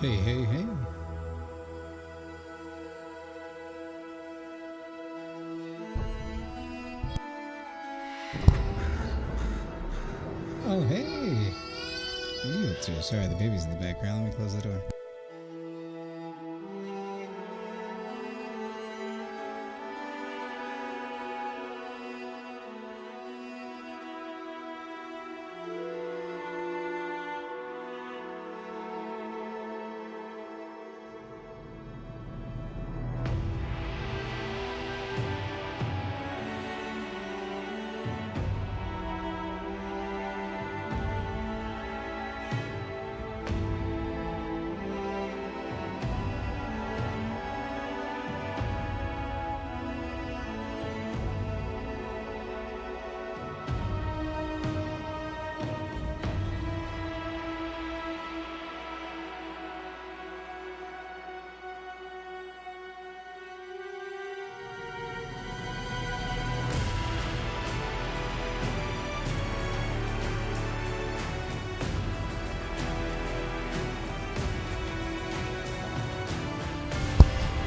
Hey, hey, hey. Oh, hey. What are you up to? Sorry, the baby's in the background. Let me close the door.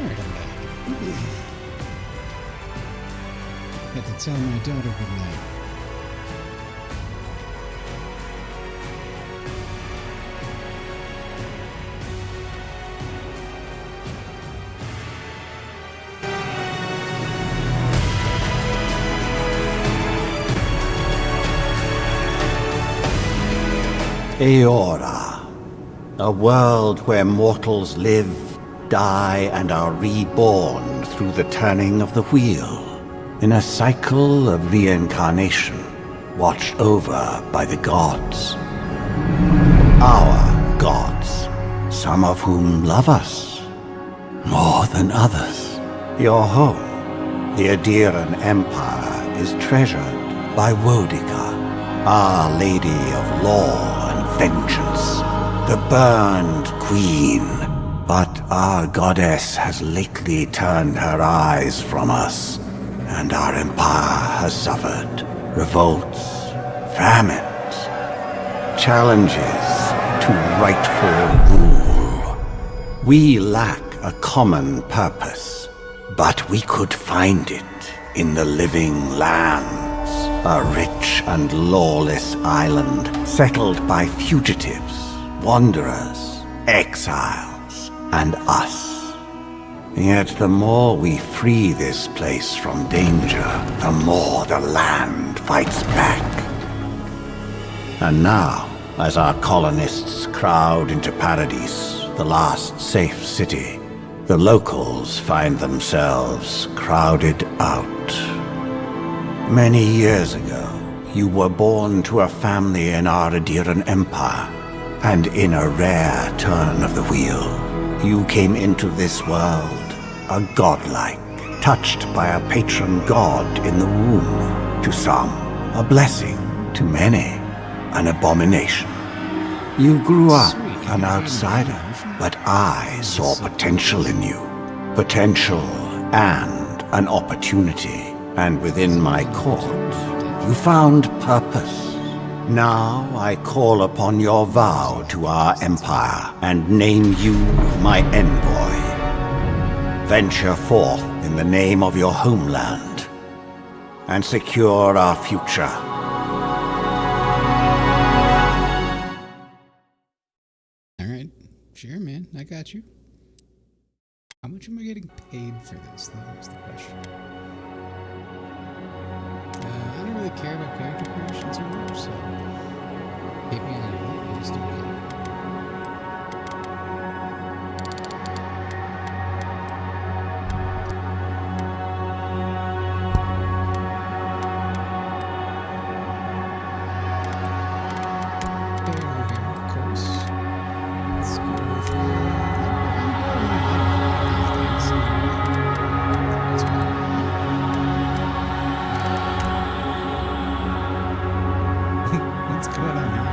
Alright, I'm back. Had to tell my daughter goodnight. Eora, a world where mortals live, die, and are reborn through the turning of the wheel, in a cycle of reincarnation, watched over by the gods. Our gods, some of whom love us more than others. Your home, the Adiran Empire, is treasured by Wodica, Our Lady of Law and Vengeance, the Burned Queen. But our goddess has lately turned her eyes from us, and our empire has suffered revolts, famines, challenges to rightful rule. We lack a common purpose, but we could find it in the living lands, a rich and lawless island settled by fugitives, wanderers, exiles, and us. Yet the more we free this place from danger, the more the land fights back. And now, as our colonists crowd into Paradise, the last safe city, the locals find themselves crowded out. Many years ago, you were born to a family in our Adiran Empire, and in a rare turn of the wheel, you came into this world, a godlike, touched by a patron god in the womb. To some, a blessing. To many, an abomination. You grew up an outsider, but I saw potential in you. Potential and an opportunity. And within my court, you found purpose. Now I call upon your vow to our empire and name you my envoy. Venture forth in the name of your homeland and secure our future. Alright, sure, man. I got you. How much am I getting paid for this, though, is the question. I don't really care about character creation too much, so keep me on it. I just don't care. What's going on here?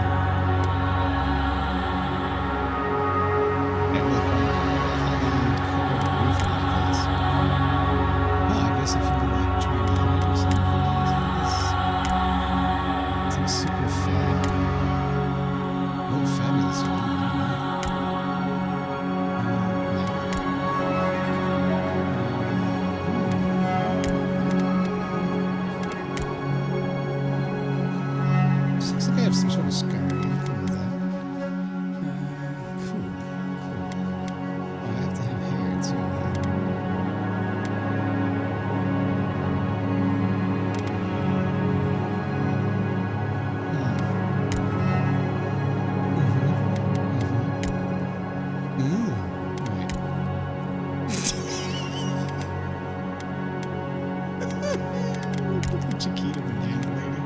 Chiquita banana lady.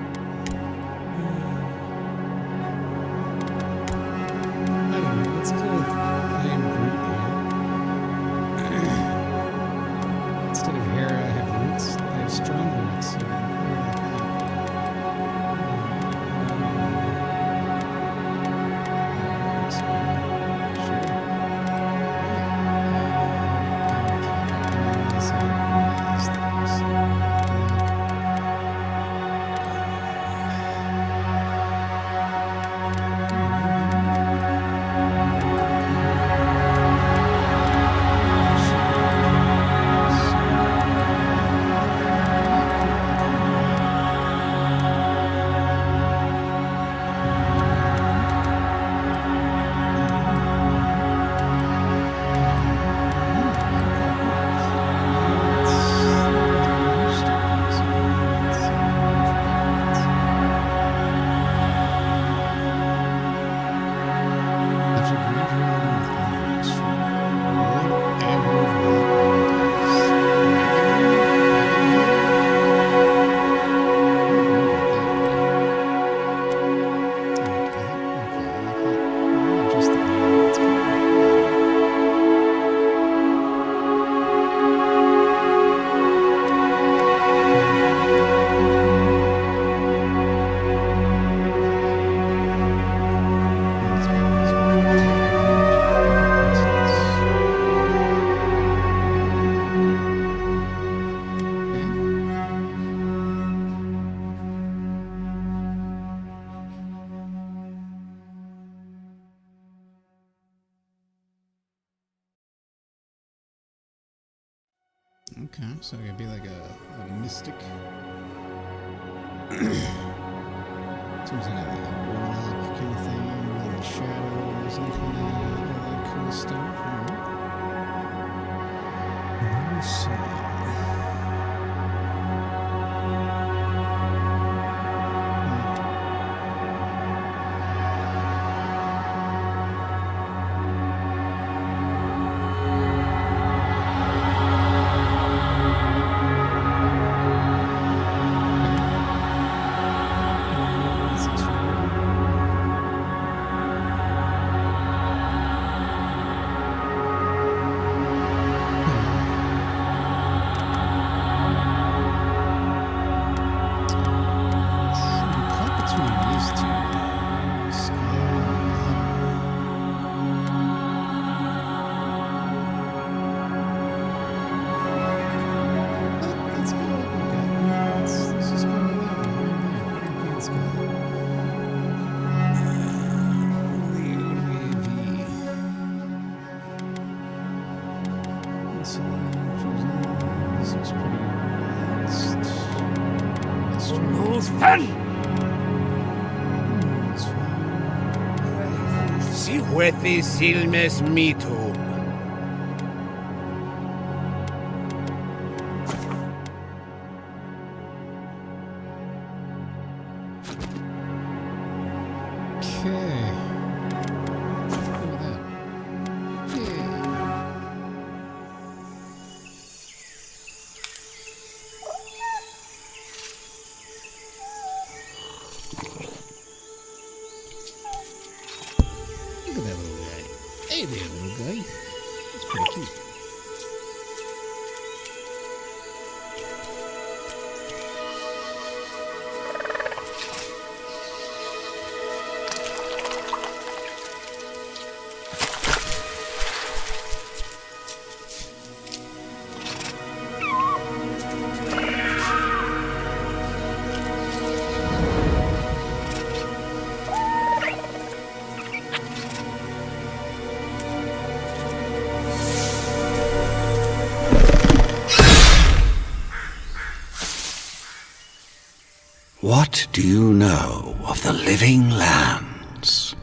I don't know. Let's go with I am Groot here. Instead of hair, I have roots. I have strong roots. So okay, so I could be like a mystic. Seems like a warlock kind of thing, in the shadows and kind of all that cool stuff. Let's see. Wethi silmes mitum. Okay. Look at that. Yeah. Look at that little guy. Hey there, little guy. That's pretty cute. What do you know of the living lands?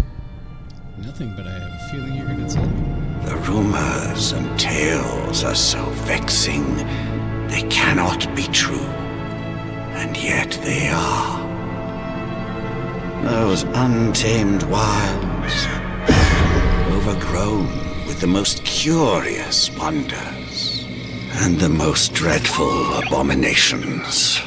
Nothing, but I have a feeling you're going to tell me. The rumors and tales are so vexing, they cannot be true. And yet they are. Those untamed wilds, overgrown with the most curious wonders and the most dreadful abominations.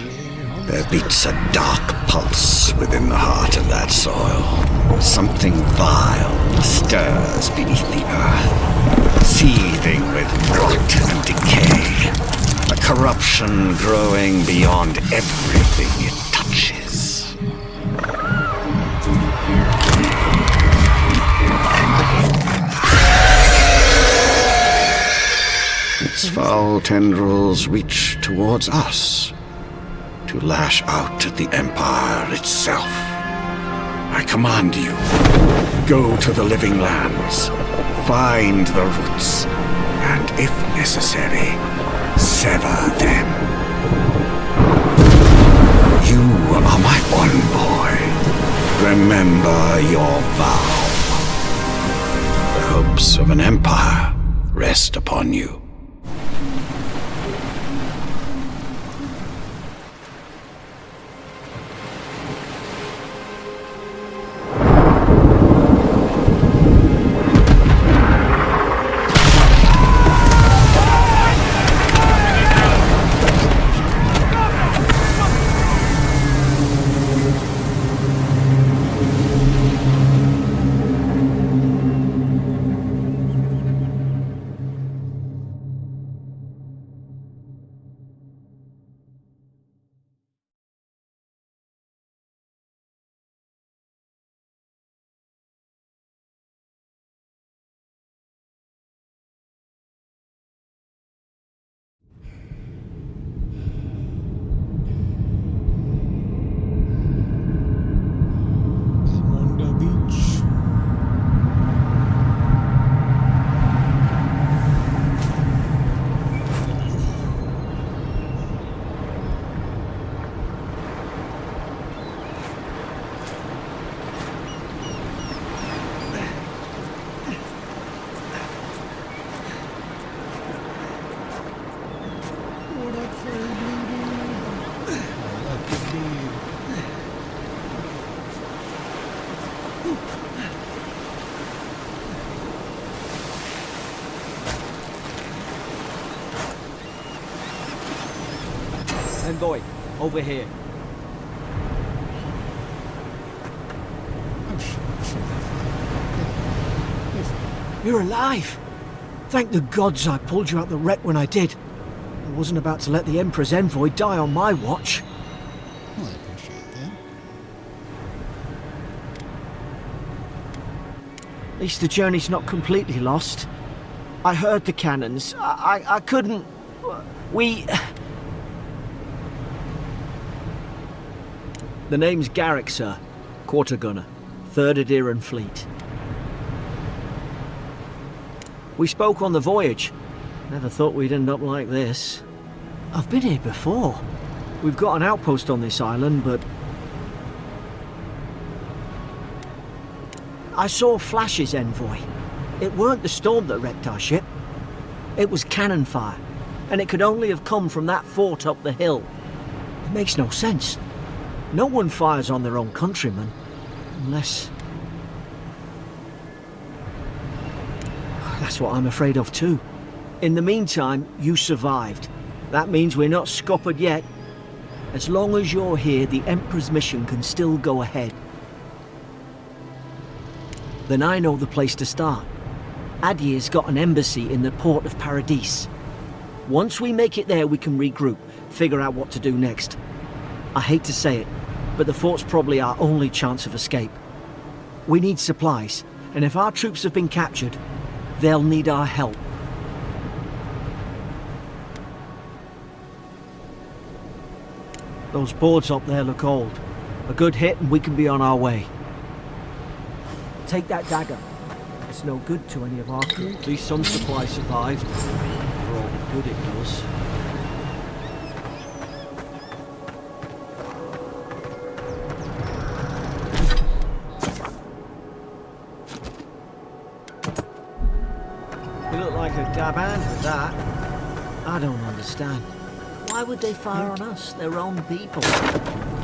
There beats a dark pulse within the heart of that soil. Something vile stirs beneath the earth, seething with rot and decay. A corruption growing beyond everything it touches. Its foul tendrils reach towards us, to lash out at the Empire itself. I command you, go to the living lands, find the roots, and if necessary, sever them. You are my one boy. Remember your vow. The hopes of an empire rest upon you. Envoy, over here. You're alive! Thank the gods I pulled you out the wreck when I did. I wasn't about to let the Emperor's envoy die on my watch. Well, I appreciate that. At least the journey's not completely lost. I heard the cannons. I couldn't... We... The name's Garrick, sir. Quarter gunner. 3rd Adheran Fleet. We spoke on the voyage. Never thought we'd end up like this. I've been here before. We've got an outpost on this island, but... I saw flashes, Envoy. It weren't the storm that wrecked our ship. It was cannon fire, and it could only have come from that fort up the hill. It makes no sense. No one fires on their own countrymen, unless... That's what I'm afraid of too. In the meantime, you survived. That means we're not scuppered yet. As long as you're here, the Emperor's mission can still go ahead. Then I know the place to start. Adir's got an embassy in the port of Paradis. Once we make it there, we can regroup, figure out what to do next. I hate to say it, but the fort's probably our only chance of escape. We need supplies, and if our troops have been captured, they'll need our help. Those boards up there look old. A good hit and we can be on our way. Take that dagger. It's no good to any of our crew. At least some supplies survived. For all the good it does. You look like a dab hand with that. I don't understand. Why would they fire on us, their own people?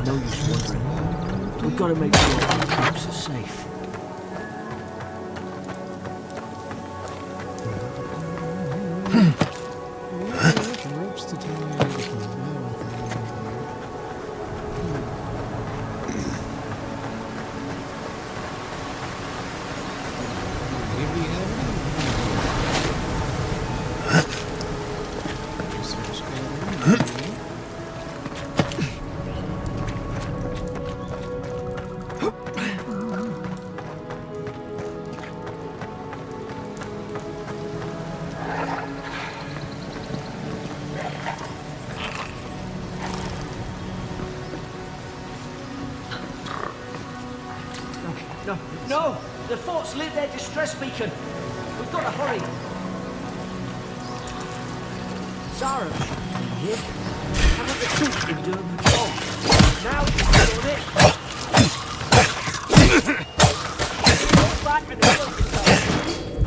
No use wondering. We've got to make sure our troops are safe. No, no! The fort's lit their distress beacon. We've got to hurry. Sarah, you here? Haven't the troops been doing patrol? Now you've done it. Go back and help yourself. Work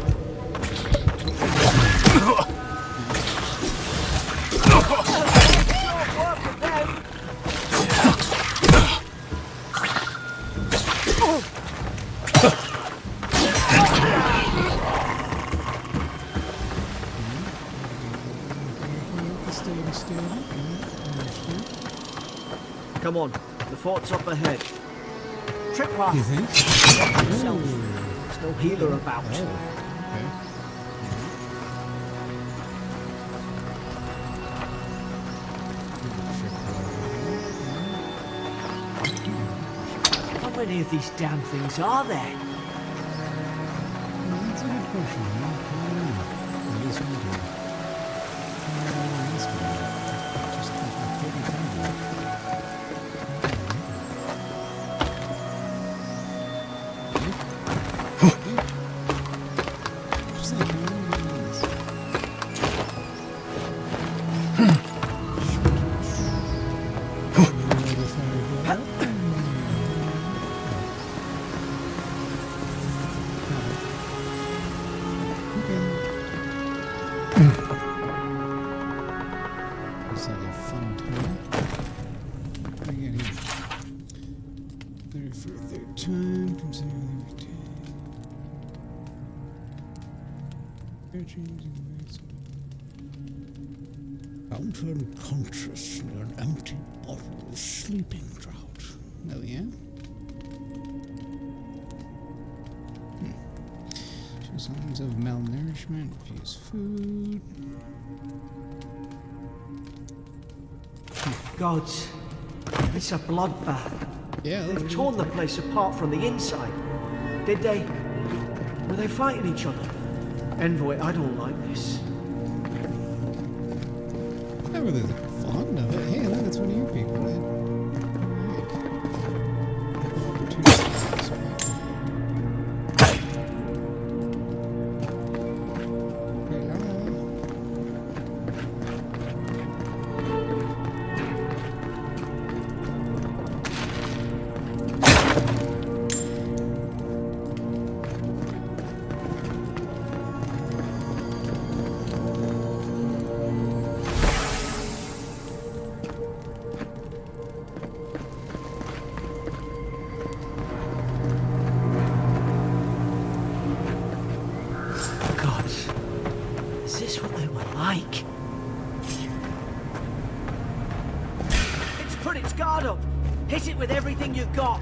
with them. Come on, the fort's up ahead. Tripwire. You think? Yourself. There's no healer about. Okay. How many of these damn things are there? Well, that's a good question. I don't know. What is one doing? Just like 35. Just like it's like a fun time. I get here. 30 for a third time. Consider found her unconscious near an empty bottle of sleeping draught. Oh yeah? Shows signs of malnourishment, refuse food. Gods, it's a bloodbath. Yeah, They've torn the place apart from the inside. Did they? Were they fighting each other? Envoy, I don't like this. Never really fond of it. Hey, look, it's one of your people, man. Hit it with everything you've got.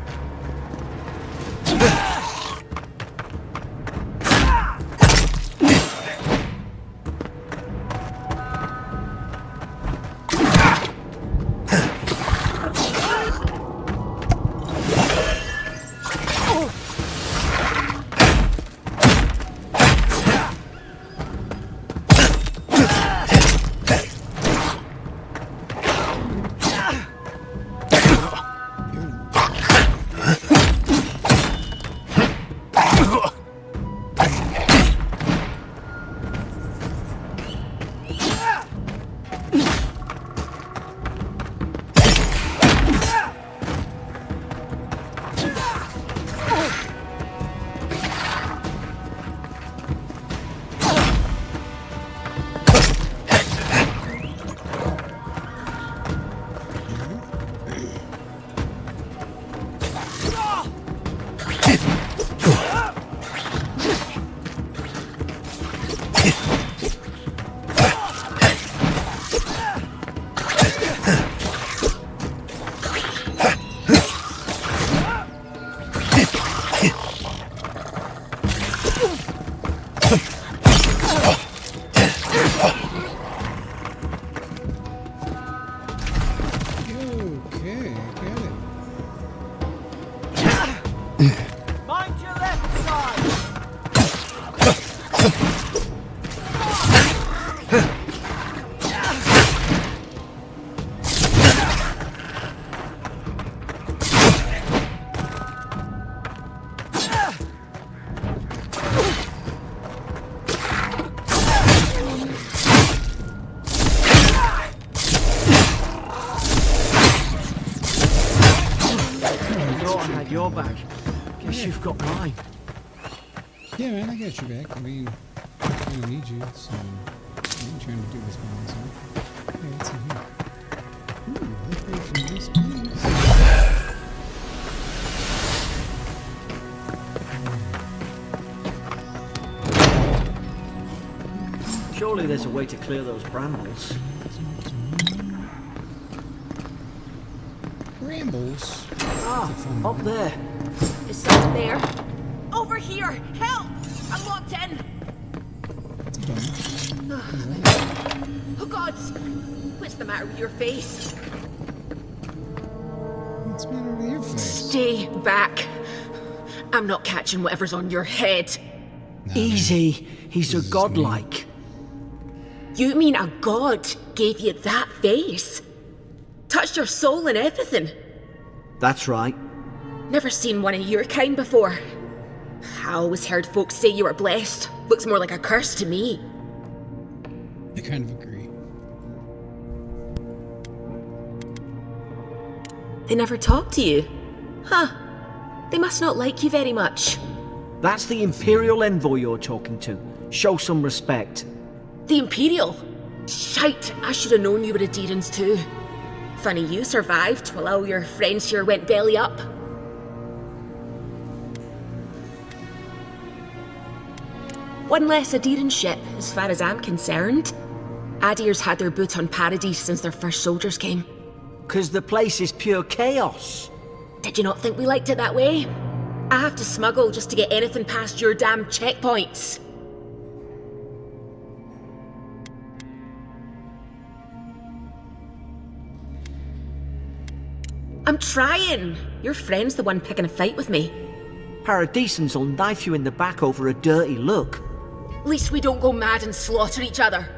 Mind your left side! I had your back. Guess you've got mine. Yeah, man, I got your back. I mean, I don't need you, so I ain't trying to do this by myself. Hey, what's in here? Ooh, look nice place. Surely there's a way to clear those brambles. Brambles? Ah, up there. Is someone there? Over here! Help! I'm locked in! Oh God! What's the matter with your face? What's the matter with your face? Stay back. I'm not catching whatever's on your head. Nah, Easy. He's a This is godlike. You mean a god gave you that face? Touched your soul and everything? That's right. Never seen one of your kind before. I always heard folks say you were blessed. Looks more like a curse to me. I kind of agree. They never talk to you. Huh. They must not like you very much. That's the Imperial envoy you're talking to. Show some respect. The Imperial? Shite, I should have known you were Adherents too. Funny you survived while all your friends here went belly up. One less Adherent ship, as far as I'm concerned. Adir's had their boot on Paradise since their first soldiers came. 'Cause the place is pure chaos. Did you not think we liked it that way? I have to smuggle just to get anything past your damn checkpoints. I'm trying. Your friend's the one picking a fight with me. Paradisans will knife you in the back over a dirty look. At least we don't go mad and slaughter each other.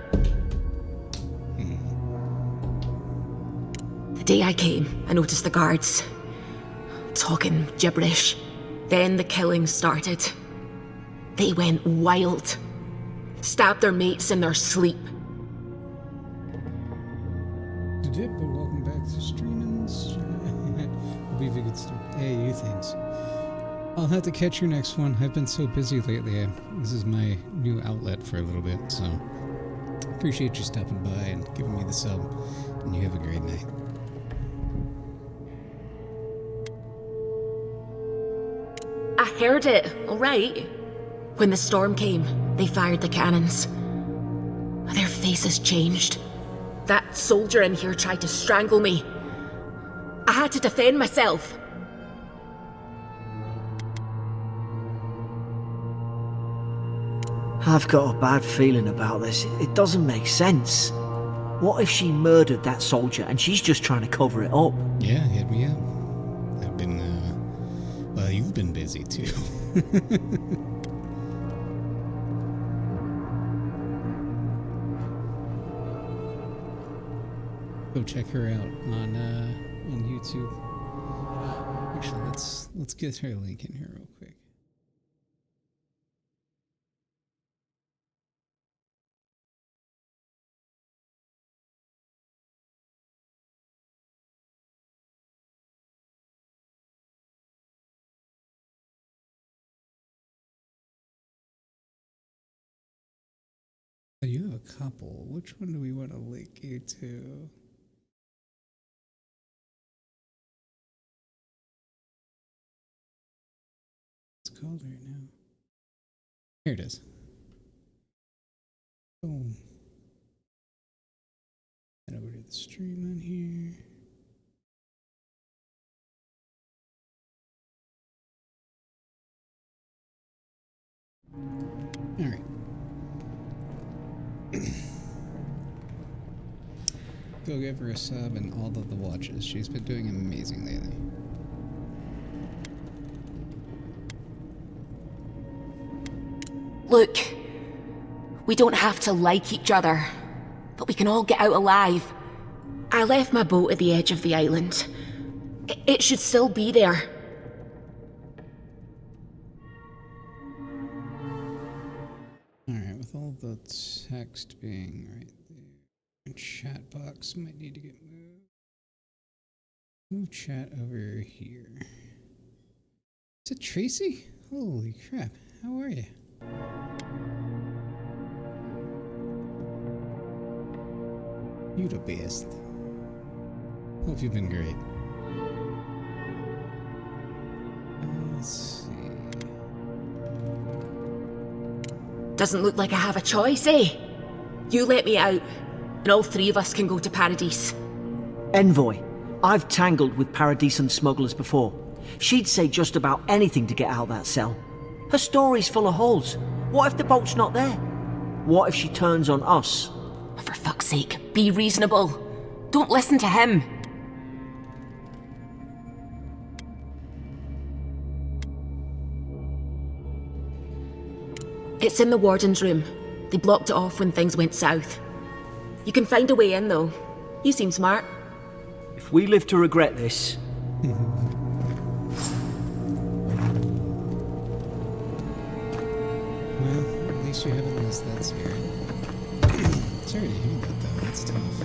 The day I came, I noticed the guards talking gibberish. Then the killing started. They went wild. Stabbed their mates in their sleep. But welcome back to streamings. Hope you could start. Hey, you thanks. I'll have to catch your next one. I've been so busy lately. This is my new outlet for a little bit, so appreciate you stopping by and giving me the sub. And you have a great night. I heard it, alright. When the storm came, they fired the cannons. Their faces changed. That soldier in here tried to strangle me. I had to defend myself. I've got a bad feeling about this. It doesn't make sense. What if she murdered that soldier and she's just trying to cover it up? Yeah, hit me up. I've been, well, you've been busy too. Go check her out on YouTube. Actually, let's get her link in here real quick. You have a couple. Which one do we want to link you to? It's called right now. Here it is. Boom. Head over to the stream on here. All right. Go give her a sub and all of the watches. She's been doing amazing lately. Look, we don't have to like each other, but we can all get out alive. I left my boat at the edge of the island. It should still be there. Alright, with all the text being right there, chat box might need to get moved. Move chat over here. Is it Tracy? Holy crap. How are you? You the best. Hope you've been great. Let's see. Doesn't look like I have a choice, eh? You let me out, and all three of us can go to Paradise. Envoy, I've tangled with Paradisan smugglers before. She'd say just about anything to get out of that cell. Her story's full of holes. What if the boat's not there? What if she turns on us? For fuck's sake, be reasonable. Don't listen to him. It's in the warden's room. They blocked it off when things went south. You can find a way in, though. You seem smart. If we live to regret this... Well, at least you haven't lost that spirit. Sorry to hear that, though. That's tough.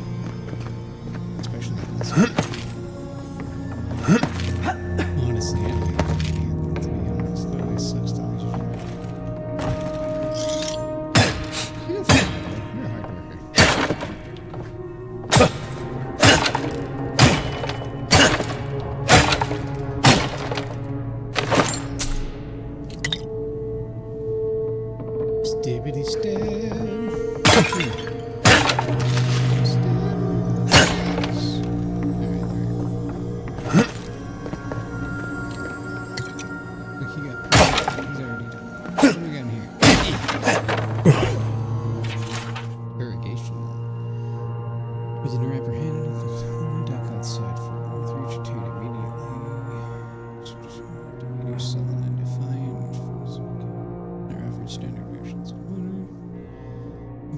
Especially in this one. Honestly, I don't even to be honest. It always sucks to lose your friend. You're fine, though. You're a hard worker. Stibbity stab.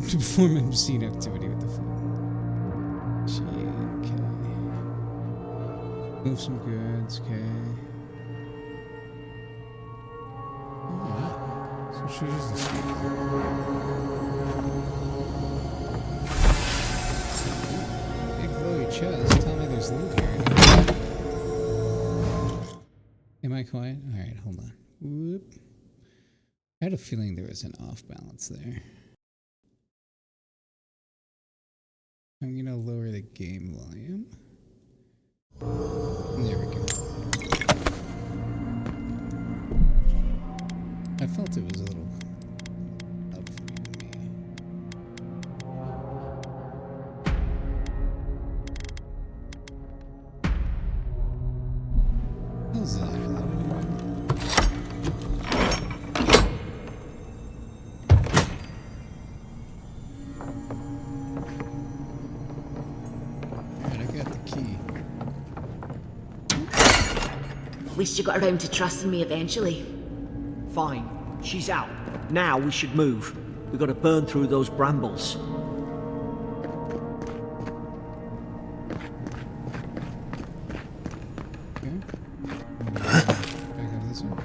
Perform obscene activity with the phone. Okay. Move some goods, okay. Alright. So she just escaped. Big glowy chest. Tell me there's loot here. Am I quiet? Alright, hold on. Whoop. I had a feeling there was an off balance there. I'm gonna lower the game volume. There we go. I felt it was a little up for me. How's that? At least you got around to trusting me eventually. Fine. She's out. Now we should move. We've got to burn through those brambles. Okay. Back out of this one.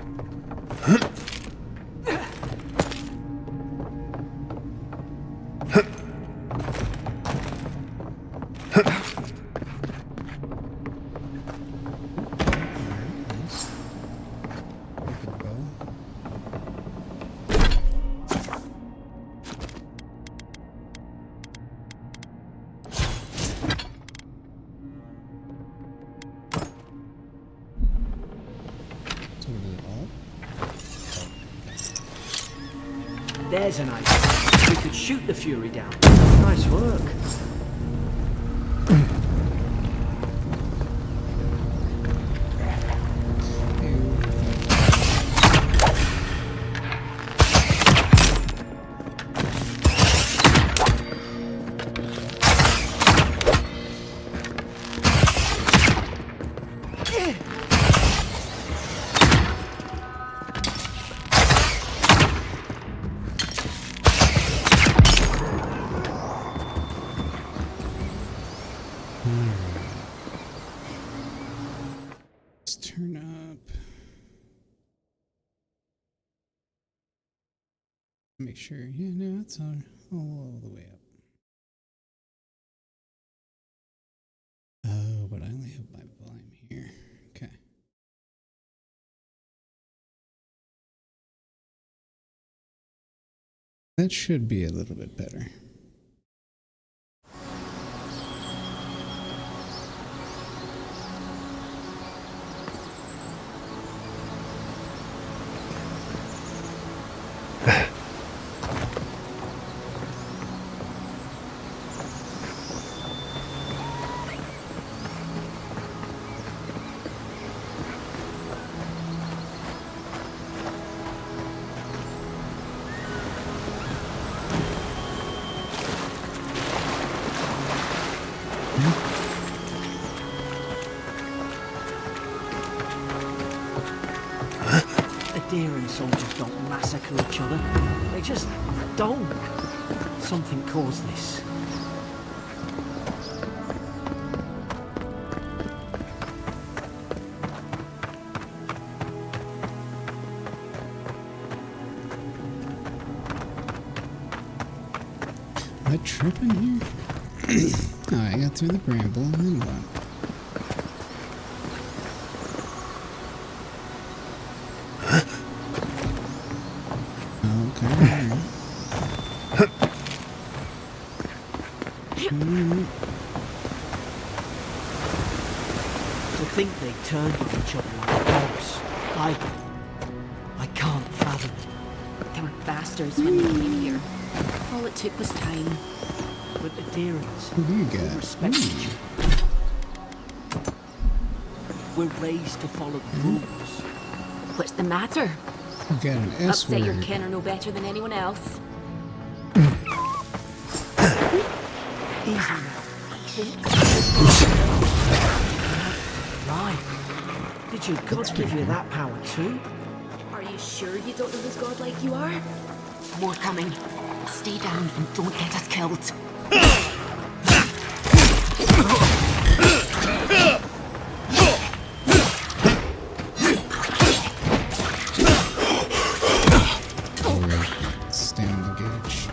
There's an idea. We could shoot the Fury down. Nice work. Turn up. Make sure. Yeah, no, it's on all the way up. Oh, but I only have my volume here. Okay. That should be a little bit better. Adherent soldiers don't massacre each other. They just don't. Something caused this. Am I tripping here? Oh, I got through the bramble, and then what? To think they turned on each other like dogs. I can't fathom it. They were bastards when they came here. All it took was time. But adherents, What do you we got? respect each other. We're raised to follow the rules. What's the matter? You got an S Upset your word. kin are no better than anyone else. Easy now. Right. Did your God give you that power too? Are you sure you don't know who's godlike you are? More coming. Stay down and don't get us killed. Alright, stand the gauge.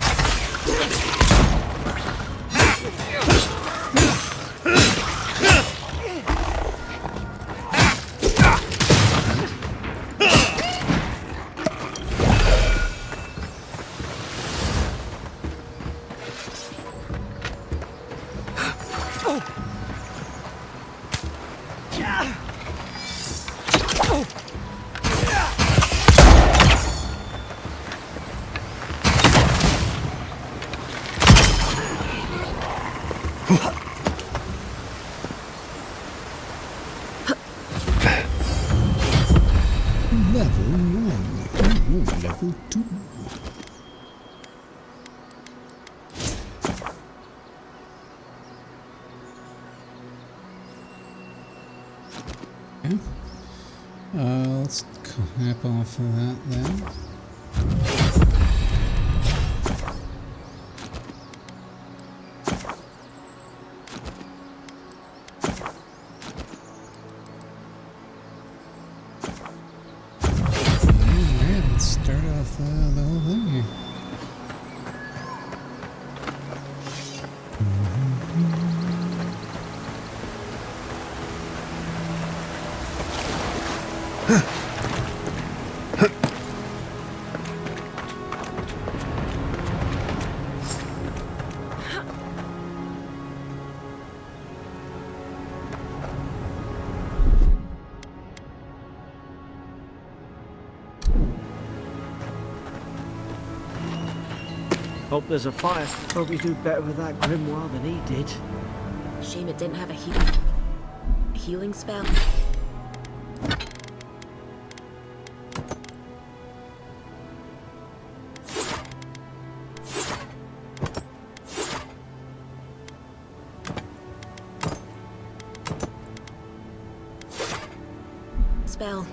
Level 1. Level 2. Okay. Let's cap off of that then. Alright, let's start off the whole thing here. Hope there's a fire. Hope you do better with that grimoire than he did. Shame it didn't have a healing spell. Spell.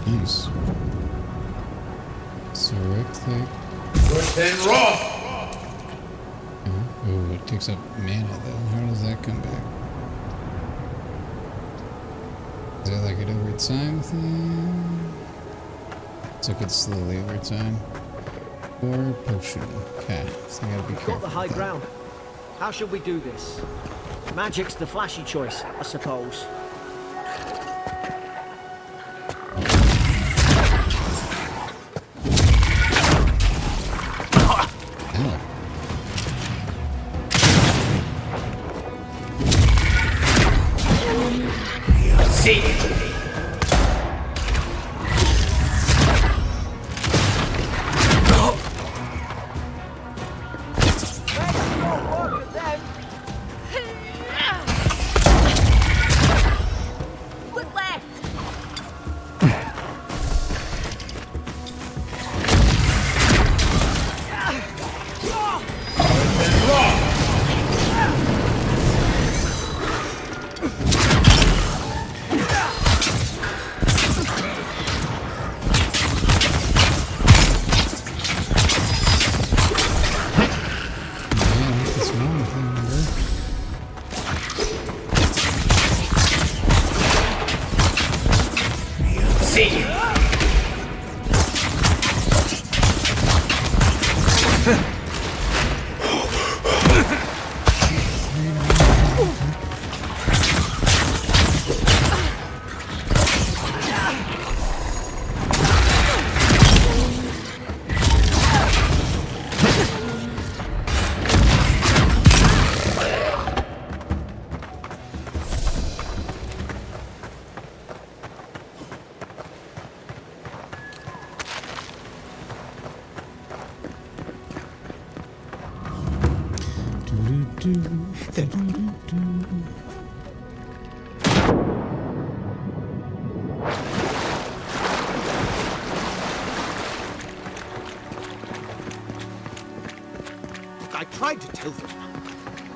Nice. Seraphim. Oh, it takes up mana though. How does that come back? Is that like it over time thing? So it gets slowly over time. Or potion. Okay, so I gotta be careful. Got the high with that. ground. How should we do this? Magic's the flashy choice, I suppose. Look left! What's wrong with him, bro? I tried to tell them.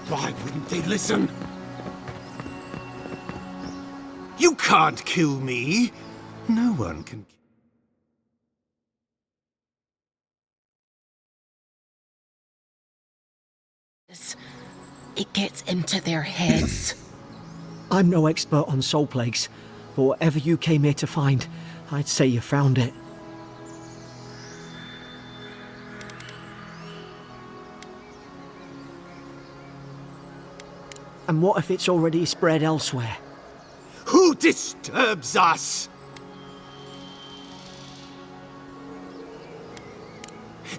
Why wouldn't they listen? You can't kill me. No one can. It gets into their heads. I'm no expert on soul plagues, but whatever you came here to find, I'd say you found it. And what if it's already spread elsewhere? Who disturbs us?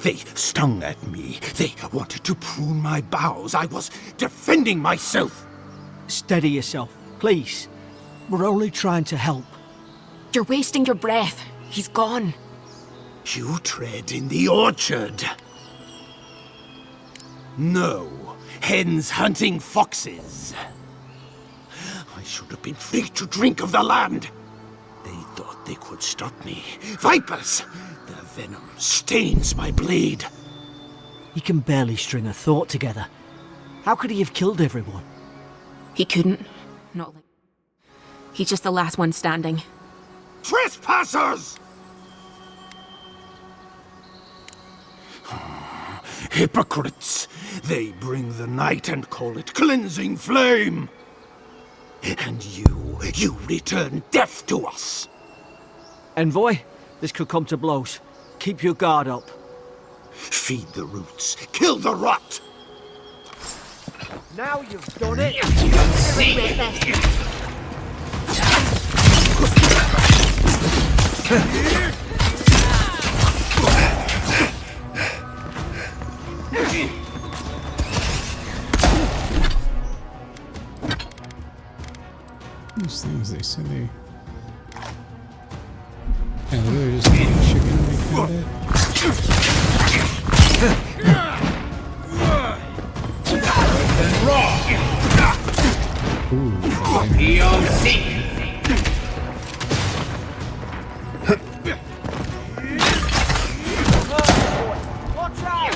They stung at me. They wanted to prune my bowels. I was defending myself. Steady yourself, please. We're only trying to help. You're wasting your breath. He's gone. You tread in the orchard. No, hens hunting foxes. I should have been free to drink of the land. They thought they could stop me. Vipers! Their venom stains my blade. He can barely string a thought together. How could he have killed everyone? He couldn't. Not like... He's just the last one standing. Trespassers! Hypocrites! They bring the night and call it cleansing flame. And you return death to us. Envoy, this could come to blows. Keep your guard up. Feed the roots, kill the rot. Now you've done it. These things, they say they... Yeah, literally just eating chicken and they found it. Ooh, okay. Watch out!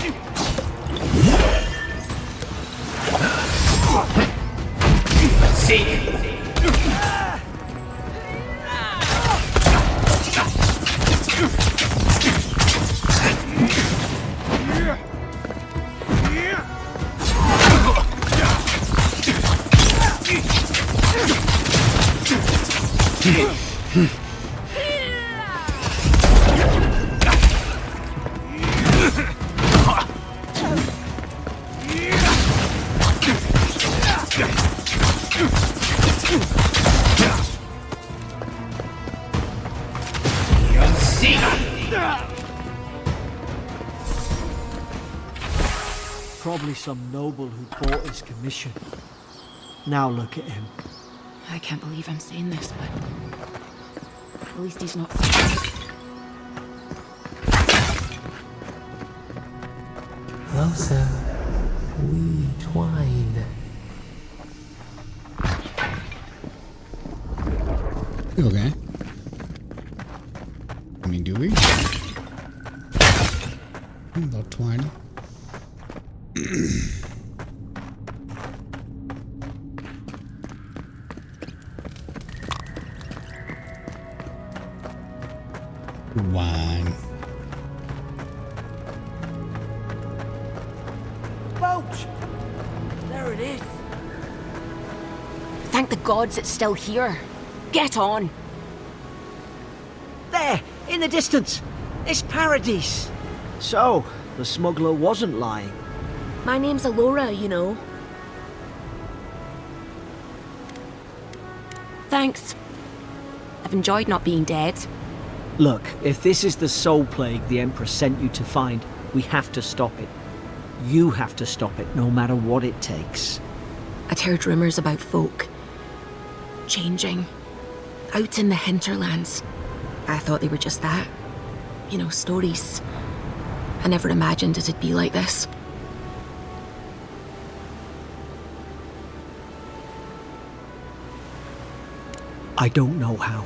Probably some noble who bought his commission. Now look at him. I can't believe I'm saying this, but at least he's not. Closer, we twine. Okay. I mean, do we? About 20. Wine. Boat! There it is. Thank the gods it's still here. Get on. There, in the distance. It's Paradise. So, the smuggler wasn't lying. My name's Alora, you know. Thanks. I've enjoyed not being dead. Look, if this is the soul plague the Emperor sent you to find, we have to stop it. You have to stop it, no matter what it takes. I'd heard rumours about folk changing out in the hinterlands. I thought they were just that. You know, stories. I never imagined it'd be like this. I don't know how,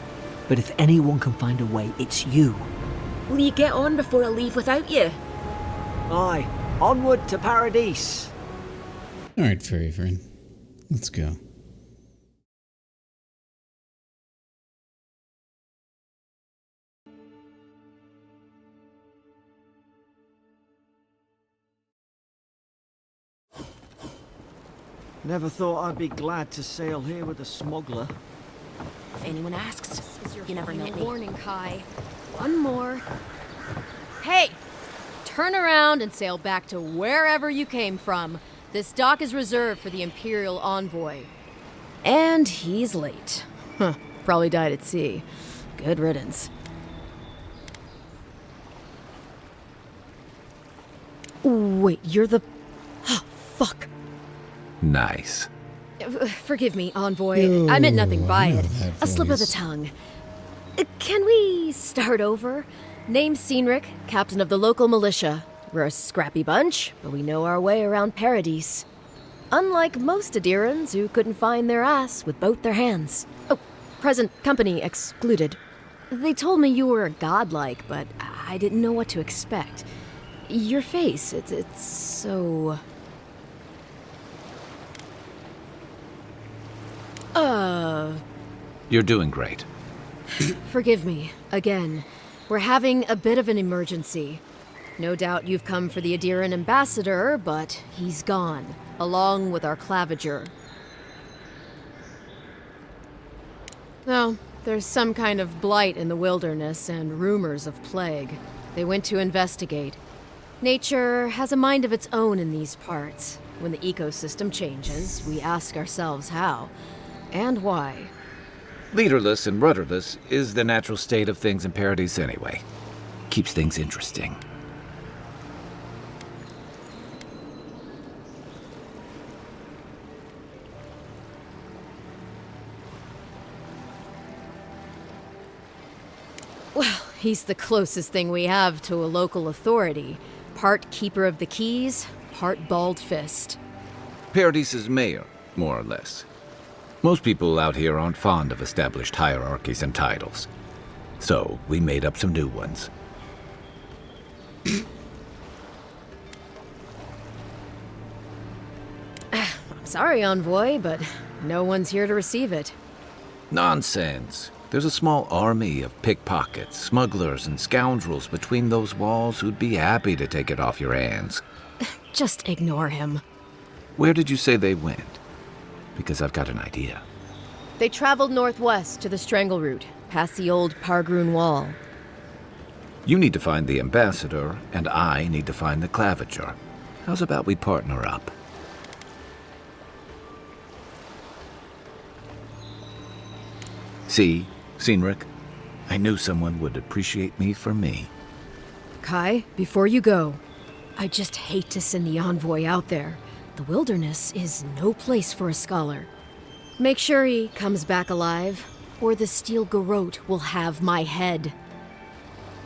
but if anyone can find a way, it's you. Will you get on before I leave without you? Aye, onward to Paradise. Alright, fairy friend. Let's go. Never thought I'd be glad to sail here with a smuggler. If anyone asks, you never know. Warning, Kai. One more. Hey! Turn around and sail back to wherever you came from. This dock is reserved for the Imperial Envoy. And he's late. Huh. Probably died at sea. Good riddance. Wait, you're the... Fuck. Nice. Forgive me, Envoy. I meant nothing by I know it. that A slip of the voice. tongue. Can we start over? Name's Cynric, captain of the local militia. We're a scrappy bunch, but we know our way around Paradise. Unlike most Adirans who couldn't find their ass with both their hands. Oh, present company excluded. They told me you were godlike, but I didn't know what to expect. Your face, it's so... You're doing great. Forgive me, again. We're having a bit of an emergency. No doubt you've come for the Adiran ambassador, but he's gone, along with our claviger. No, there's some kind of blight in the wilderness and rumors of plague. They went to investigate. Nature has a mind of its own in these parts. When the ecosystem changes, we ask ourselves how and why. Leaderless and rudderless is the natural state of things in Paradise anyway. Keeps things interesting. Well, he's the closest thing we have to a local authority. Part keeper of the keys, part bald fist. Paradise's mayor, more or less. Most people out here aren't fond of established hierarchies and titles. So, we made up some new ones. I'm sorry, Envoy, but no one's here to receive it. Nonsense. There's a small army of pickpockets, smugglers, and scoundrels between those walls who'd be happy to take it off your hands. Just ignore him. Where did you say they went? Because I've got an idea. They traveled northwest to the Strangle Route, past the old Pargroon Wall. You need to find the ambassador, and I need to find the claviger. How's about we partner up? See, Cynric, I knew someone would appreciate me for me. Kai, before you go, I just hate to send the envoy out there. The wilderness is no place for a scholar. Make sure he comes back alive, or the steel garrote will have my head.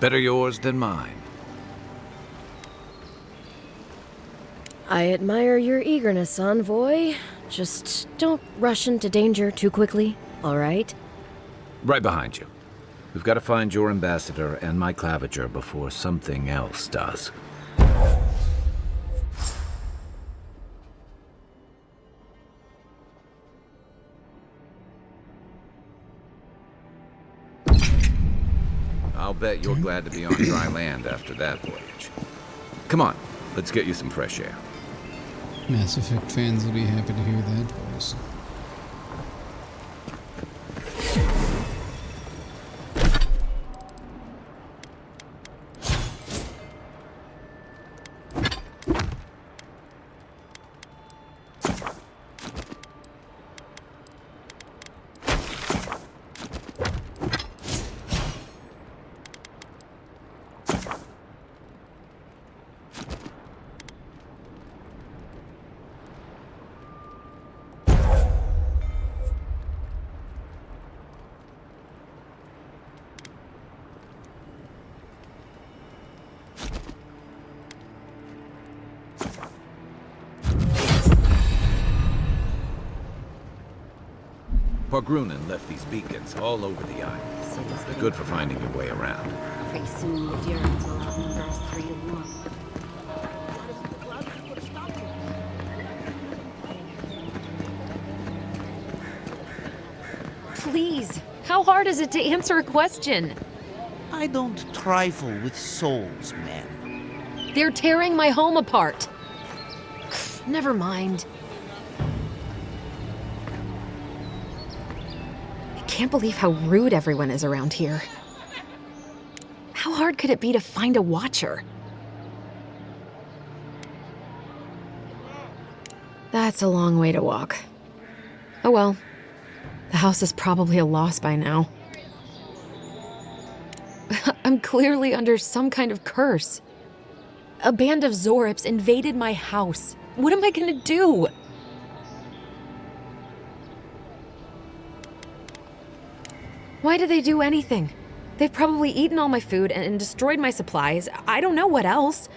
Better yours than mine. I admire your eagerness, envoy. Just don't rush into danger too quickly, all right? Right behind you. We've got to find your ambassador and my claviger before something else does. I'll bet you're glad to be on dry land after that voyage. Come on, let's get you some fresh air. Mass Effect fans will be happy to hear that voice. Pargrunen left these beacons all over the island. They're good for finding your way around. Pretty soon the Durans will outnumber us 3 to 1. Please, how hard is it to answer a question? I don't trifle with souls, man. They're tearing my home apart. Never mind. I can't believe how rude everyone is around here. How hard could it be to find a watcher? That's a long way to walk. Oh well. The house is probably a loss by now. I'm clearly under some kind of curse. A band of Zorips invaded my house. What am I gonna do? Why did they do anything? They've probably eaten all my food and destroyed my supplies. I don't know what else.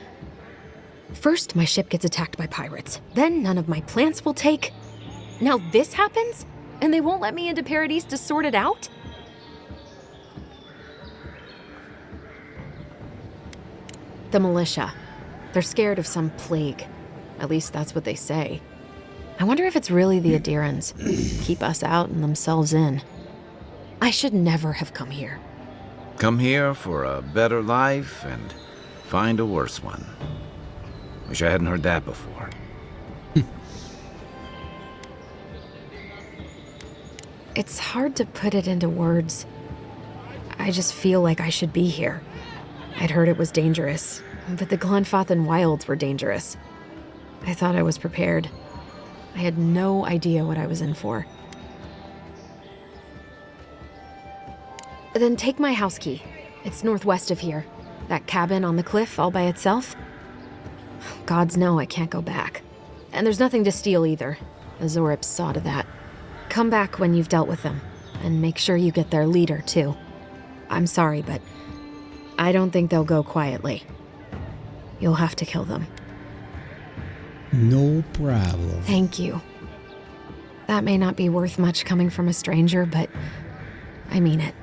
First, my ship gets attacked by pirates. Then none of my plants will take. Now this happens? And they won't let me into Paradise to sort it out? The militia. They're scared of some plague. At least that's what they say. I wonder if it's really the Adirans. Keep us out and themselves in. I should never have come here. Come here for a better life and find a worse one. Wish I hadn't heard that before. It's hard to put it into words. I just feel like I should be here. I'd heard it was dangerous, but the Glenfathan wilds were dangerous. I thought I was prepared. I had no idea what I was in for. Then take my house key. It's northwest of here. That cabin on the cliff all by itself. Gods know I can't go back. And there's nothing to steal either. The Zorips saw to that. Come back when you've dealt with them, and make sure you get their leader, too. I'm sorry, but I don't think they'll go quietly. You'll have to kill them. No problem. Thank you. That may not be worth much coming from a stranger, but I mean it.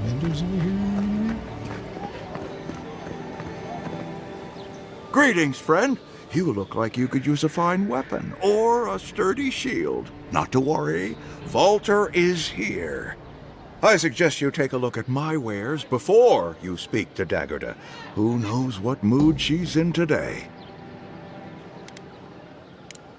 Vendors over here? Greetings, friend. You look like you could use a fine weapon or a sturdy shield. Not to worry, Volter is here. I suggest you take a look at my wares before you speak to Daggerda. Who knows what mood she's in today?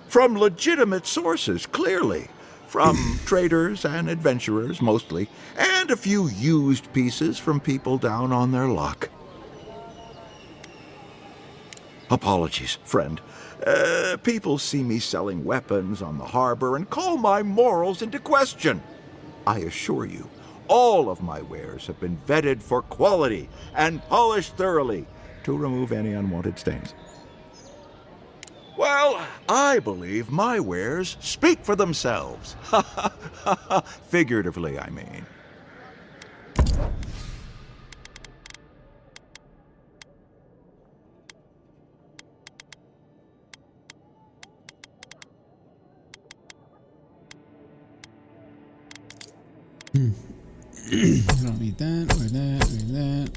From legitimate sources, clearly. From traders and adventurers, mostly, and a few used pieces from people down on their luck. Apologies, friend. People see me selling weapons on the harbor and call my morals into question. I assure you, all of my wares have been vetted for quality and polished thoroughly to remove any unwanted stains. Well, I believe my wares speak for themselves. Figuratively, I mean. I don't need that, or that, or that.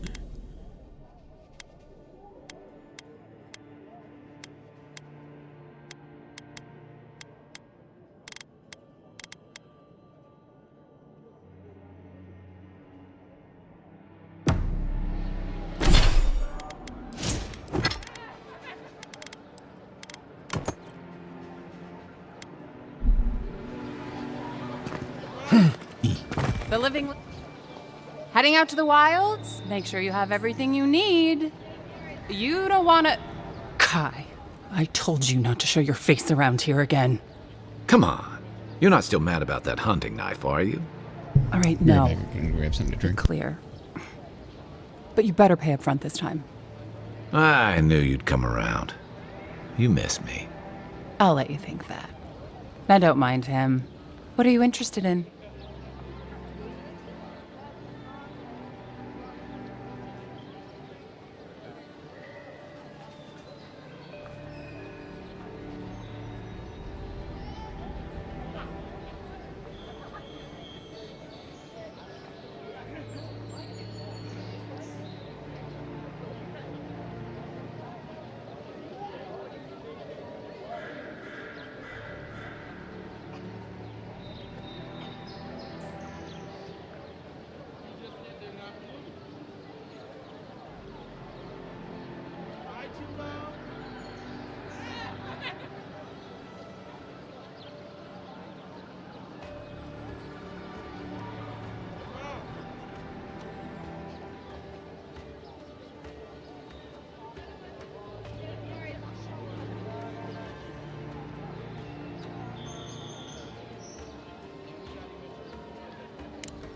The living... Heading out to the wilds? Make sure you have everything you need. You don't want to... Kai, I told you not to show your face around here again. Come on. You're not still mad about that hunting knife, are you? All right, no. We're gonna grab something to drink. Clear. But you better pay up front this time. I knew you'd come around. You miss me. I'll let you think that. Now don't mind him. What are you interested in?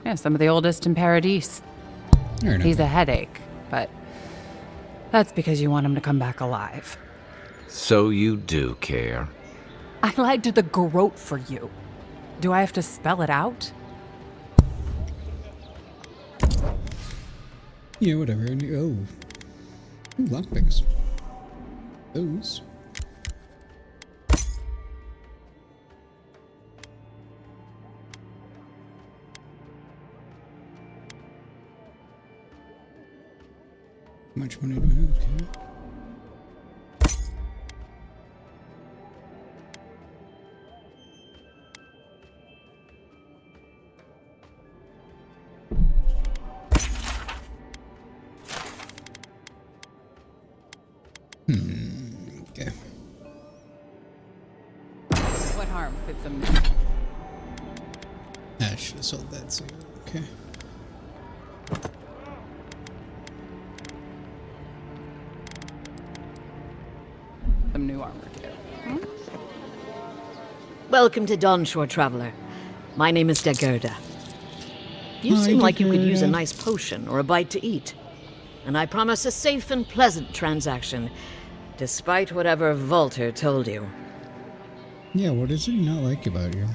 Yeah, some of the oldest in Paradise. He's a headache, but that's because you want him to come back alive. So you do care. I lied to the garrote for you. Do I have to spell it out? Yeah, whatever. Oh. Ooh, lockpicks. Those. How much money do I have? Okay. Okay. What harm could some... I should have sold that, so okay. Some new armor, too. Welcome to Dawnshore, Traveler. My name is Dagerda. You Hi, seem like you could use a Dagerda. nice potion or a bite to eat. And I promise a safe and pleasant transaction, despite whatever Volter told you. Yeah, what does he not like about you?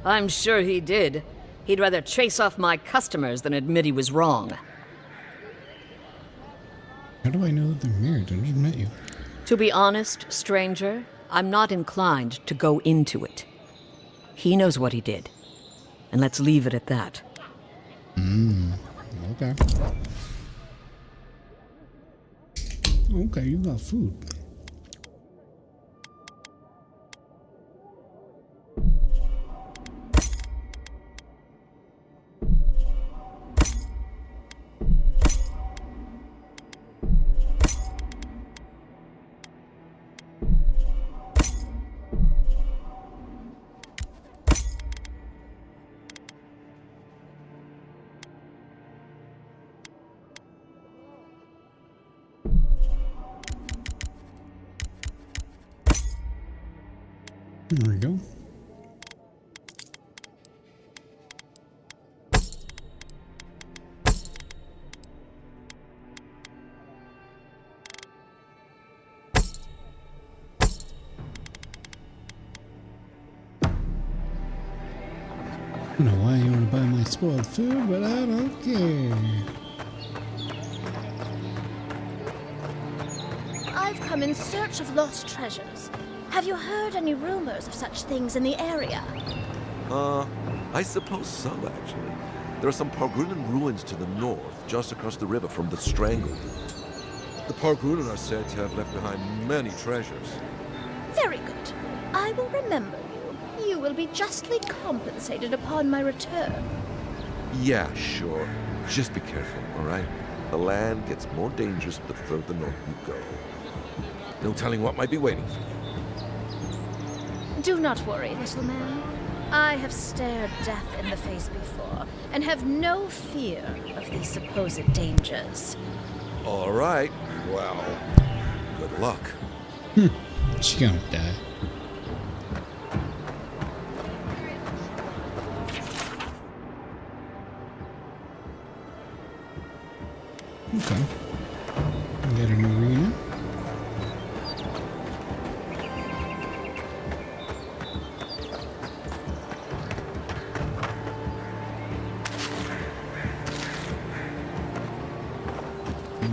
I'm sure he did. He'd rather chase off my customers than admit he was wrong. How do I know that they're married? I just met you. To be honest, stranger, I'm not inclined to go into it. He knows what he did. And let's leave it at that. Okay. Okay, you got food. There we go. I don't know why you want to buy my spoiled food, but I don't care. I've come in search of lost treasures. Have you heard any rumors of such things in the area? I suppose so, actually. There are some Pargrunan ruins to the north, just across the river from the Strangle route. The Pargrunan are said to have left behind many treasures. Very good. I will remember you. You will be justly compensated upon my return. Yeah, sure. Just be careful, all right? The land gets more dangerous the further north you go. No telling what might be waiting for you. Do not worry, little man. I have stared death in the face before, and have no fear of these supposed dangers. All right. Well, good luck. She's gonna die. Okay. We got an arena.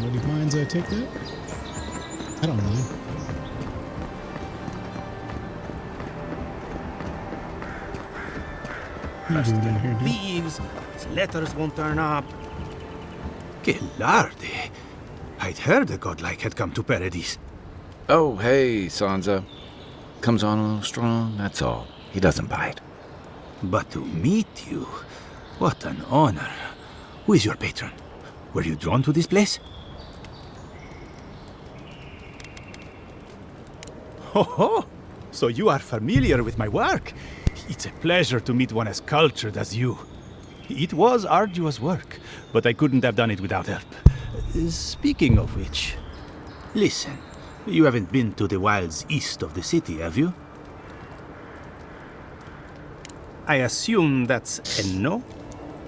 Nobody minds I take that? I don't mind. Leaves, his letters won't turn up. Que larde. I'd heard a godlike had come to Paradise. Oh, hey, Sansa. Comes on a little strong, that's all. He doesn't bite. But to meet you, what an honor. Who is your patron? Were you drawn to this place? Ho ho! So you are familiar with my work. It's a pleasure to meet one as cultured as you. It was arduous work, but I couldn't have done it without help. Speaking of which, listen, you haven't been to the wilds east of the city, have you? I assume that's a no?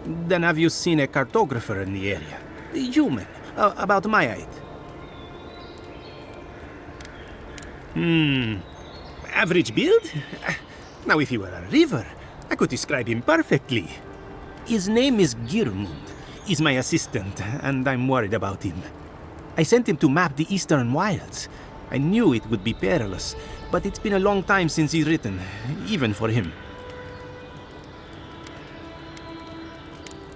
Then have you seen a cartographer in the area? A human, about my height. Average build? Now if he were a river, I could describe him perfectly. His name is Girmund. He's my assistant, and I'm worried about him. I sent him to map the eastern wilds. I knew it would be perilous, but it's been a long time since he's written, even for him.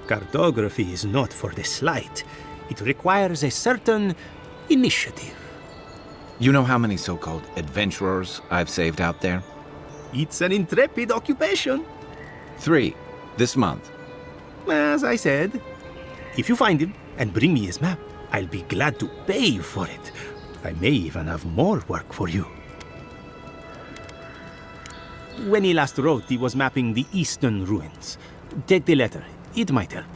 Cartography is not for the slight. It requires a certain initiative. You know how many so-called adventurers I've saved out there? It's an intrepid occupation. 3, this month. As I said, if you find him and bring me his map, I'll be glad to pay you for it. I may even have more work for you. When he last wrote, he was mapping the eastern ruins. Take the letter. It might help.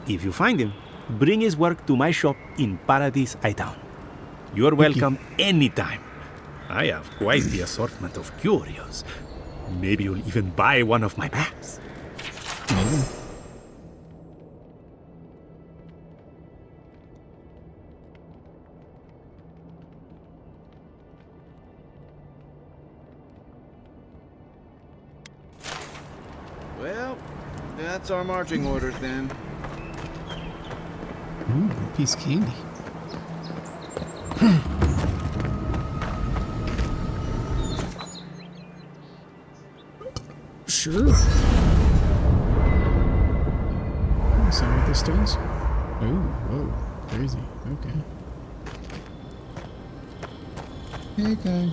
If you find him, bring his work to my shop in Paradise Town. You're welcome anytime. I have quite the assortment of curios. Maybe you'll even buy one of my maps. Well, that's our marching orders then. Ooh, a piece of candy. Sure. Sorry with the stones. Oh, whoa, crazy. Okay. Hey, guy.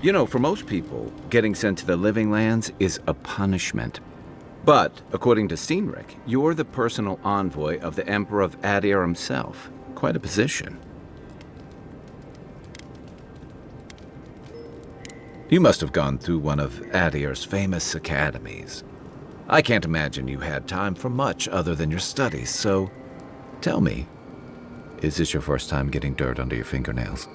You know, for most people, getting sent to the Living Lands is a punishment. But, according to Cynric, you're the personal envoy of the Emperor of Adir himself. Quite a position. You must have gone through one of Adir's famous academies. I can't imagine you had time for much other than your studies, so tell me, is this your first time getting dirt under your fingernails?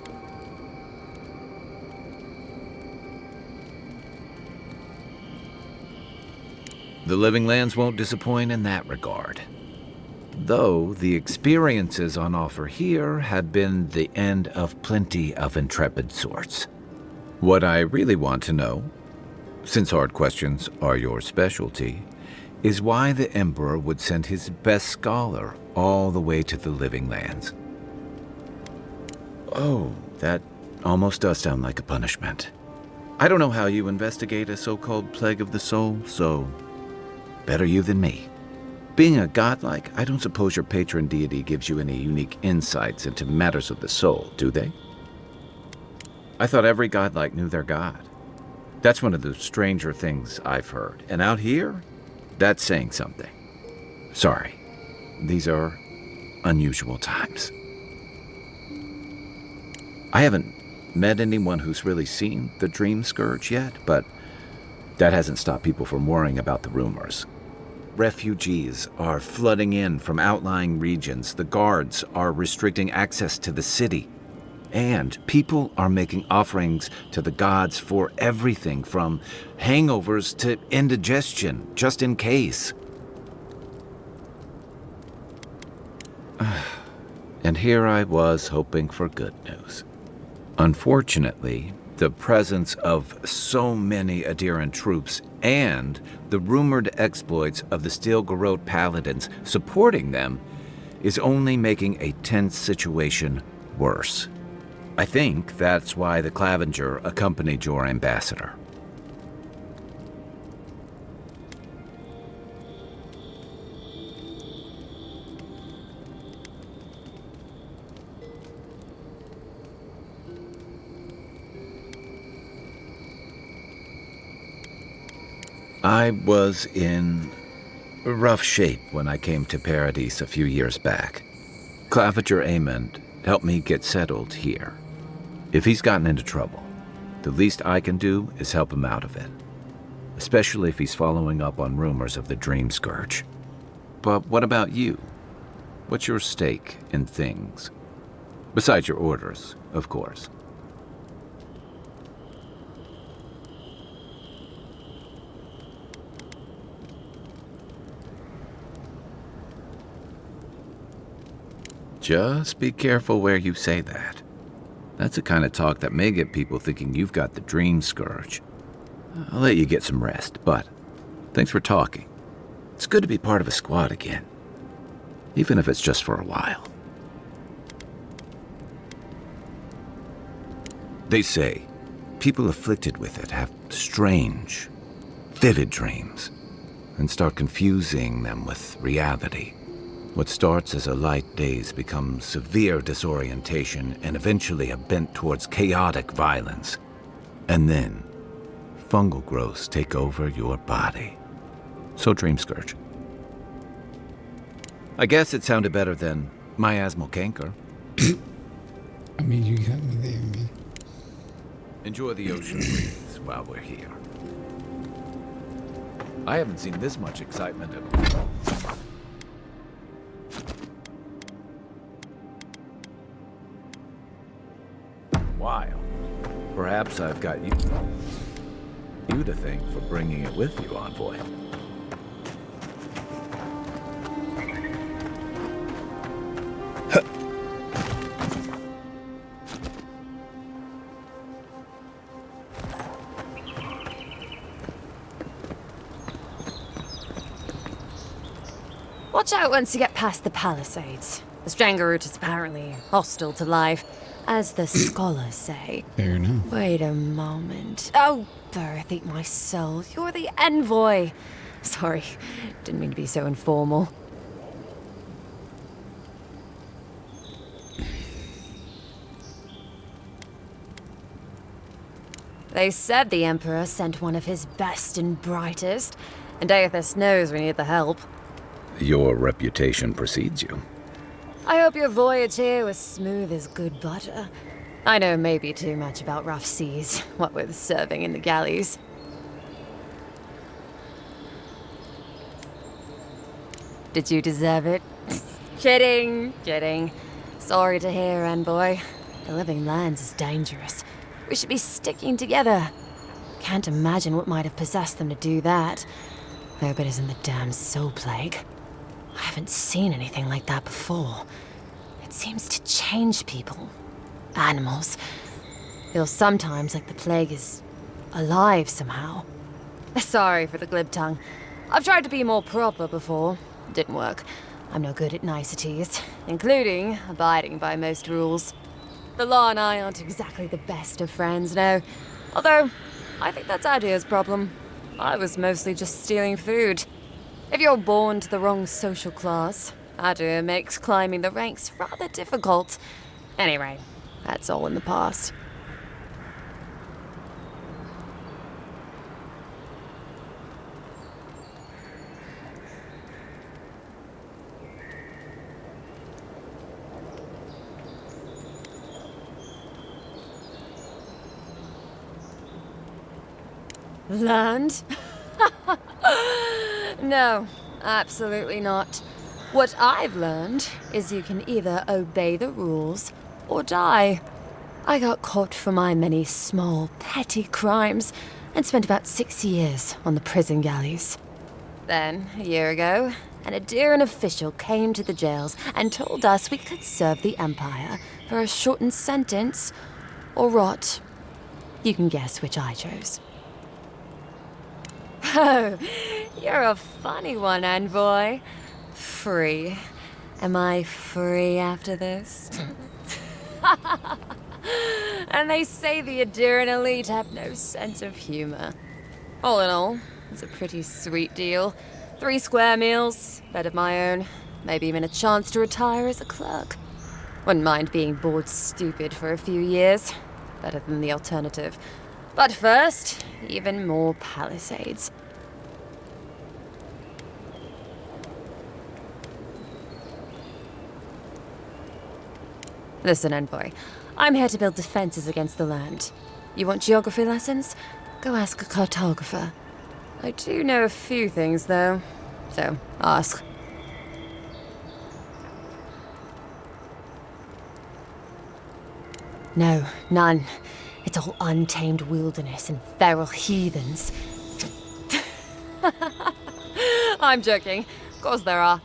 The Living Lands won't disappoint in that regard. Though the experiences on offer here had been the end of plenty of intrepid sorts. What I really want to know, since hard questions are your specialty, is why the Emperor would send his best scholar all the way to the Living Lands. Oh, that almost does sound like a punishment. I don't know how you investigate a so-called plague of the soul, so better you than me. Being a godlike, I don't suppose your patron deity gives you any unique insights into matters of the soul, do they? I thought every godlike knew their god. That's one of the stranger things I've heard. And out here, that's saying something. Sorry, these are unusual times. I haven't met anyone who's really seen the Dream Scourge yet, but that hasn't stopped people from worrying about the rumors. Refugees are flooding in from outlying regions. The guards are restricting access to the city. And people are making offerings to the gods for everything from hangovers to indigestion, just in case. And here I was hoping for good news. Unfortunately, the presence of so many Adiran troops and the rumored exploits of the Steel Garrote paladins supporting them is only making a tense situation worse. I think that's why the Clavenger accompanied your ambassador. I was in rough shape when I came to Paradise a few years back. Clavenger Amond helped me get settled here. If he's gotten into trouble, the least I can do is help him out of it. Especially if he's following up on rumors of the Dream Scourge. But what about you? What's your stake in things? Besides your orders, of course. Just be careful where you say that. That's the kind of talk that may get people thinking you've got the Dream Scourge. I'll let you get some rest, but thanks for talking. It's good to be part of a squad again, even if it's just for a while. They say people afflicted with it have strange, vivid dreams and start confusing them with reality. What starts as a light daze becomes severe disorientation and eventually a bent towards chaotic violence. And then, fungal growths take over your body. So Dream Scourge. I guess it sounded better than miasmal canker. I mean, you got me there, man. Enjoy the ocean breeze while we're here. I haven't seen this much excitement at all. While perhaps I've got you to thank for bringing it with you, envoy. Watch out once you get past the palisades. The Stranglroot is apparently hostile to life, as the scholars say. Fair enough. Wait a moment. Oh, birth eat my soul. You're the envoy. Sorry, didn't mean to be so informal. They said the Emperor sent one of his best and brightest, and Aethys knows we need the help. Your reputation precedes you. I hope your voyage here was smooth as good butter. I know maybe too much about rough seas, what with serving in the galleys. Did you deserve it? Kidding, kidding. Sorry to hear, envoy. The Living Lands is dangerous. We should be sticking together. Can't imagine what might have possessed them to do that. I hope it isn't the damn soul plague. I haven't seen anything like that before. It seems to change people. Animals. Feels sometimes like the plague is alive somehow. Sorry for the glib tongue. I've tried to be more proper before. Didn't work. I'm no good at niceties, including abiding by most rules. The law and I aren't exactly the best of friends, no. Although, I think that's Adia's problem. I was mostly just stealing food. If you're born to the wrong social class, Adia makes climbing the ranks rather difficult. Anyway, that's all in the past. Learned? No, absolutely not. What I've learned is you can either obey the rules or die. I got caught for my many small, petty crimes and spent about 6 years on the prison galleys. Then, a year ago, an Adiran official came to the jails and told us we could serve the Empire for a shortened sentence or rot. You can guess which I chose. Oh, you're a funny one, Envoy. Free. Am I free after this? And they say the Adiran elite have no sense of humor. All in all, it's a pretty sweet deal. 3 square meals, bed of my own, maybe even a chance to retire as a clerk. Wouldn't mind being bored stupid for a few years. Better than the alternative. But first, even more palisades. Listen, Envoy. I'm here to build defenses against the land. You want geography lessons? Go ask a cartographer. I do know a few things, though. So, ask. No, none. It's all untamed wilderness and feral heathens. I'm joking. Of course there are.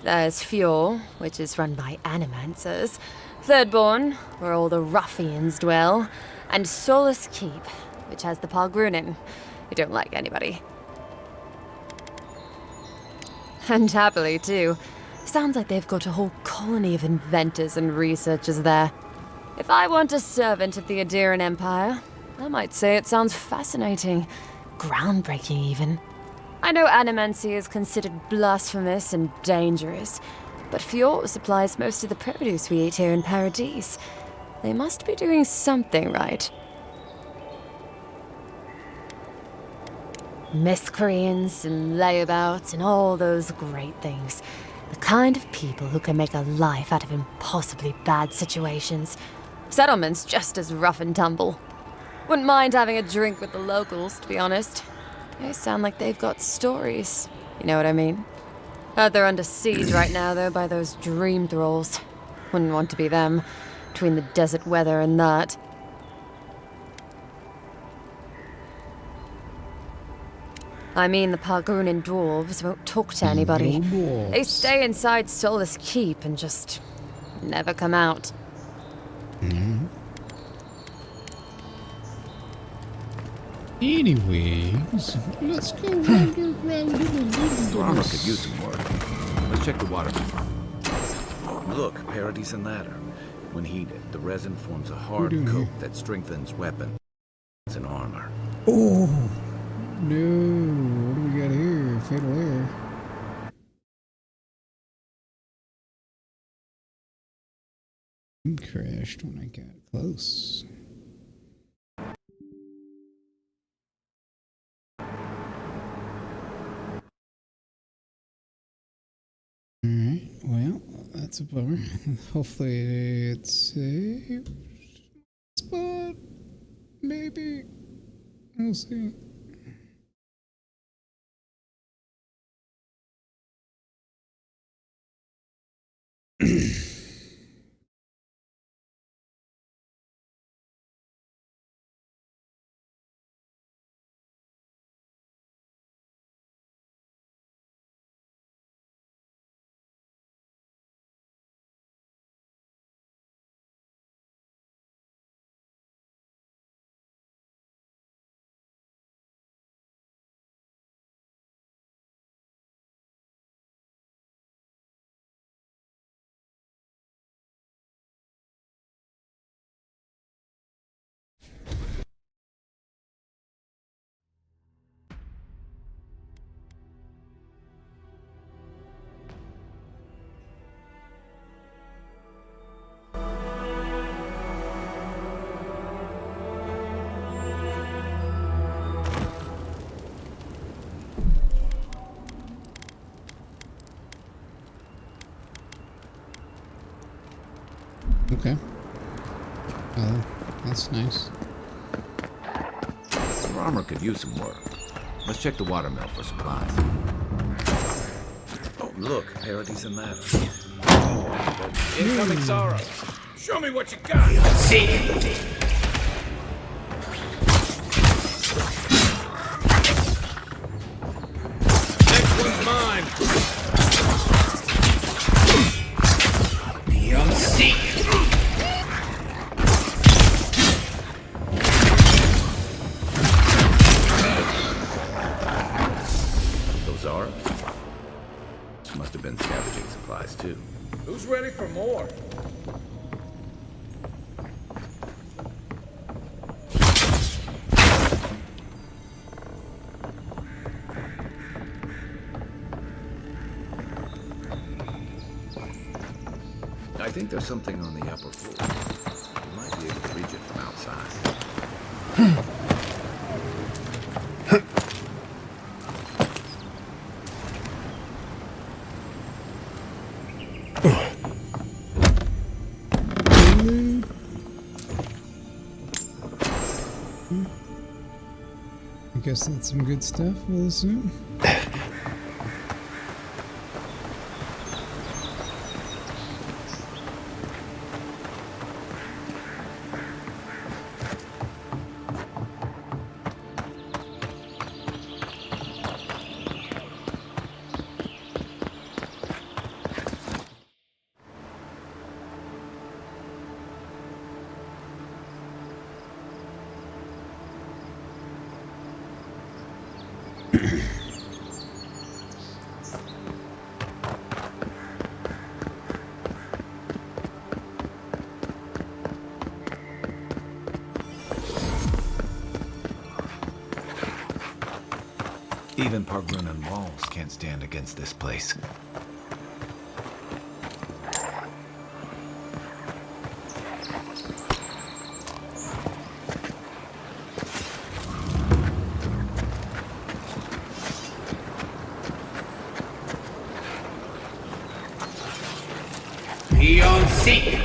There's Fjord, which is run by animancers. Thirdborn, where all the ruffians dwell. And Solus Keep, which has the Pargrunin, who don't like anybody. And happily, too. Sounds like they've got a whole colony of inventors and researchers there. If I want a servant of the Adiran Empire, I might say it sounds fascinating. Groundbreaking, even. I know animancy is considered blasphemous and dangerous, but Fjord supplies most of the produce we eat here in Paradise. They must be doing something right. Miscreants and layabouts and all those great things. The kind of people who can make a life out of impossibly bad situations. Settlements just as rough and tumble. Wouldn't mind having a drink with the locals, to be honest. They sound like they've got stories. You know what I mean? Heard they're under siege right now, though, by those dream thralls. Wouldn't want to be them, between the desert weather and that. I mean, the Pargrunin dwarves won't talk to anybody. They stay inside Solus Keep and just never come out. Anyways, let's go wander around in the Armor wilderness. could use some work. Let's check the water. Look, Paradise and ladder. When heated, the resin forms a hard coat that strengthens weapons and armor. Oh, no. What do we got here? Fatal error. Crashed when I got close. Alright, well, that's a bummer. Hopefully it's a spot. Maybe. We'll see. Okay. Well, that's nice. Your armor could use some work. Let's check the watermill for supplies. Oh, look, Paradise and Ladder. Incoming Sorrow. Show me what you got. See. Next one's mine. You'll see. Those are? This must have been scavenging supplies, too. Who's ready for more? I think there's something on the upper floor. You might be able to reach it from outside. I guess that's some good stuff, we'll assume. Even Pargrunan walls can't stand against this place. Beyond seek.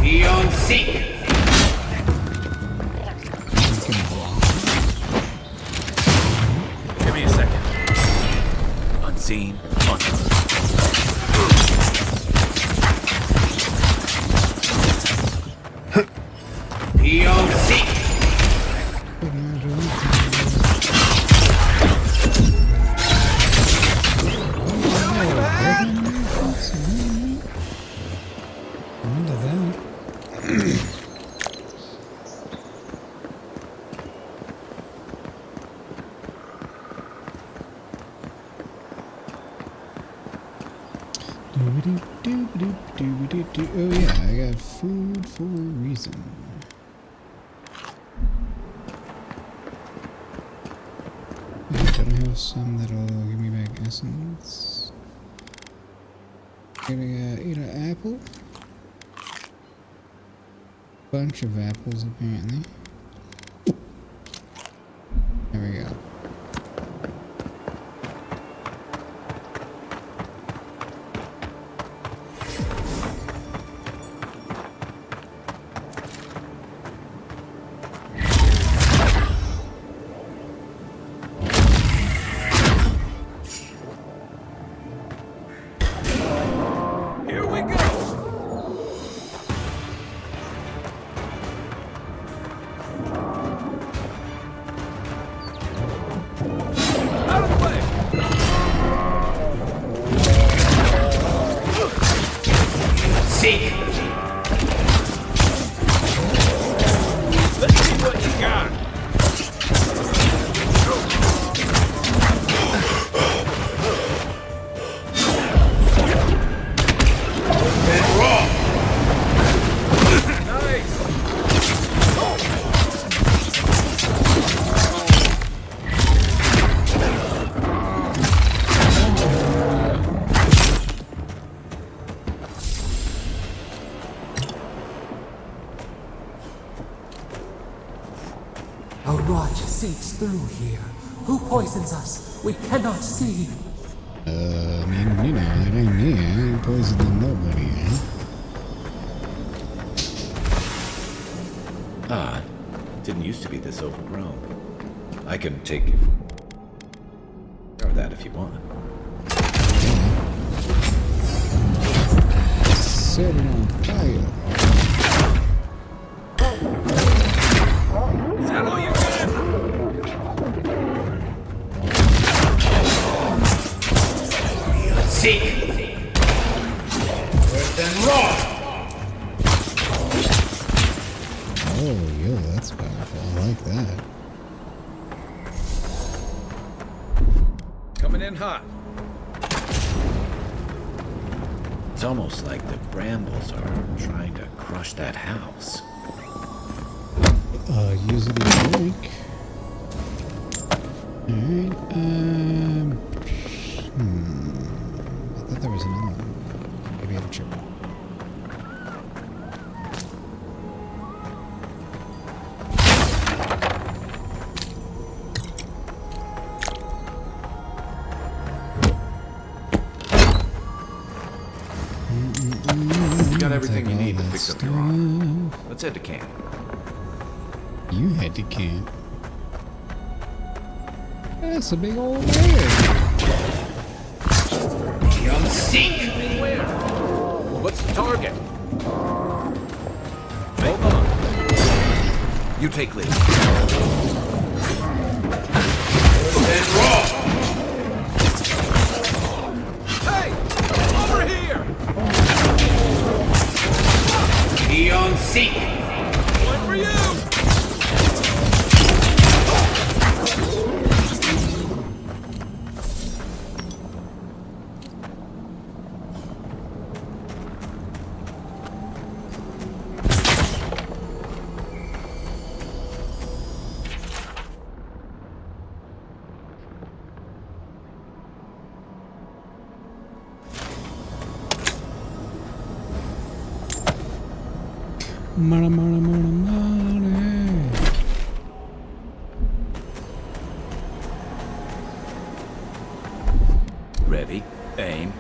Beyond seek. Give me a second. Unseen, unseen. Beyond seek. Oh yeah, I got food for a reason. Don't I have some that'll give me back essence? Gonna eat an apple. Bunch of apples apparently. There we go. rot seeps through here. Who poisons us? We cannot see. I mean, you know, it ain't me. I ain't poisoning nobody, eh? Ah, didn't used to be this overgrown. I can take care of that if you want. Set it on fire. Is that all you got? Seek! Worse than raw! Oh, yo, that's powerful. I like that. Coming in hot. It's almost like the brambles are trying to crush that house. Use it as a drink. Alright, I thought there was another one. Maybe I had a triple. You got everything you need to fix up your arm. Let's head to camp. You had to camp. That's a big old bear. Young Seek! Where? What's the target? Hold on. You take lead. And raw! Hey! Over here! Young Seek! One for you! Money, money, money, money. Ready, aim.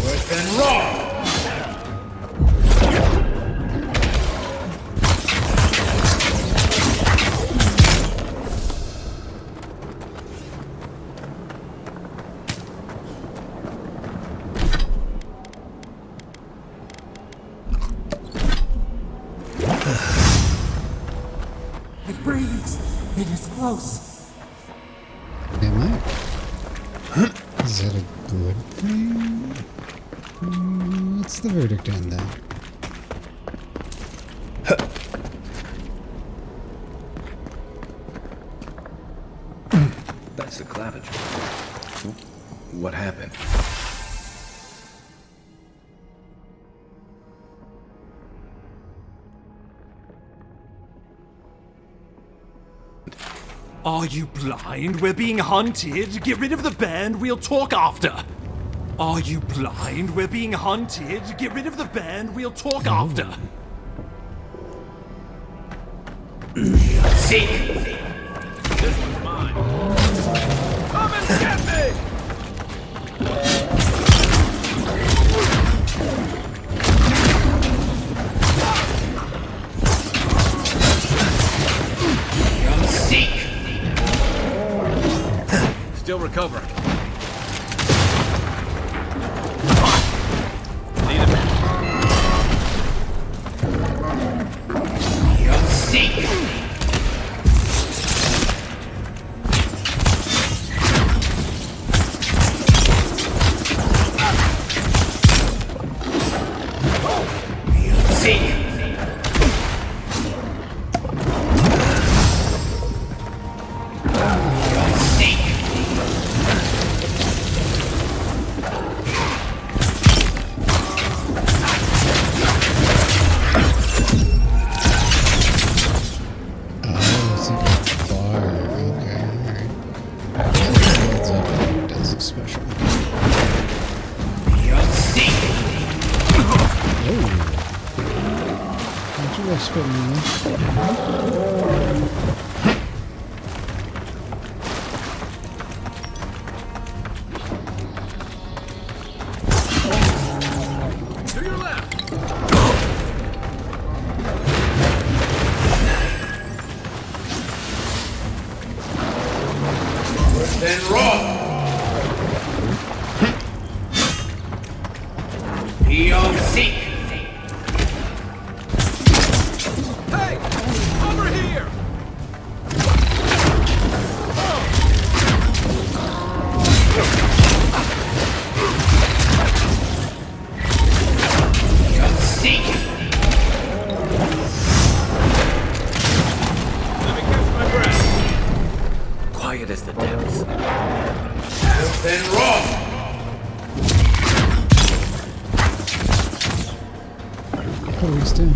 Worse than raw! It breathes. It is close. Am I? Is that a good thing? What's the verdict on that? That's the clavicle. What happened? Are you blind? We're being hunted. Get rid of the band. We'll talk after. Are you blind? We're being hunted. Get rid of the band. We'll talk after. Seek! This one's mine. Come and get me! Young Seek! Still recovering. Need a minute. Young Seek! Seek! Seek! special. You'll see. Oh. Don't you expect me? Then roll. You'll see. Hey! Over here! You'll see. Let me catch my breath. Quiet as the depths. Then roll. Oh, he's down.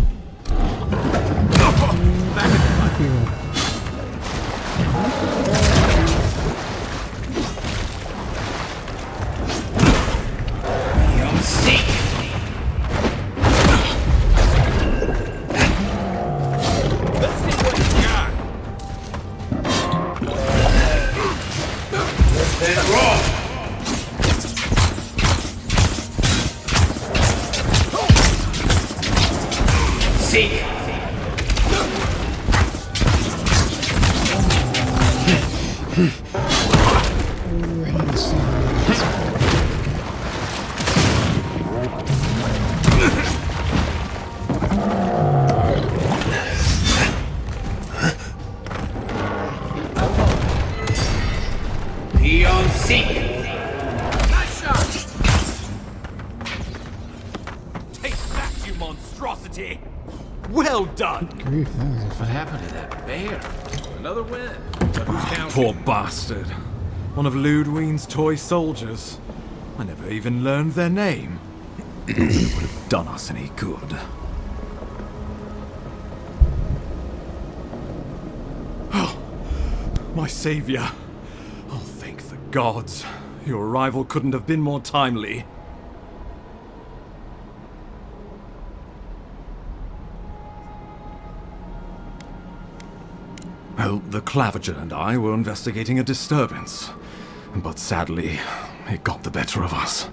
You'll see. Let's see what you got. Then roll. See. Beyond seek. Nice shot! Take that, you monstrosity! Well done! What happened to that bear? Another win. But who's counting? Poor bastard. One of Ludwine's toy soldiers. I never even learned their name. It would have done us any good. Oh, my savior. Oh, thank the gods. Your arrival couldn't have been more timely. Well, the Clavager and I were investigating a disturbance. But sadly, it got the better of us.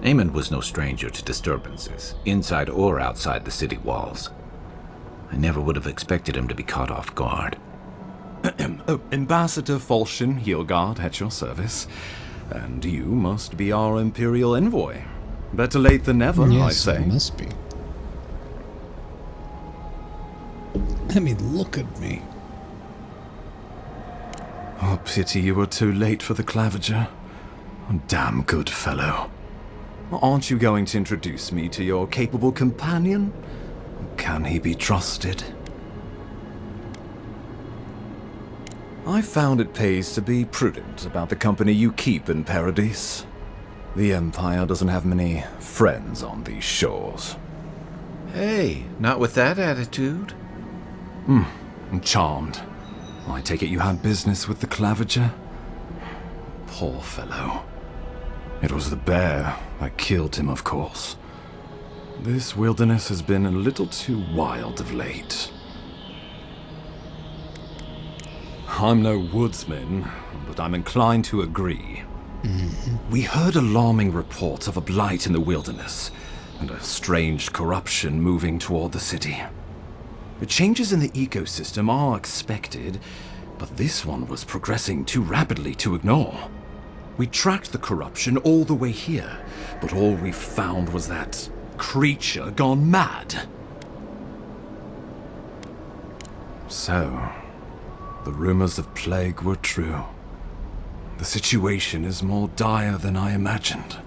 Eamon was no stranger to disturbances, inside or outside the city walls. I never would have expected him to be caught off guard. Ambassador Falchion Heelguard at your service. And you must be our Imperial envoy. Better late than never, yes, I say. It must be. I mean, look at me. Oh, pity you were too late for the Clavager. Damn good fellow. Aren't you going to introduce me to your capable companion? Can he be trusted? I found it pays to be prudent about the company you keep in Paradise. The Empire doesn't have many friends on these shores. Hey, not with that attitude. I'm charmed. I take it you had business with the Clavager? Poor fellow. It was the bear that killed him, of course. This wilderness has been a little too wild of late. I'm no woodsman, but I'm inclined to agree. We heard alarming reports of a blight in the wilderness, and a strange corruption moving toward the city. The changes in the ecosystem are expected, but this one was progressing too rapidly to ignore. We tracked the corruption all the way here, but all we found was that creature gone mad. So, the rumors of plague were true. The situation is more dire than I imagined.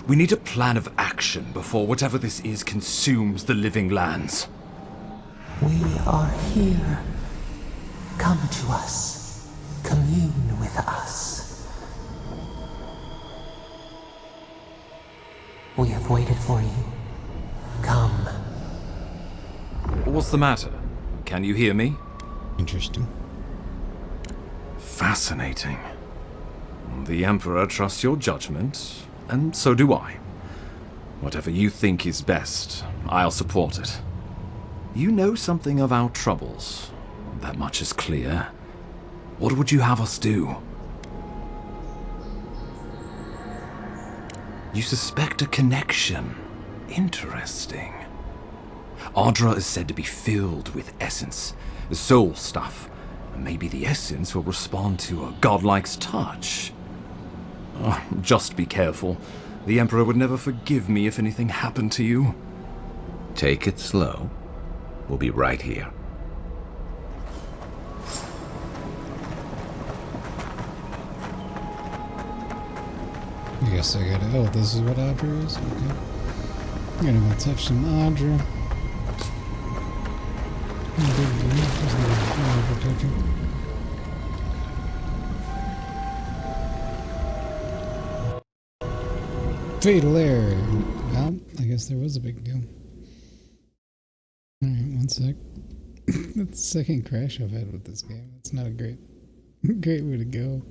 We need a plan of action before whatever this is consumes the living lands. We are here. Come to us. Commune with us. We have waited for you. Come. What's the matter? Can you hear me? Interesting. Fascinating. The Emperor trusts your judgment, and so do I. Whatever you think is best, I'll support it. You know something of our troubles. That much is clear. What would you have us do? You suspect a connection. Interesting. Ardra is said to be filled with essence, soul stuff. Maybe the essence will respond to a godlike's touch. Oh, just be careful. The Emperor would never forgive me if anything happened to you. Take it slow. We'll be right here. I guess I gotta... Oh, this is what Audra is? Okay. I'm gonna go touch some Audra. Fatal error. Well, I guess there was a big deal. Alright, one sec. That's the second crash I've had with this game. It's not a great way to go.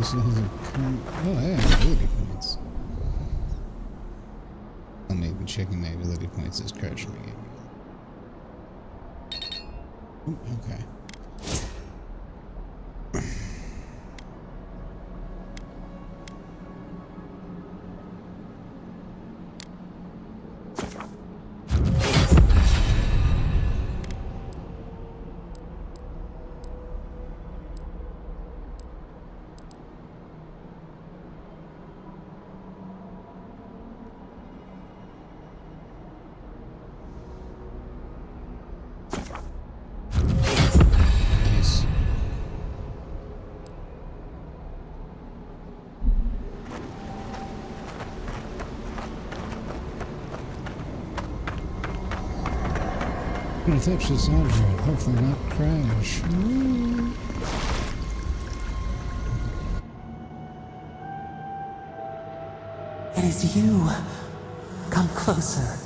Oh, yeah, ability points. Well, maybe checking my ability points is crushing me. Okay. I'm gonna touch this Audra, hopefully not crash. Ooh. It is you. Come closer.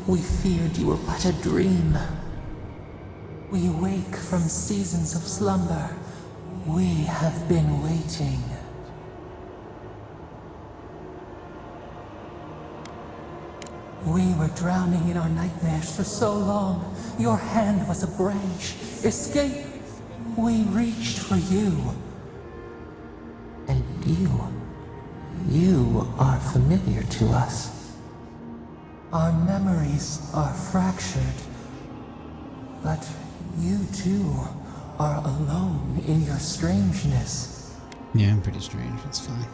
We feared you were but a dream. We wake from seasons of slumber. We have been waiting. We were drowning in our nightmares for so long. Your hand was a branch. Escape! We reached for you. And you are familiar to us. Our memories are fractured. But you too are alone in your strangeness. Yeah, I'm pretty strange. It's fine.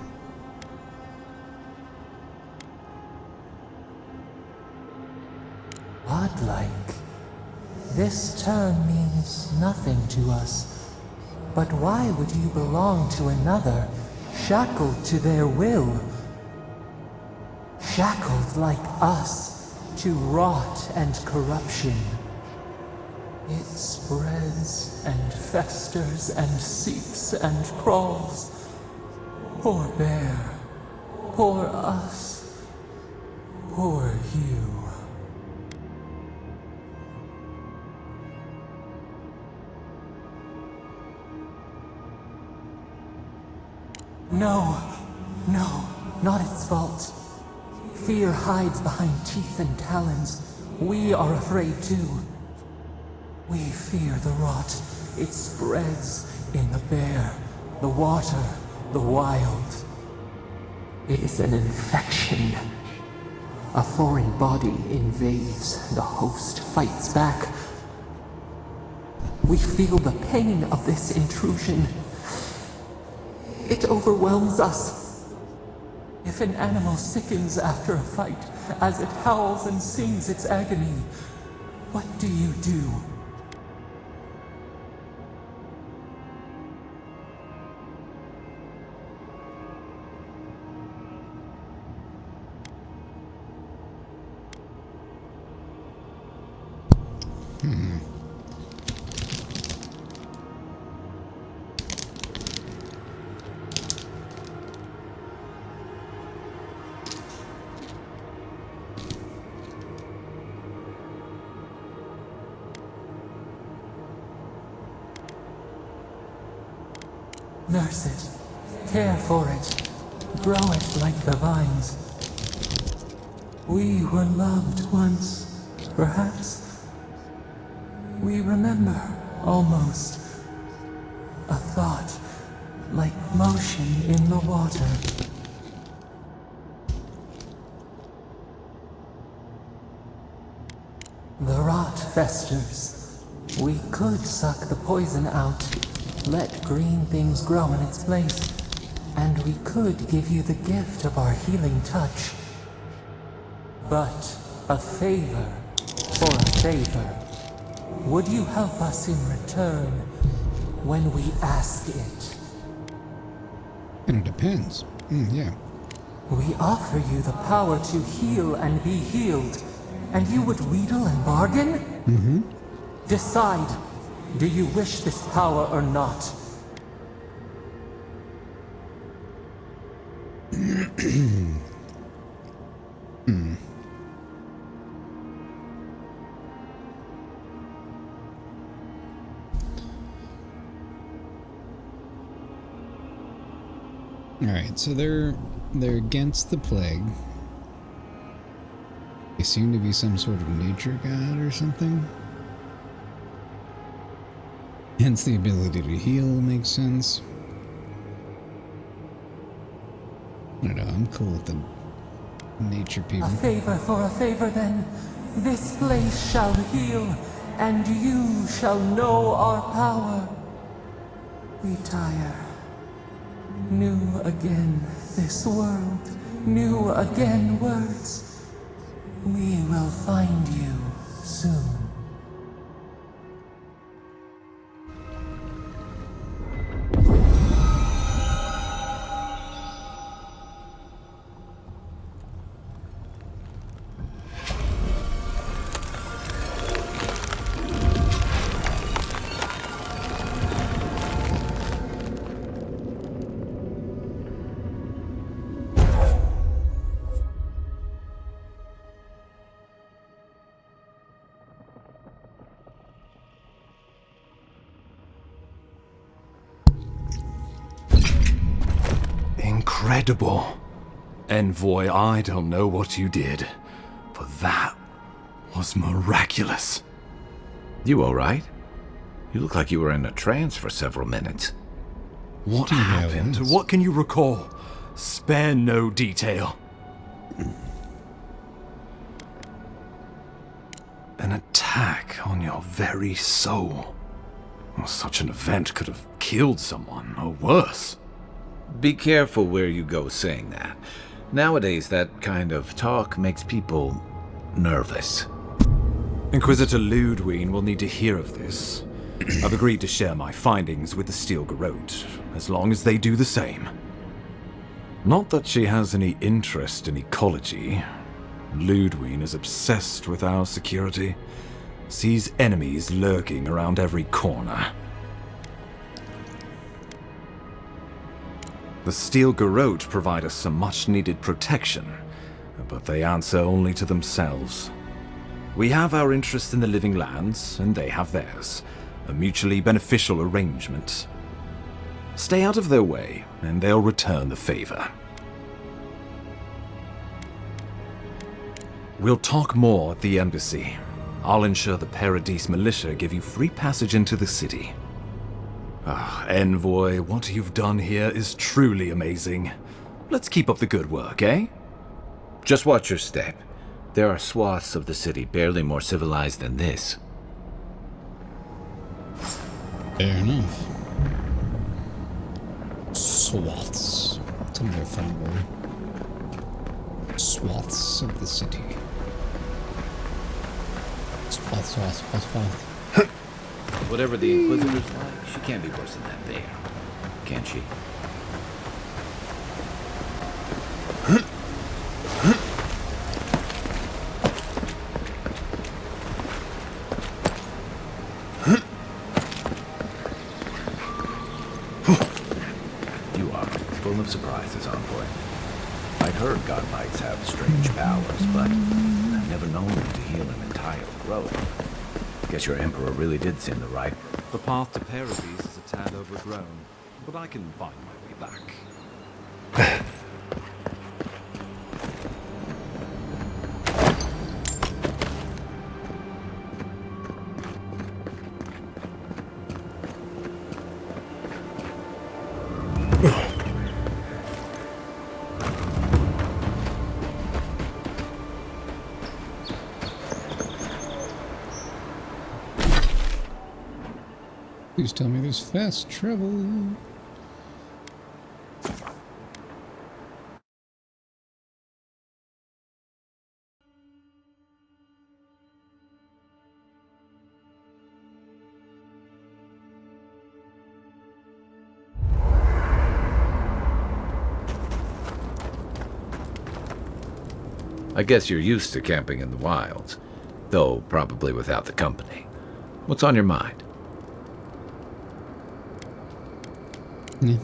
Godlike. This term means nothing to us. But why would you belong to another, shackled to their will? Shackled like us to rot and corruption. It spreads and festers and seeps and crawls. Poor bear. Poor us. Poor you. No, not its fault. Fear hides behind teeth and talons. We are afraid too. We fear the rot. It spreads in the bare, the water, the wild. It is an infection. A foreign body invades, the host fights back. We feel the pain of this intrusion. It overwhelms us. If an animal sickens after a fight, as it howls and sings its agony, what do you do? Nurse it, care for it, grow it like the vines. We were loved once, perhaps. We remember, almost. A thought, like motion in the water. The rot festers. We could suck the poison out. Let green things grow in its place, and we could give you the gift of our healing touch. But a favor for a favor. Would you help us in return when we ask it? And it depends. Yeah. We offer you the power to heal and be healed, and you would wheedle and bargain? Mm-hmm. Decide. Do you wish this power or not? Alright, so they're against the plague. They seem to be some sort of nature god or something. Hence the ability to heal makes sense. I don't know, I'm cool with the nature people. A favor for a favor then. This place shall heal, and you shall know our power. We tire. New again this world, new again words. We will find you soon. Incredible. Envoy, I don't know what you did, but that was miraculous. You alright? You look like you were in a trance for several minutes. What happened? What can you recall? Spare no detail. An attack on your very soul. Well, such an event could have killed someone, or worse. Be careful where you go saying that. Nowadays, that kind of talk makes people nervous. Inquisitor Ludwig will need to hear of this. I've agreed to share my findings with the Steel Garrote, as long as they do the same. Not that she has any interest in ecology. Ludwig is obsessed with our security, sees enemies lurking around every corner. The Steel Garrote provide us some much-needed protection, but they answer only to themselves. We have our interest in the living lands, and they have theirs. A mutually beneficial arrangement. Stay out of their way, and they'll return the favor. We'll talk more at the embassy. I'll ensure the Paradise militia give you free passage into the city. Ah, Envoy, what you've done here is truly amazing. Let's keep up the good work, eh? Just watch your step. There are swaths of the city barely more civilized than this. Fair enough. Swaths. It's another fun word. Swaths of the city. Swath. Whatever the Inquisitor's like, she can't be worse than that there. Can she? You are full of surprises, Envoy. I'd heard godlights have strange powers, but I've never known them to heal an entire grove. Guess your Emperor really did seem the right. The path to Paradise is a tad overgrown, but I can find my way back. Please tell me there's fast travel. I guess you're used to camping in the wilds, though probably without the company. What's on your mind? Yeah.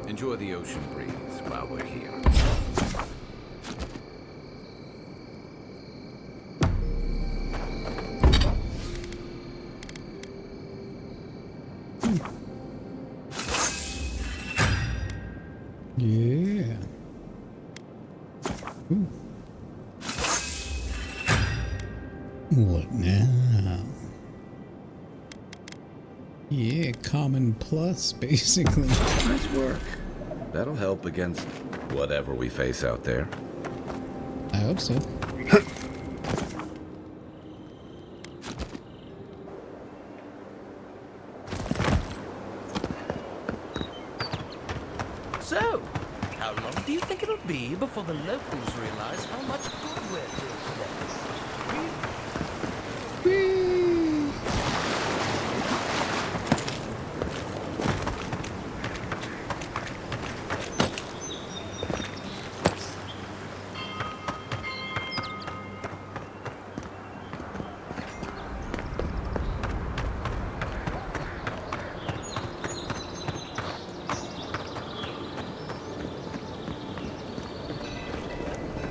Enjoy the ocean breeze while we're here. Yeah. Ooh. What now? Yeah, common plus, basically. Nice work. That'll help against whatever we face out there. I hope so. So, how long do you think it'll be before the locals realize how much good we're doing for them?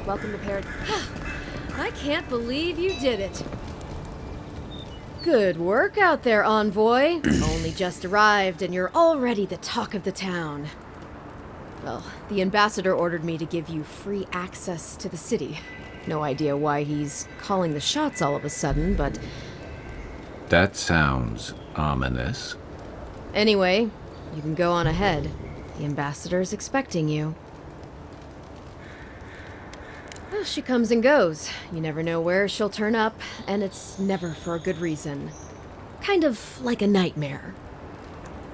Welcome to Paradise. I can't believe you did it. Good work out there, Envoy. Only just arrived and you're already the talk of the town. Well, the ambassador ordered me to give you free access to the city. No idea why he's calling the shots all of a sudden, but... That sounds ominous. Anyway, you can go on ahead. The ambassador's expecting you. Well, she comes and goes. You never know where she'll turn up, and it's never for a good reason. Kind of like a nightmare.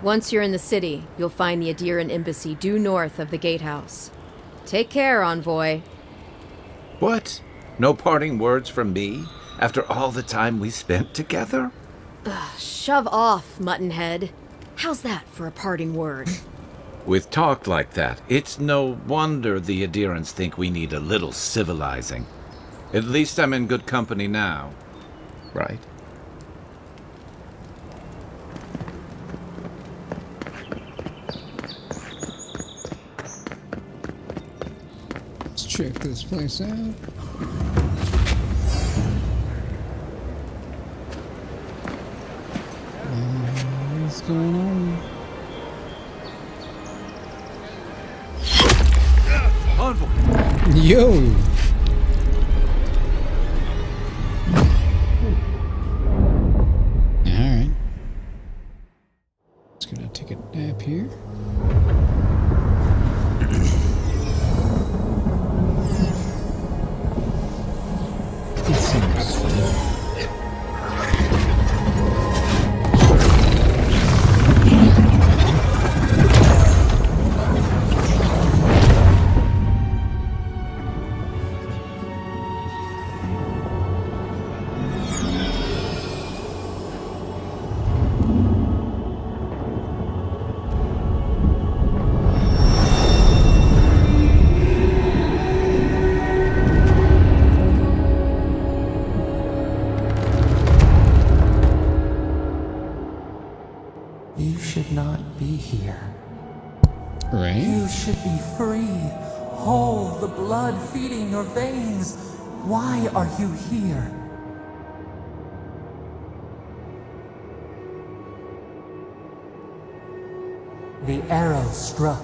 Once you're in the city, you'll find the Adiran embassy due north of the gatehouse. Take care, Envoy. What? No parting words from me? After all the time we spent together? Shove off, Muttonhead. How's that for a parting word? With talk like that, it's no wonder the Adirans think we need a little civilizing. At least I'm in good company now, right? Let's check this place out. What's going on? Yo! take a nap here. It seems fun. You should not be here. Right? You should be free, whole, the blood feeding your veins. Why are you here? The arrow struck.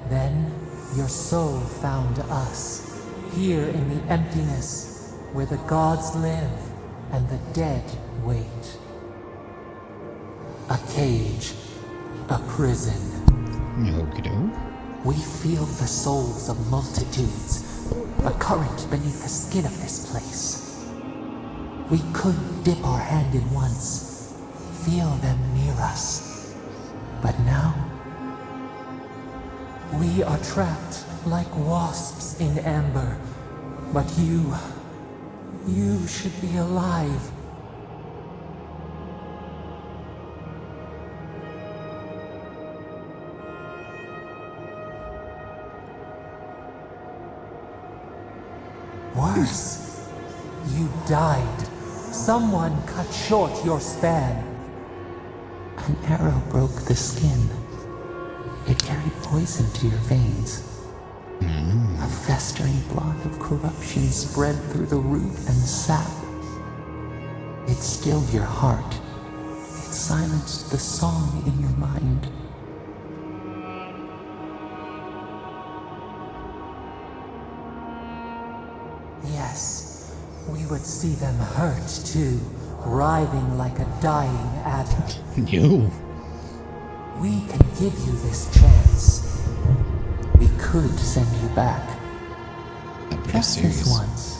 Then your soul found us, here in the emptiness, where the gods live and the dead wait. A cage, a prison. Okey-doke. We feel the souls of multitudes, a current beneath the skin of this place. We could dip our hand in once, feel them near us. But now, we are trapped like wasps in amber. But you should be alive. Worse, you died. Someone cut short your span. An arrow broke the skin. It carried poison to your veins. A festering blot of corruption spread through the root and sap. It stilled your heart. It silenced the song in your mind. Yes, we would see them hurt too, writhing like a dying adder. No. We can give you this chance. We could send you back. Just this once.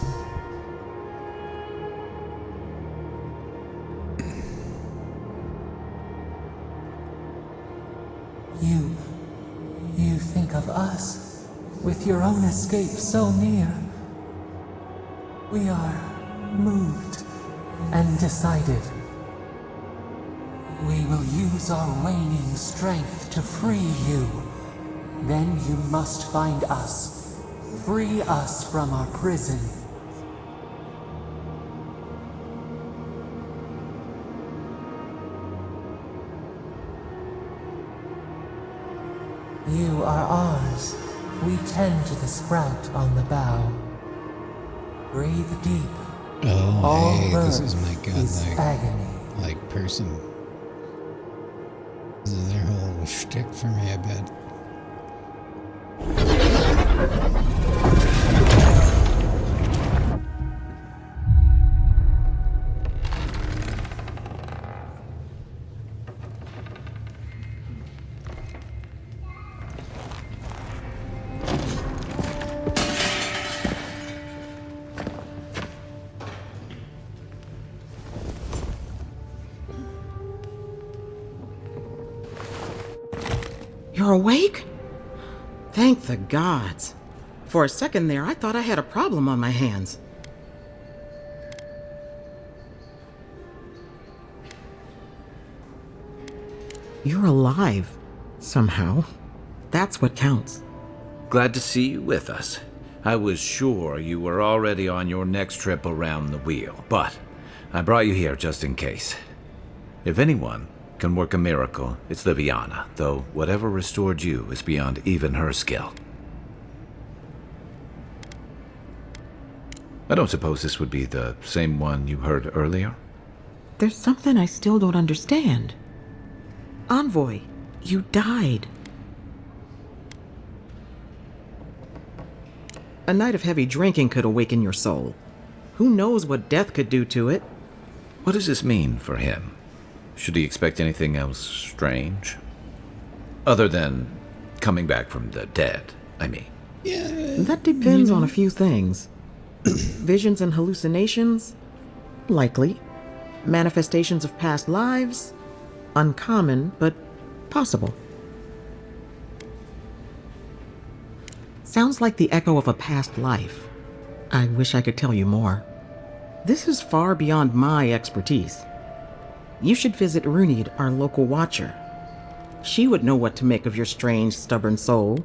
You think of us, with your own escape so near. We are moved and decided. We will use our waning strength to free you. Then you must find us. Free us from our prison. You are ours. We tend to the sprout on the bough. Breathe deep. Oh, All hey, this birth is my godlike agony. like person. This is their whole shtick for me, I bet. You're awake? Thank the gods. For a second there, I thought I had a problem on my hands. You're alive, somehow. That's what counts. Glad to see you with us. I was sure you were already on your next trip around the wheel, but I brought you here just in case. If anyone can work a miracle, it's Liviana, though whatever restored you is beyond even her skill. I don't suppose this would be the same one you heard earlier? There's something I still don't understand. Envoy, you died. A night of heavy drinking could awaken your soul. Who knows what death could do to it? What does this mean for him? Should he expect anything else strange? Other than coming back from the dead, I mean. Yeah. That depends on a few things. Visions and hallucinations? Likely. Manifestations of past lives? Uncommon, but possible. Sounds like the echo of a past life. I wish I could tell you more. This is far beyond my expertise. You should visit Runid, our local watcher. She would know what to make of your strange, stubborn soul.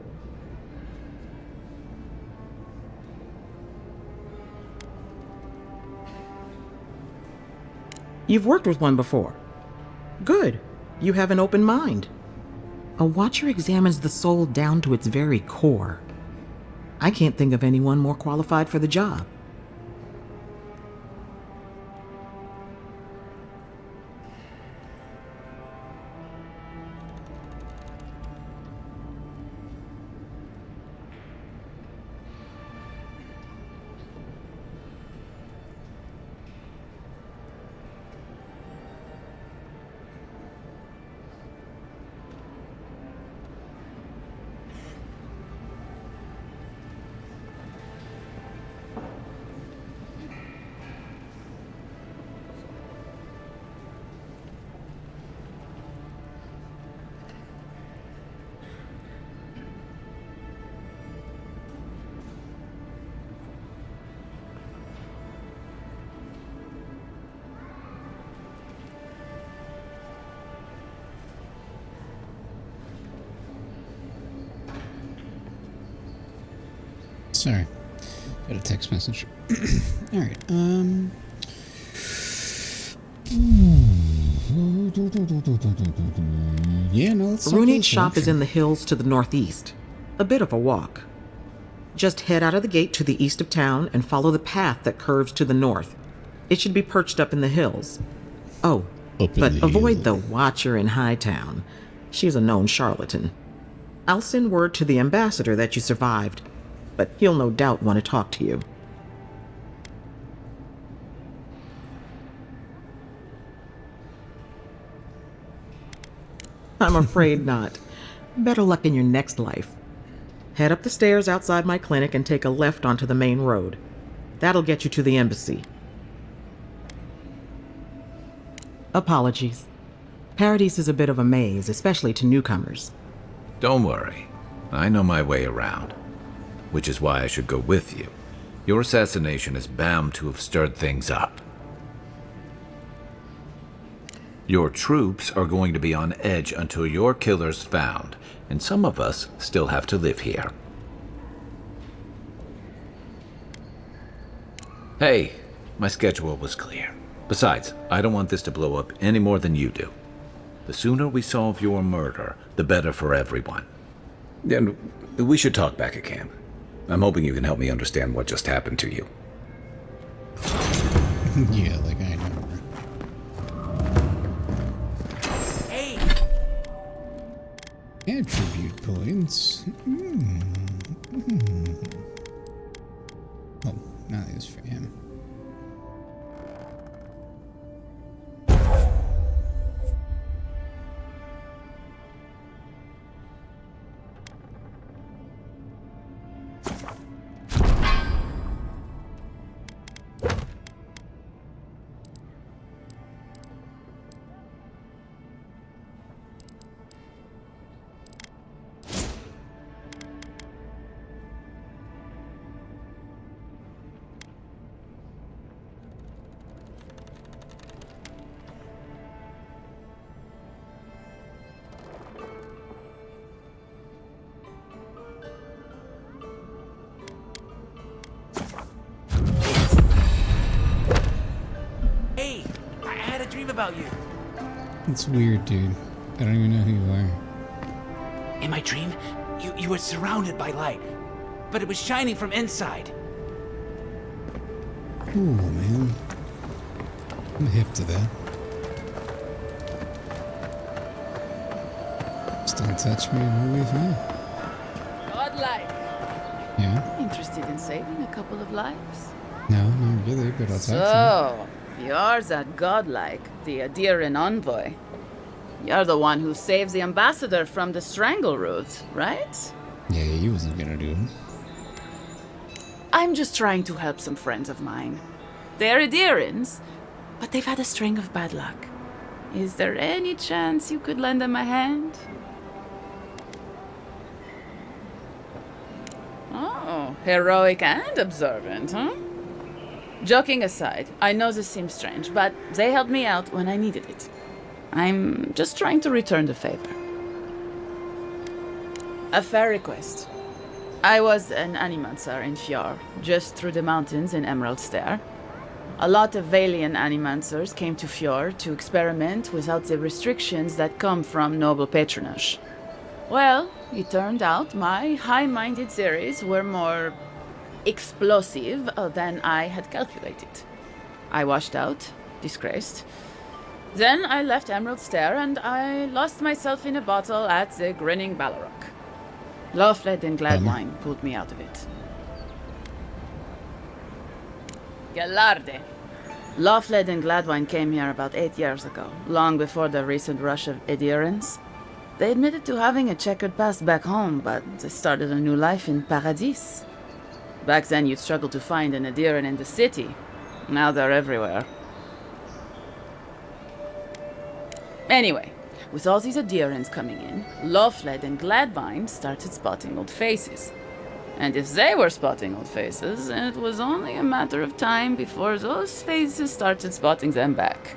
You've worked with one before. Good. You have an open mind. A watcher examines the soul down to its very core. I can't think of anyone more qualified for the job. Sorry. Got a text message. Alright, yeah, no, let's Runid's shop is in the hills to the northeast. A bit of a walk. Just head out of the gate to the east of town and follow the path that curves to the north. It should be perched up in the hills. Oh, but avoid the Watcher in Hightown. She's a known charlatan. I'll send word to the ambassador that you survived, but he'll no doubt want to talk to you. I'm afraid not. Better luck in your next life. Head up the stairs outside my clinic and take a left onto the main road. That'll get you to the embassy. Apologies. Paradise is a bit of a maze, especially to newcomers. Don't worry. I know my way around. Which is why I should go with you. Your assassination is bound to have stirred things up. Your troops are going to be on edge until your killer's found, and some of us still have to live here. Hey, my schedule was clear. Besides, I don't want this to blow up any more than you do. The sooner we solve your murder, the better for everyone. And we should talk back at camp. I'm hoping you can help me understand what just happened to you. Yeah, like I know. Hey! Attribute points. Oh, now it's for him. Hey, I had a dream about you. It's weird, dude. I don't even know who you are. In my dream, you were surrounded by light, but it was shining from inside. Ooh, man. I'm hip to that. Just don't touch me and we'll be fine. Godlike. Yeah? Interested in saving a couple of lives? No, not really, but I'll talk to So, you're that godlike, the Adiran envoy. You're the one who saved the ambassador from the Strangleroot, right? Yeah, he wasn't gonna do it. I'm just trying to help some friends of mine. They're Adirans, but they've had a string of bad luck. Is there any chance you could lend them a hand? Oh, heroic and observant, huh? Joking aside, I know this seems strange, but they helped me out when I needed it. I'm just trying to return the favor. A fair request. I was an animancer in Fjord, just through the mountains in Emerald Stair. A lot of Valian animancers came to Fjord to experiment without the restrictions that come from noble patronage. Well, it turned out my high-minded theories were more explosive than I had calculated. I washed out, disgraced. Then I left Emerald Stair and I lost myself in a bottle at the Grinning Ballarok. Lofled and Gladwine pulled me out of it. Galarde. Lofled and Gladwine came here about 8 years ago, long before the recent rush of adherents. They admitted to having a checkered past back home, but they started a new life in Paradis. Back then you'd struggle to find an adherent in the city. Now they're everywhere. Anyway, with all these adherents coming in, Lofled and Gladwine started spotting old faces. And if they were spotting old faces, it was only a matter of time before those faces started spotting them back.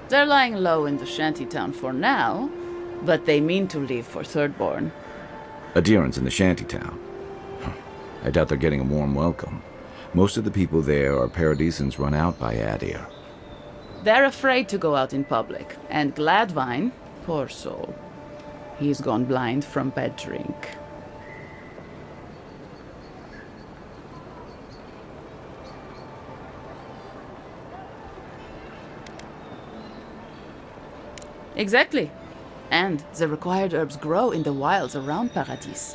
They're lying low in the shantytown for now, but they mean to leave for Thirdborn. Adherents in the shantytown. I doubt they're getting a warm welcome. Most of the people there are Paradisans run out by Adir. They're afraid to go out in public, and Gladwine, poor soul, he's gone blind from bad drink. Exactly. And the required herbs grow in the wilds around Paradis.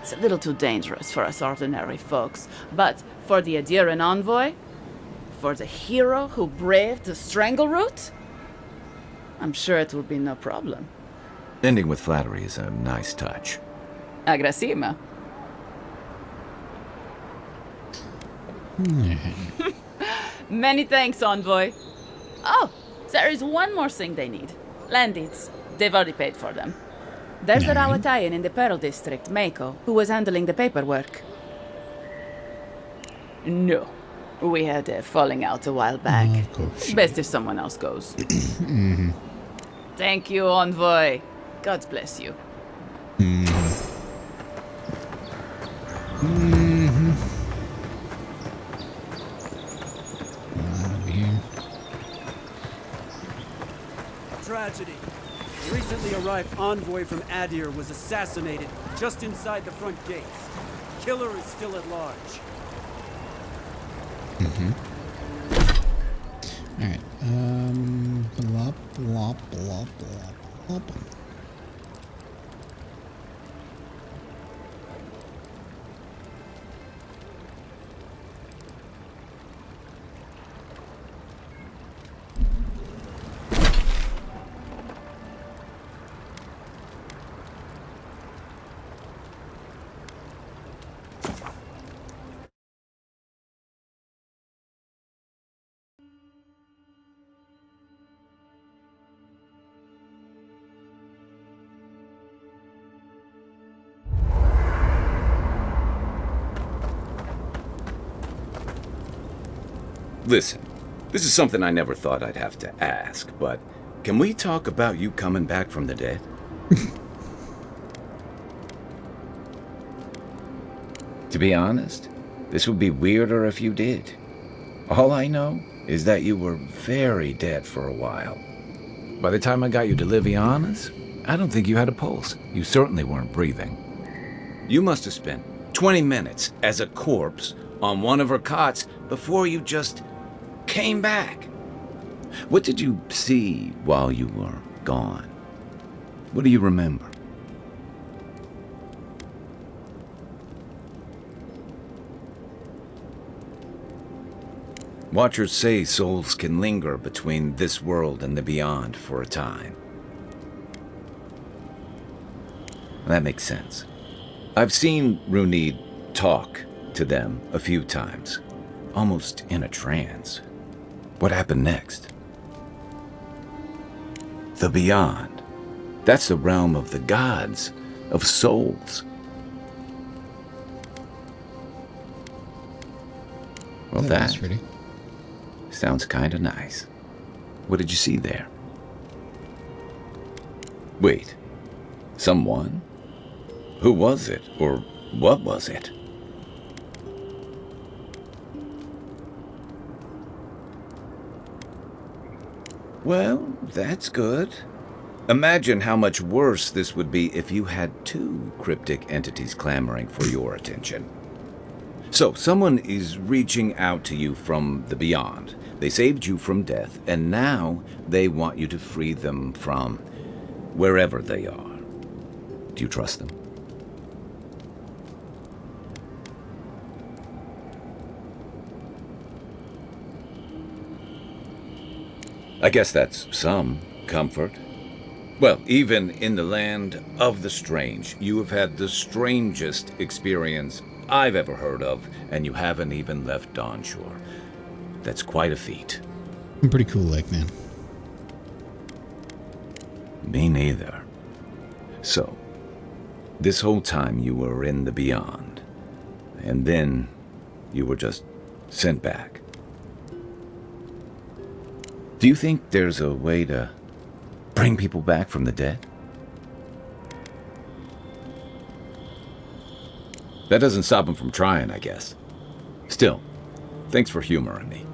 It's a little too dangerous for us ordinary folks, but for the Adiran envoy, for the hero who braved the Strangleroot, I'm sure it will be no problem. Ending with flattery is a nice touch. Agrasima. Many thanks, envoy. Oh, there is one more thing they need. Land deeds. They've already paid for them. There's a Rawatayan in the Pearl District, Mako, who was handling the paperwork. No. We had a falling out a while back. Of course. Best if someone else goes. Thank you, envoy. God bless you. Tragedy. Recently arrived envoy from Adir was assassinated just inside the front gates. Killer is still at large. Alright, blah, blah, blah, blah, blah. Listen, this is something I never thought I'd have to ask, but can we talk about you coming back from the dead? To be honest, this would be weirder if you did. All I know is that you were very dead for a while. By the time I got you to Liviana's, I don't think you had a pulse. You certainly weren't breathing. You must have spent 20 minutes as a corpse on one of her cots before you just came back. What did you see while you were gone? What do you remember? Watchers say souls can linger between this world and the beyond for a time. That makes sense. I've seen Runid talk to them a few times, almost in a trance. What happened next? The Beyond. That's the realm of the gods, of souls. Well, That's pretty. Sounds kinda nice. What did you see there? Wait. Someone? Who was it? Or what was it? Well, that's good. Imagine how much worse this would be if you had two cryptic entities clamoring for your attention. So, someone is reaching out to you from the beyond. They saved you from death, and now they want you to free them from wherever they are. Do you trust them? I guess that's some comfort. Well, even in the land of the strange, you have had the strangest experience I've ever heard of, and you haven't even left Dawnshore. That's quite a feat. I'm pretty cool, like, man. Me neither. So, this whole time you were in the Beyond, and then you were just sent back. Do you think there's a way to bring people back from the dead? That doesn't stop them from trying, I guess. Still, thanks for humoring me.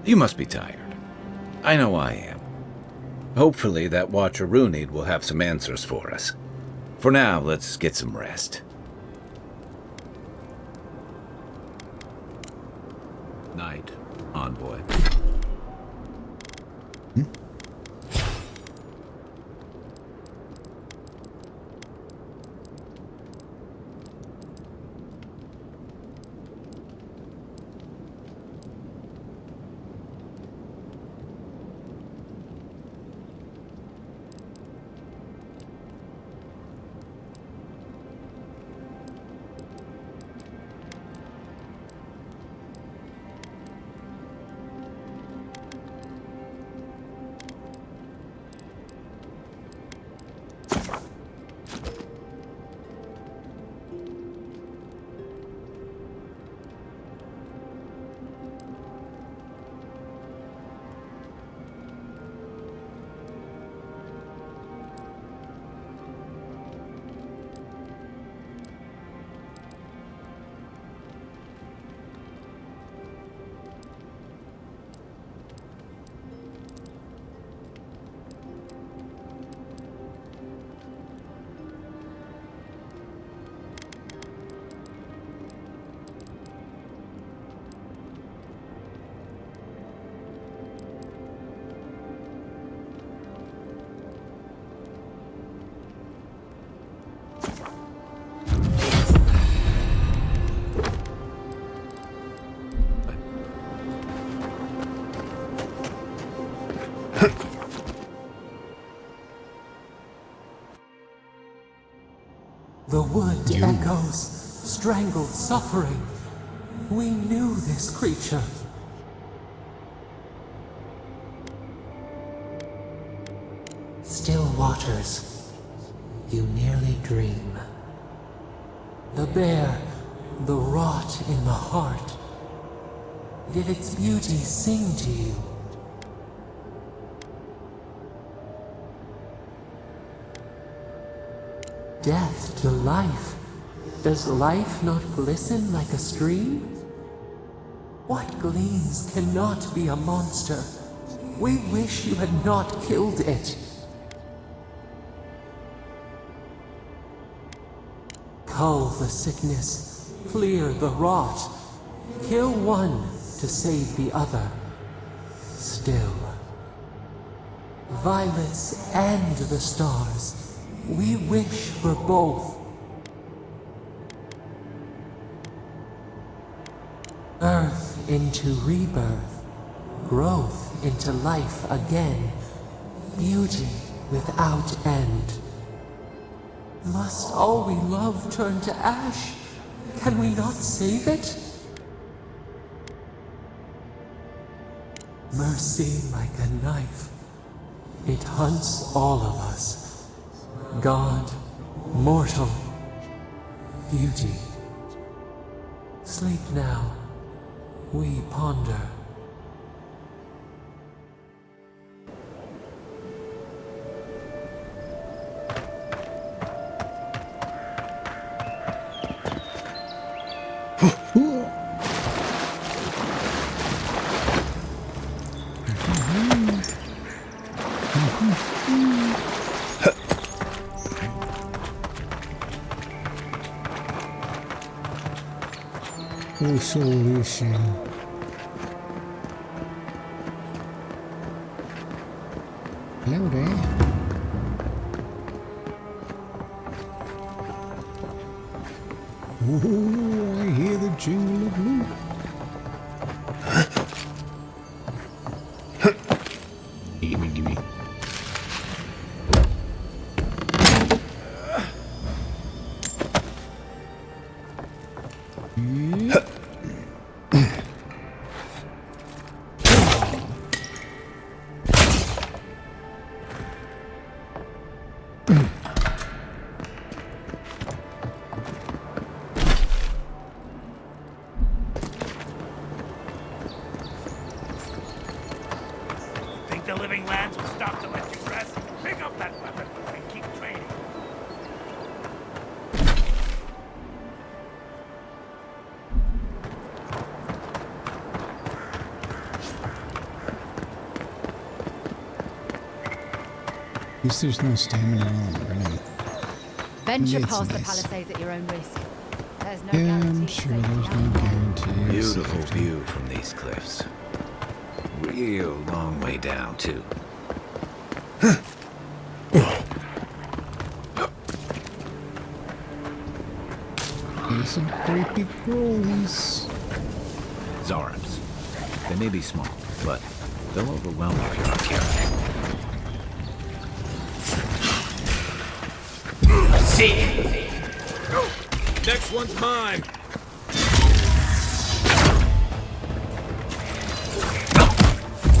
You must be tired. I know I am. Hopefully that Watcher Runid will have some answers for us. For now, let's get some rest. Night, envoy. The wood echoes, strangled suffering. We knew this creature. Still waters, you nearly dream. The bear, the rot in the heart. Did its beauty sing to you? Death to life. Does life not glisten like a stream? What gleams cannot be a monster? We wish you had not killed it. Cull the sickness, clear the rot. Kill one to save the other. Still. Violets and the stars. We wish for both. Earth into rebirth, growth into life again, beauty without end. Must all we love turn to ash? Can we not save it? Mercy like a knife. It hunts all of us. God, mortal, beauty. Sleep now. We ponder. Oh, solution. Hello there. Oh, I hear the jingle of loot. Gimme, gimme. Think the living lands will stop to let you rest? Pick up that weapon and keep training. At least there's no stamina while I'm running. Venture It's past the nice. palisades at your own risk. There's no Yeah, I'm guarantee sure there's no guarantee. Beautiful view from these cliffs. Real long way down, too. There's some creepy crawlies. Zorops. They may be small, but they'll overwhelm you if you're not careful. See! Next one's mine!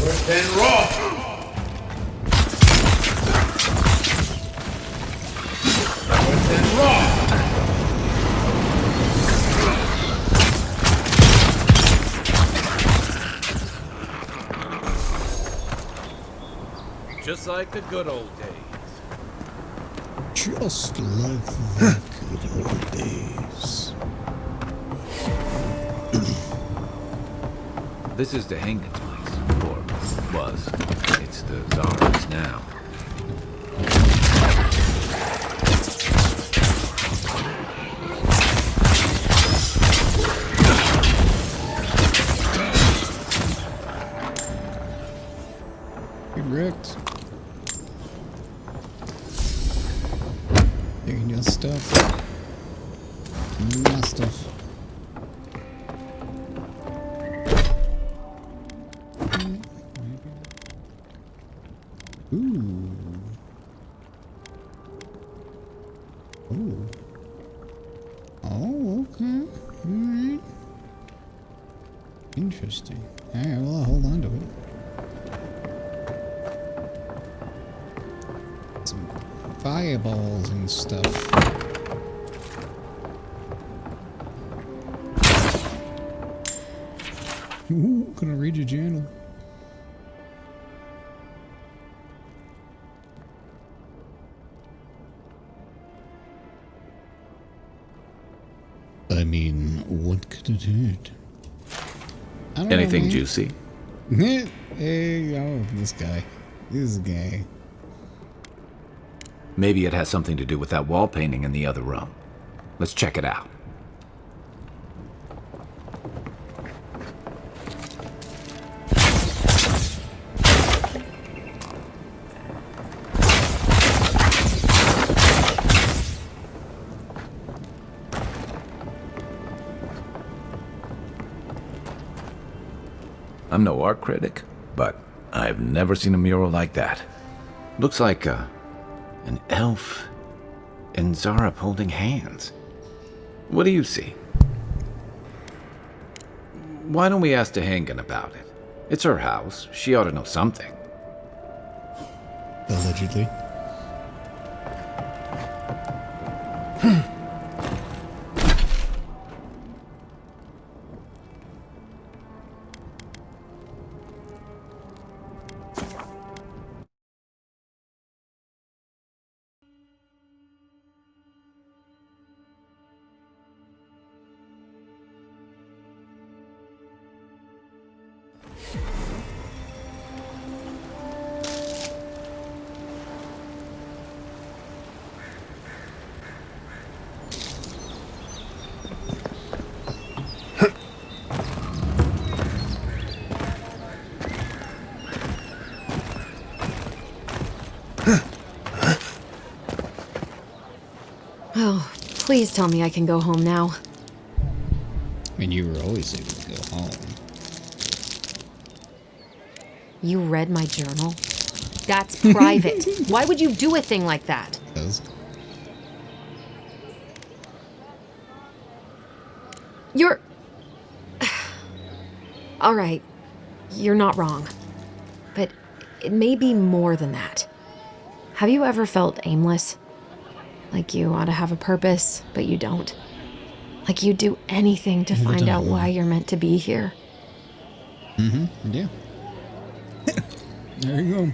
Worse than raw! Worse than raw! Just like the good old days. Just like the good old days. This is the Hengen's place, or was. It's the Zara's now. Get wrecked. Taking your stuff. My stuff. Ooh. Ooh. Oh, okay. Alright. Interesting. Alright, well, I'll hold on to it. Some fireballs and stuff. Ooh, gonna read your journal. I mean, what could it hurt? I don't Anything know, juicy? Hey, oh, this guy. This guy. Maybe it has something to do with that wall painting in the other room. Let's check it out. I'm no art critic, but I've never seen a mural like that. Looks like an elf and Zarep holding hands. What do you see? Why don't we ask Tehangan about it? It's her house. She ought to know something. Allegedly. Oh, please tell me I can go home now. I mean, you were always able to go home. You read my journal? That's private. Why would you do a thing like that? You're... All right, you're not wrong. But it may be more than that. Have you ever felt aimless? Like you ought to have a purpose, but you don't? Like you'd do anything to find out why you're meant to be here? Mm-hmm, yeah. There you go.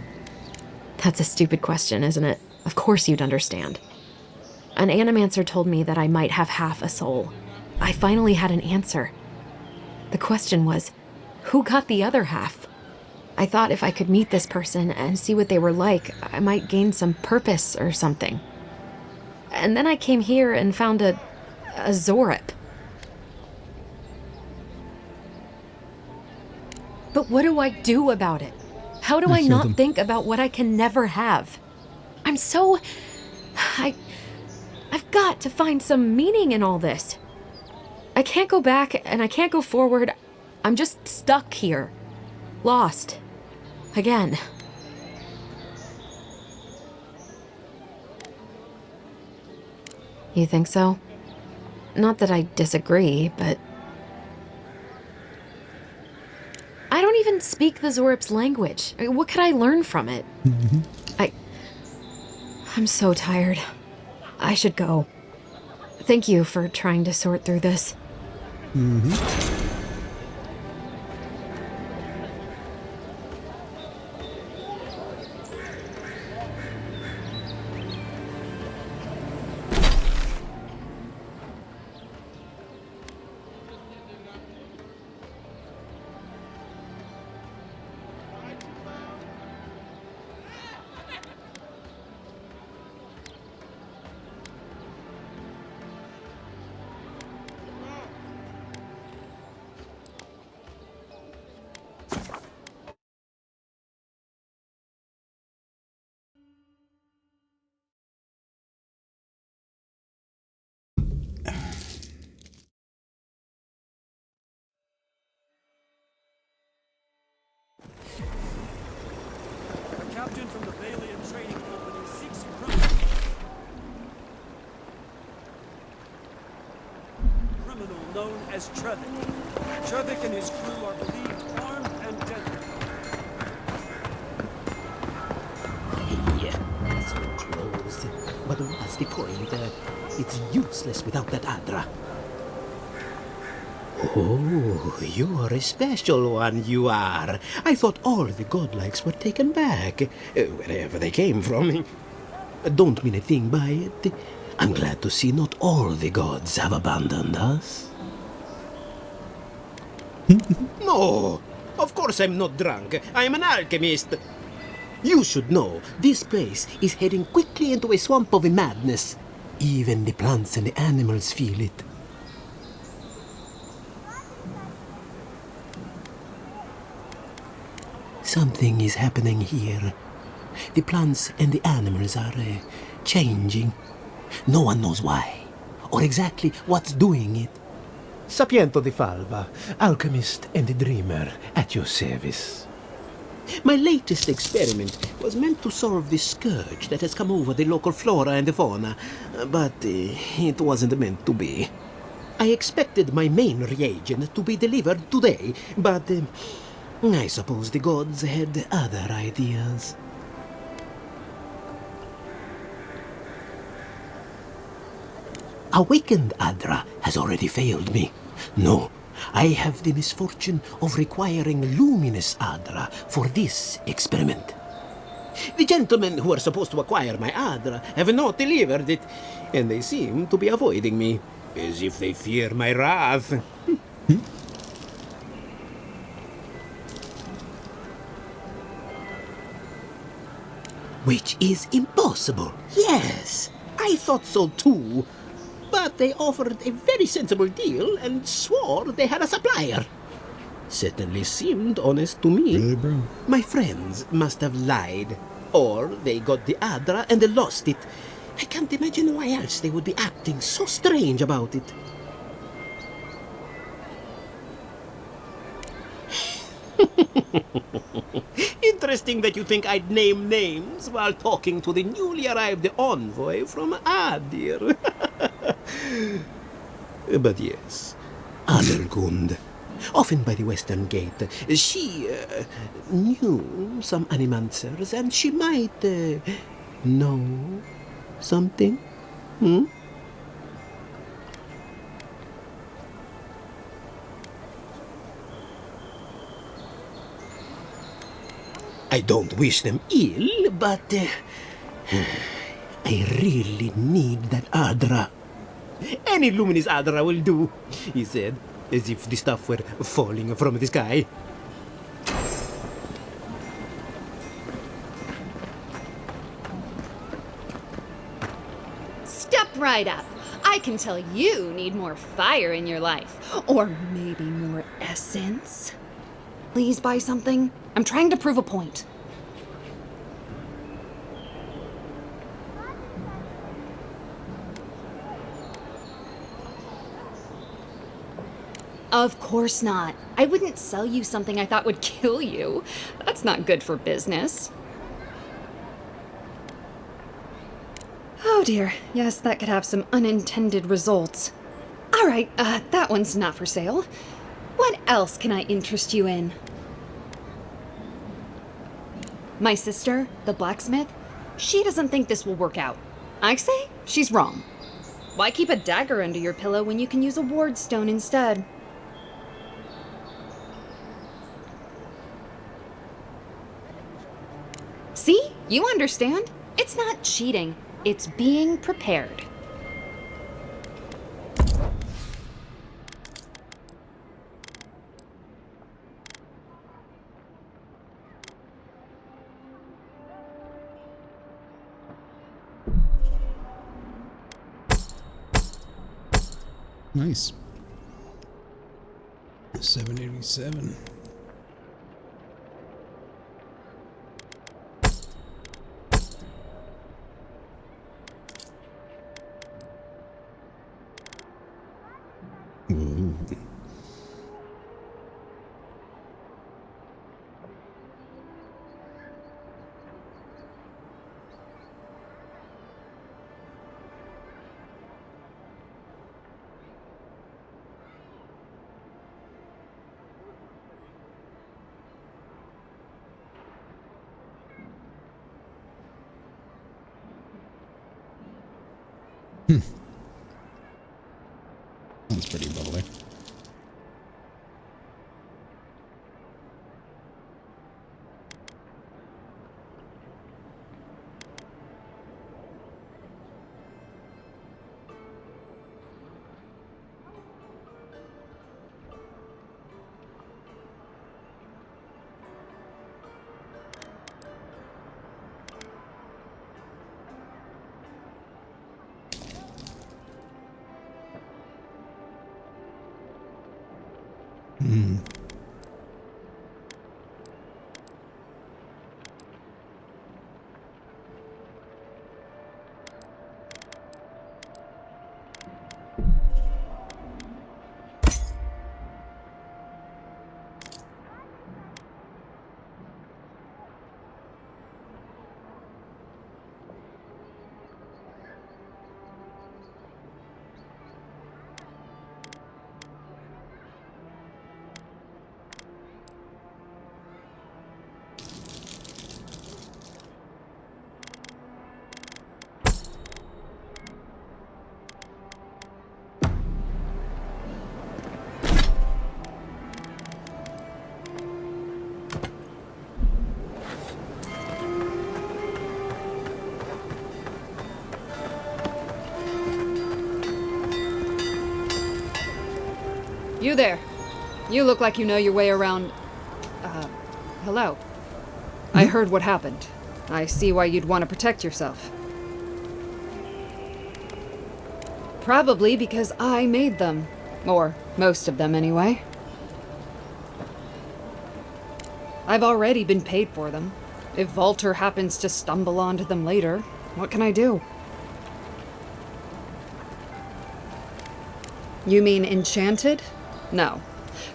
That's a stupid question, isn't it? Of course you'd understand. An animancer told me that I might have half a soul. I finally had an answer. The question was, who got the other half? I thought if I could meet this person and see what they were like, I might gain some purpose or something. And then I came here and found a Zorip. But what do I do about it? How do I not think about what I can never have? I'm so... I've got to find some meaning in all this. I can't go back and I can't go forward. I'm just stuck here. Lost. Again. You think so? Not that I disagree, but... I don't even speak the Zorip's language. I mean, what could I learn from it? I'm so tired. I should go. Thank you for trying to sort through this. Mm-hmm. Captain from the Balian Trading Company seeks criminal known as Trevik. Trevik and his crew are believed armed and deadly. So close. But what's the point? It's useless without that Adra. Oh, you're a special one, you are. I thought all the godlikes were taken back, wherever they came from. Don't mean a thing by it. I'm glad to see not all the gods have abandoned us. No, of course I'm not drunk. I'm an alchemist. You should know, this place is heading quickly into a swamp of madness. Even the plants and the animals feel it. Something is happening here. The plants and the animals are changing. No one knows why, or exactly what's doing it. Sapiento di Falva, alchemist and dreamer, at your service. My latest experiment was meant to solve the scourge that has come over the local flora and fauna, but it wasn't meant to be. I expected my main reagent to be delivered today, but I suppose the gods had other ideas. Awakened Adra has already failed me. No, I have the misfortune of requiring luminous Adra for this experiment. The gentlemen who are supposed to acquire my Adra have not delivered it, and they seem to be avoiding me, as if they fear my wrath. Which is impossible. Yes, I thought so too. But they offered a very sensible deal and swore they had a supplier. Certainly seemed honest to me. Really, bro? My friends must have lied. Or they got the Adra and lost it. I can't imagine why else they would be acting so strange about it. Interesting that you think I'd name names while talking to the newly arrived envoy from Adir. But yes, Adelgund, often by the western gate, she knew some animancers, and she might know something. I don't wish them ill, but I really need that Adra. Any luminous Adra will do, he said, as if the stuff were falling from the sky. Step right up. I can tell you need more fire in your life. Or maybe more essence. Please buy something. I'm trying to prove a point. Of course not. I wouldn't sell you something I thought would kill you. That's not good for business. Oh dear. Yes, that could have some unintended results. All right, that one's not for sale. What else can I interest you in? My sister, the blacksmith, she doesn't think this will work out. I say she's wrong. Why keep a dagger under your pillow when you can use a ward stone instead? See? You understand? It's not cheating. It's being prepared. Nice. 787. Ooh. That's pretty bubbly. Hmm. You there. You look like you know your way around... hello. I heard what happened. I see why you'd want to protect yourself. Probably because I made them. Or most of them, anyway. I've already been paid for them. If Volter happens to stumble onto them later, what can I do? You mean enchanted? No.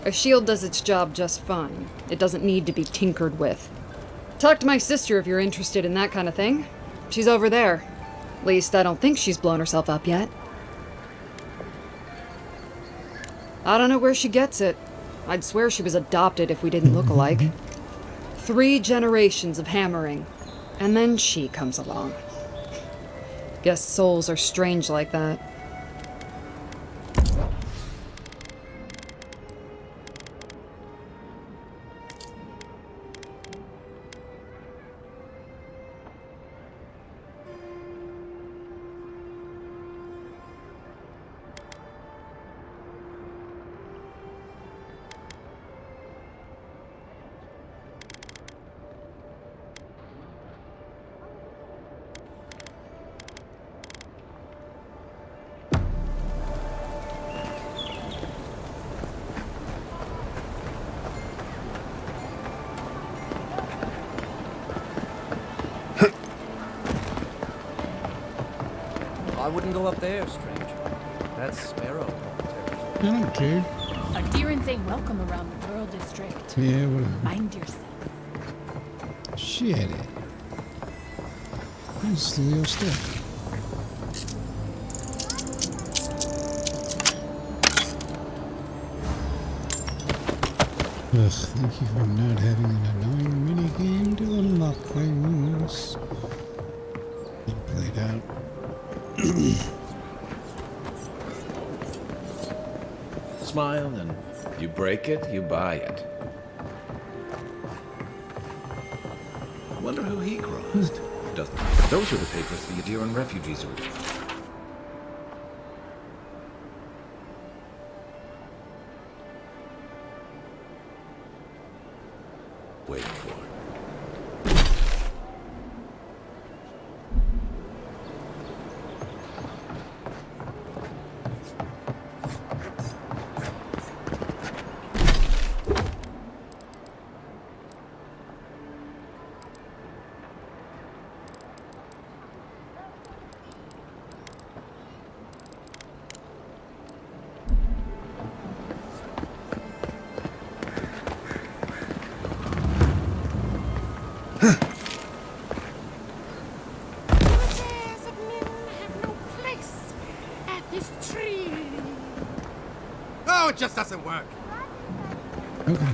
A shield does its job just fine. It doesn't need to be tinkered with. Talk to my sister if you're interested in that kind of thing. She's over there. At least I don't think she's blown herself up yet. I don't know where she gets it. I'd swear she was adopted if we didn't look alike. 3 generations of hammering, and then she comes along. Guess souls are strange like that. I wouldn't go up there, stranger. That's Sparrow. I don't care. Adherents ain't welcome around the Pearl District. Yeah, whatever. Mind yourself. Shit. Where's Leo stuff? Ugh, thank you for not having an annoying minigame to unlock things. Played out. Smile, and you break it, you buy it. I wonder who he crossed. Doesn't. Those are the papers the Adiran refugees are. Waiting for. No, it just doesn't work. Okay.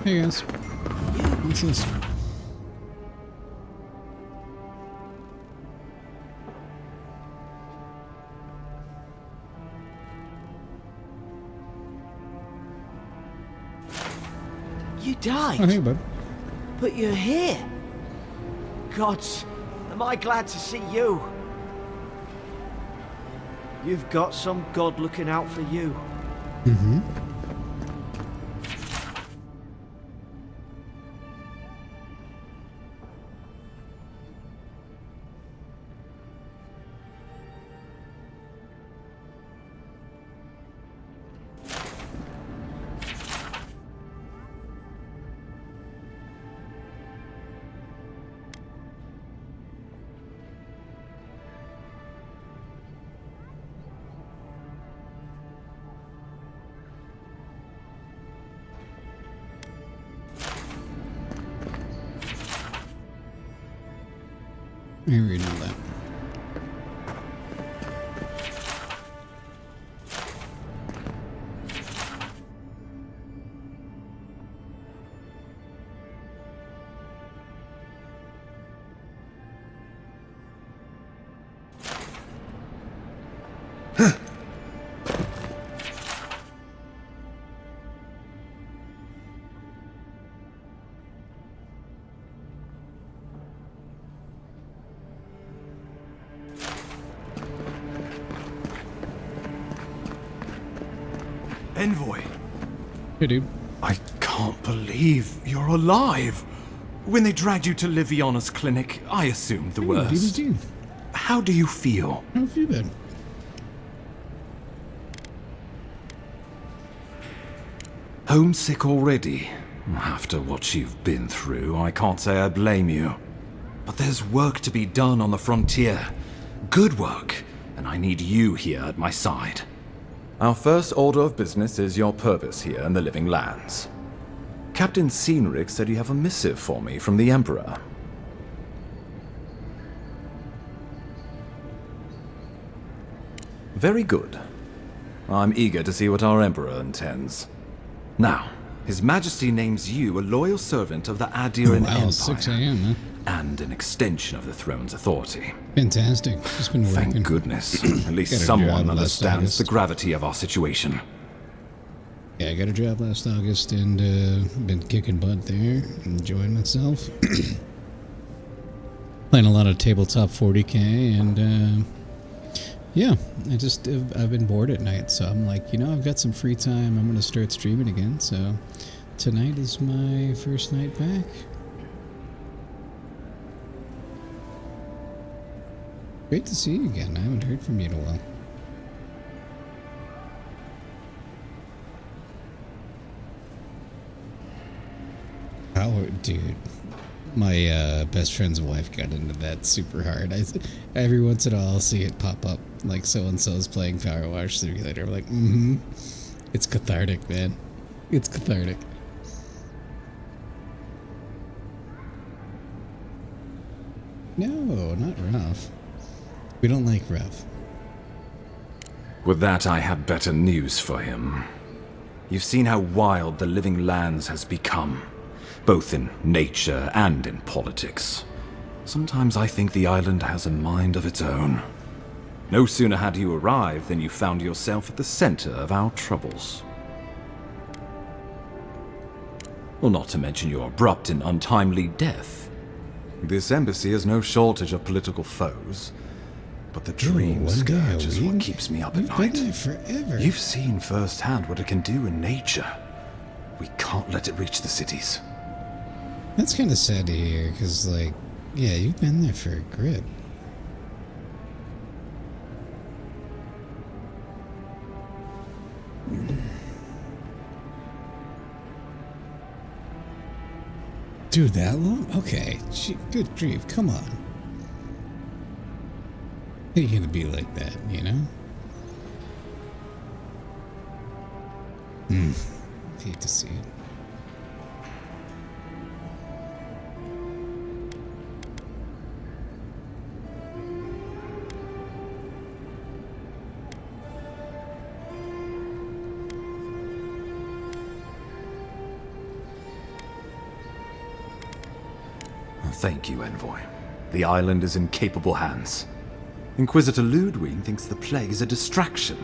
Hey guys, what's this? You died? Oh, hey, bud. But you're here. Gods, am I glad to see you. You've got some god looking out for you. Mm-hmm. I already know that. Envoy. Hey, dude. I can't believe you're alive. When they dragged you to Liviana's clinic, I assumed the worst. How do you feel? How have you been? Homesick already? After what you've been through, I can't say I blame you. But there's work to be done on the frontier. Good work, and I need you here at my side. Our first order of business is your purpose here in the Living Lands. Captain Seenrick said you have a missive for me from the Emperor. Very good. I'm eager to see what our Emperor intends. Now, His Majesty names you a loyal servant of the Adiran Empire. 6 a.m., huh? And an extension of the throne's authority. Fantastic. Just been working. Thank goodness. At least Got a someone job last understands August. the gravity of our situation. Yeah, I got a job last August and been kicking butt there, enjoying myself. Playing a lot of tabletop 40k, and yeah, I've been bored at night, so I'm like, I've got some free time. I'm gonna start streaming again. So tonight is my first night back. Great to see you again. I haven't heard from you in a while. Dude, my best friend's wife got into that super hard. Every once in a while I'll see it pop up, like so-and-so's playing Power Wash Simulator. I'm like, It's cathartic, man. It's cathartic. No, not rough. We don't like rough. With that, I have better news for him. You've seen how wild the Living Lands has become, both in nature and in politics. Sometimes I think the island has a mind of its own. No sooner had you arrived than you found yourself at the center of our troubles. Well, not to mention your abrupt and untimely death. This embassy has no shortage of political foes, but the dream scourge is what keeps me up at night. Been there forever. You've seen firsthand what it can do in nature. We can't let it reach the cities. That's kind of sad to hear, because, yeah, you've been there for a grip. Dude, that long? Okay. Good grief, come on. How are you gonna be like that, Hate to see it. Thank you, Envoy. The island is in capable hands. Inquisitor Ludwig thinks the plague is a distraction.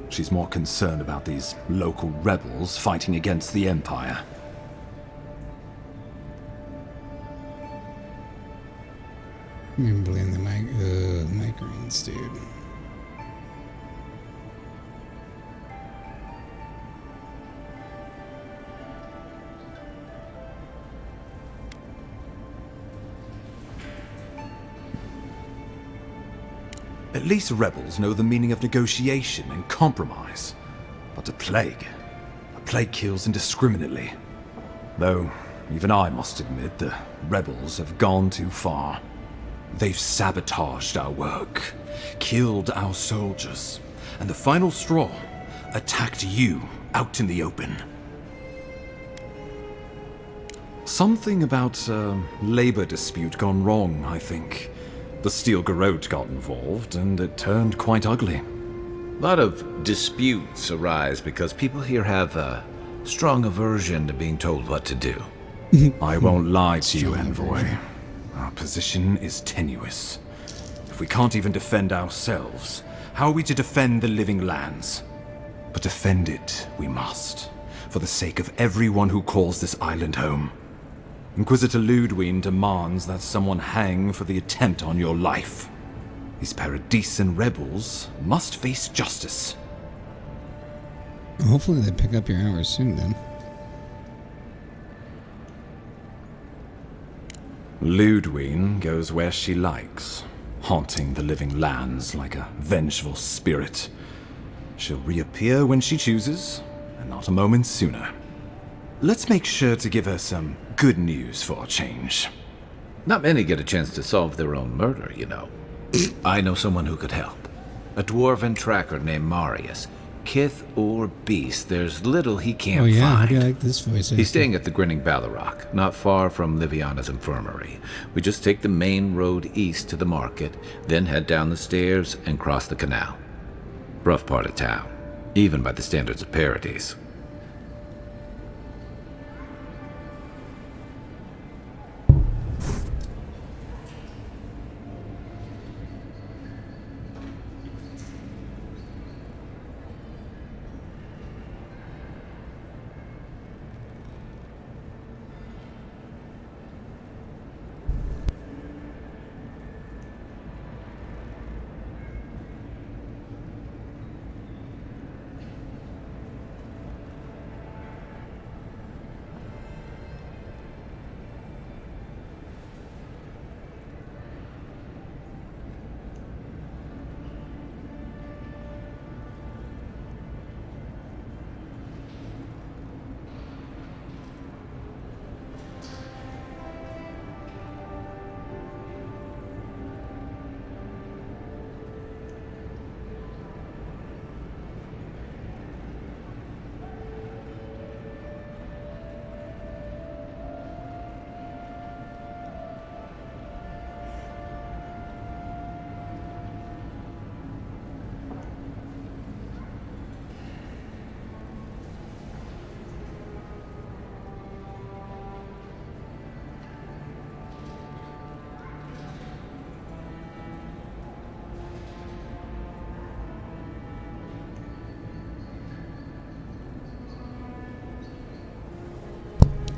She's more concerned about these local rebels fighting against the Empire. I'm blame the migraines, dude. At least rebels know the meaning of negotiation and compromise. But a plague kills indiscriminately. Though, even I must admit, the rebels have gone too far. They've sabotaged our work, killed our soldiers, and the final straw, attacked you out in the open. Something about a labor dispute gone wrong, I think. The Steel Garrote got involved, and it turned quite ugly. A lot of disputes arise because people here have a strong aversion to being told what to do. I won't lie to you, Envoy. Our position is tenuous. If we can't even defend ourselves, how are we to defend the Living Lands? But defend it we must, for the sake of everyone who calls this island home. Inquisitor Ludwig demands that someone hang for the attempt on your life. These Paradisian rebels must face justice. Hopefully they pick up your hours soon then. Ludwine goes where she likes, haunting the living lands like a vengeful spirit. She'll reappear when she chooses, and not a moment sooner. Let's make sure to give her some good news for a change. Not many get a chance to solve their own murder, you know. I know someone who could help. A dwarven tracker named Marius. Kith or beast, there's little he can't find. How find. do you like this voice? He's staying at the Grinning Ballarrock, not far from Liviana's infirmary. We just take the main road east to the market, then head down the stairs and cross the canal. Rough part of town, even by the standards of Paradise.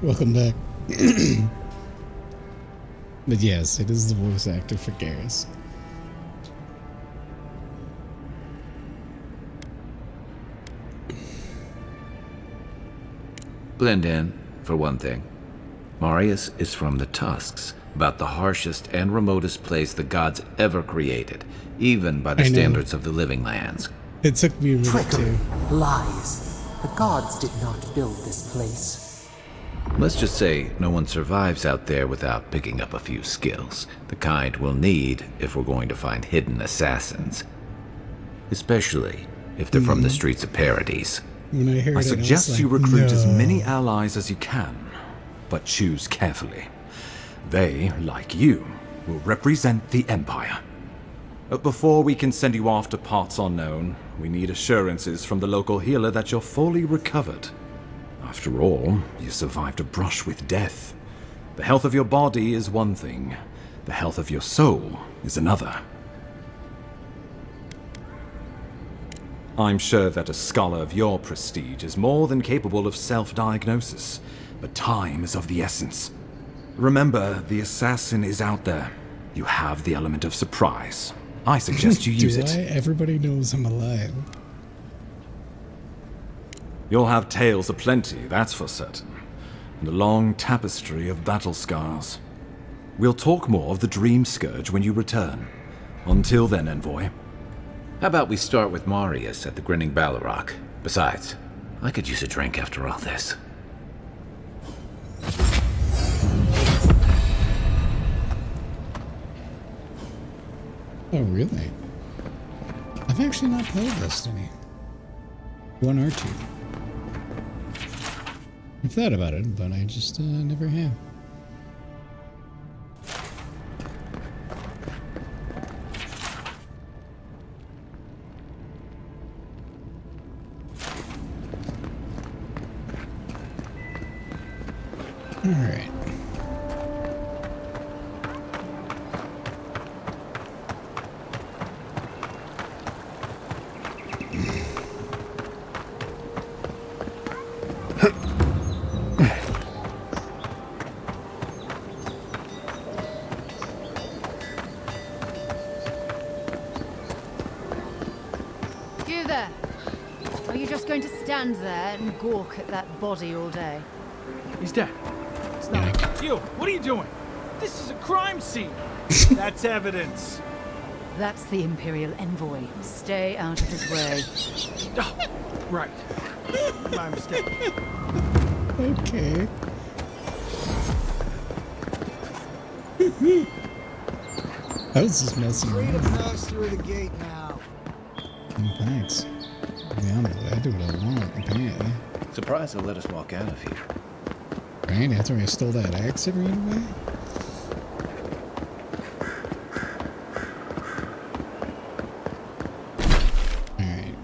Welcome back. But yes, it is the voice actor for Garrus. Blend in, for one thing. Marius is from the Tusks, about the harshest and remotest place the gods ever created, even by the standards of the living lands. It took me a minute Trickery, too. lies. The gods did not build this place. Let's just say no one survives out there without picking up a few skills, the kind we'll need if we're going to find hidden assassins. Especially if they're from the streets of Paradise. When I heard I it, suggest I was you like, recruit as no. many allies as you can, but choose carefully. They, like you, will represent the Empire. But before we can send you off to parts unknown, we need assurances from the local healer that you're fully recovered. After all, you survived a brush with death. The health of your body is one thing. The health of your soul is another. I'm sure that a scholar of your prestige is more than capable of self-diagnosis, but time is of the essence. Remember, the assassin is out there. You have the element of surprise. I suggest you use it. Everybody knows I'm alive. You'll have tales aplenty, that's for certain, and a long tapestry of battle scars. We'll talk more of the Dream Scourge when you return. Until then, Envoy. How about we start with Marius at the Grinning Ballarrock? Besides, I could use a drink after all this. Oh, really? I've actually not played Destiny 1 or 2. I've thought about it, but I just never have. All right. You there? Are you just going to stand stand there and gawk at that body all day? He's dead. It's not. You, what are you doing? This is a crime scene. That's evidence. That's the Imperial envoy. Stay out of his way. Oh, right. My mistake. Okay. I was just messing Free to around. pass through the gate now. Thanks. Yeah, I do what I want, apparently. Surprised they'll let us walk out of here. Right after I stole that axe every way? Alright,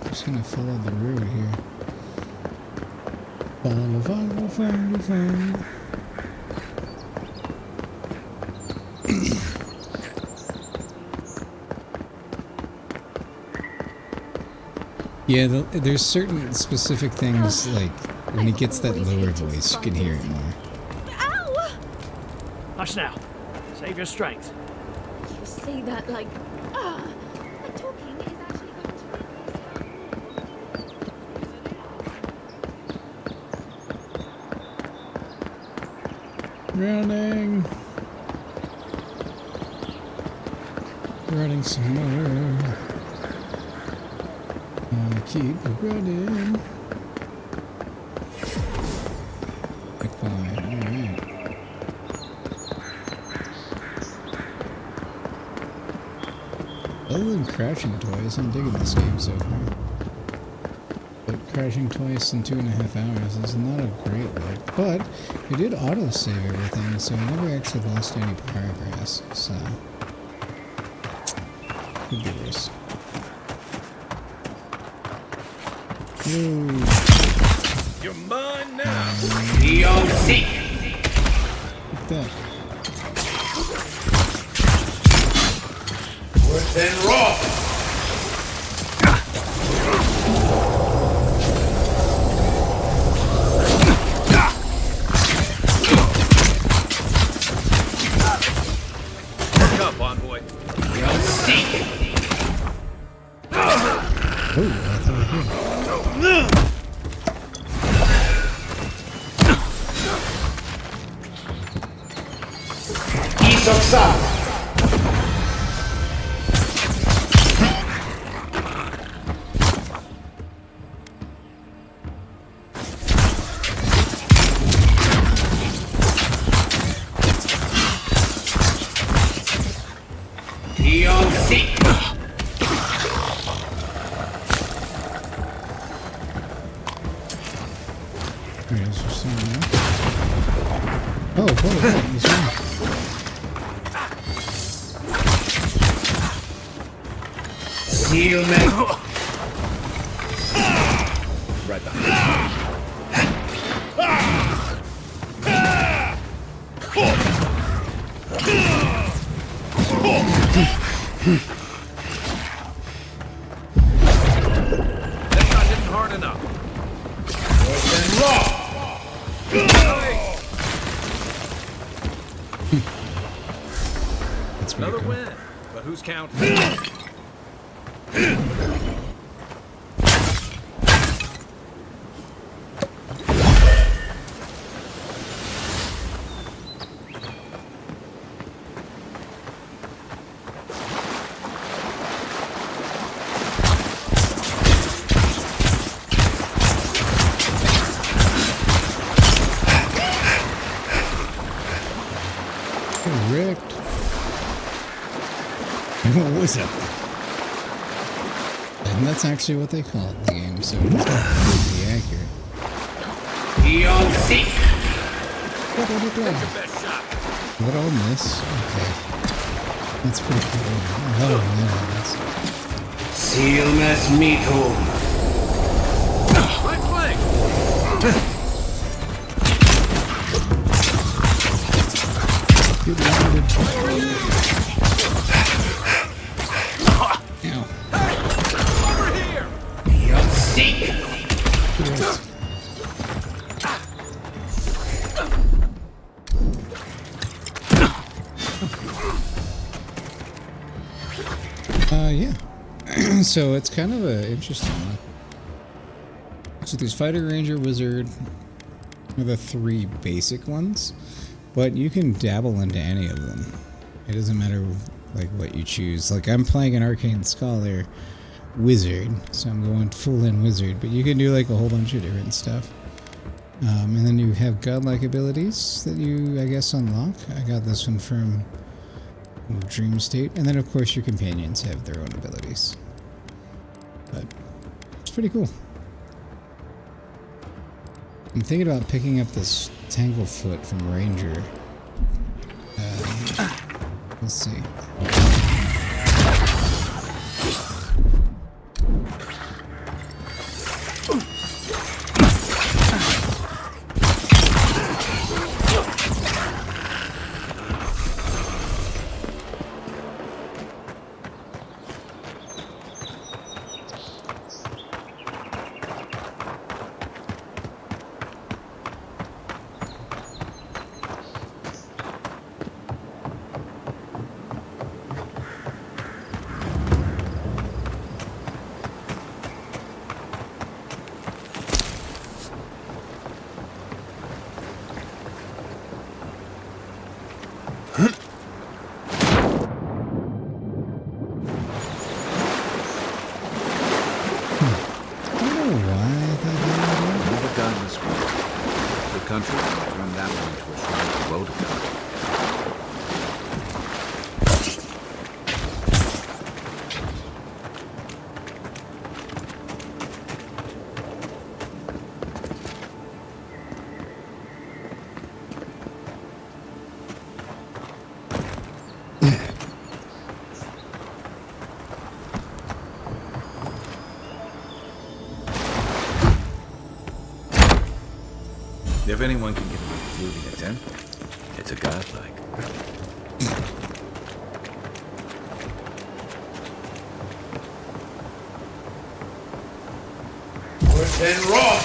Just gonna follow the road here. Follow. Yeah, there's certain specific things, like, when he gets that lower voice, you can hear it more. Ow! Hush now. Save your strength. You say that like... but talking is actually Running. Running somewhere. Keep running. Alright. Other than crashing twice, I'm digging this game so far. But crashing twice in 2.5 hours is not a great look. But it did autosave everything, so I never actually lost any progress. So could be worse. You're mine now. Be on seek. Like that. Worse than raw. Look up, envoy. Be on seek. Oh, I thought I hit it. Oh, holy crap, he's running. Seal man. Right behind. That shot isn't hard enough. That's another cool. win, but who's counting? Correct. What was that? And that's actually what they call it, the game, so it's completely accurate. Be on seek. What on this? Okay. That's pretty cool. Oh, yeah, that's... Seal mess meto. Right flank. Get loaded. Ow. Over here. Be on seek. Correct. Yeah. So it's kind of an interesting one. So there's Fighter, Ranger, Wizard are the three basic ones, but you can dabble into any of them. It doesn't matter like what you choose. Like I'm playing an Arcane Scholar Wizard, so I'm going full in Wizard, but you can do like a whole bunch of different stuff. And then you have godlike abilities that you, I guess, unlock. I got this one from Dream State, and then of course your companions have their own abilities. But it's pretty cool. I'm thinking about picking up this Tanglefoot from Ranger. Let's see. Country and turn that one into a shrine to Wodica. If anyone can get a moving a tent, it's a godlike. Wood and raw.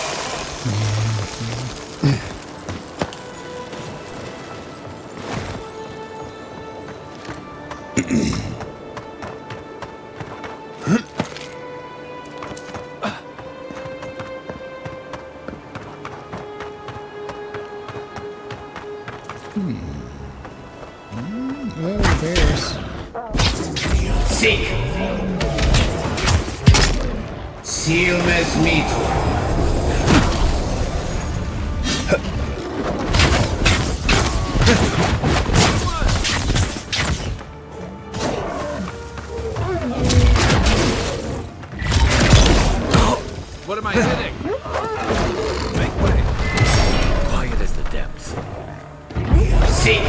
Oh, bears. Seek. Silmes mito. What am I hitting? Make way. Quiet as the depths. Seek.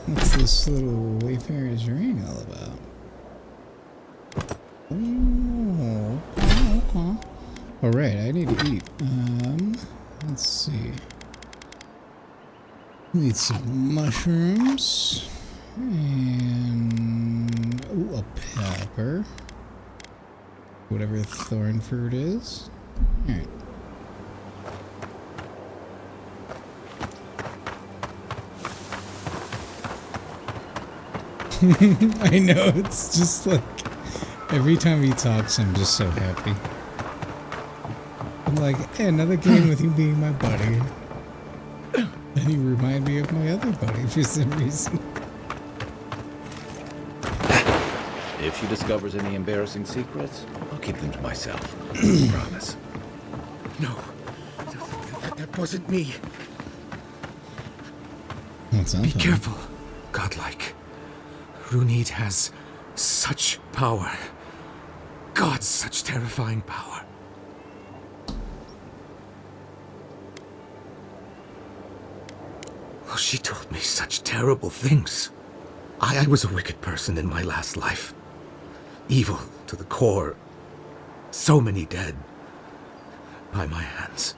What's this little Wayfarer's Ring all about? Oh, okay. Alright, I need to eat. Let's see. Need some mushrooms. And... ooh, a pepper. Whatever thorn fruit is. Alright. I know, it's just like every time he talks I'm just so happy. I'm like, hey, another game with you being my buddy. And you remind me of my other buddy for some reason. If she discovers any embarrassing secrets, I'll keep them to myself. Promise. No, that wasn't me. What's that? Be careful, godlike. Runid has such power. God, such terrifying power. Oh, she told me such terrible things. I was a wicked person in my last life. Evil to the core. So many dead by my hands.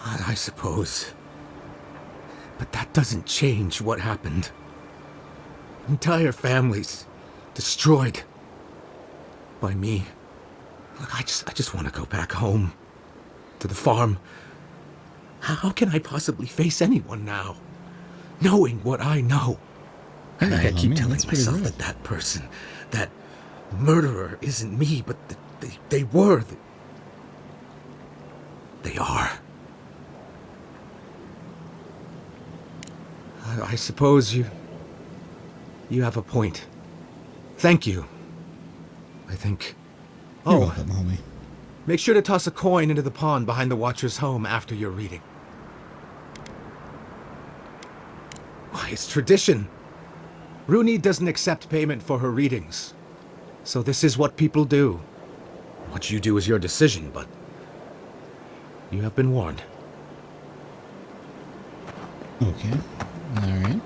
I suppose. But that doesn't change what happened. Entire families destroyed by me Look, I just want to go back home. To the farm. How can I possibly face anyone now? Knowing what I know. And I keep telling myself that that person, that murderer isn't me, but they were. They are. I suppose you have a point. Thank you. I think... You're welcome, homie. Make sure to toss a coin into the pond behind the Watcher's home after your reading. Why, it's tradition. Rooney doesn't accept payment for her readings. So this is what people do. What you do is your decision, but you have been warned. Okay. Alright.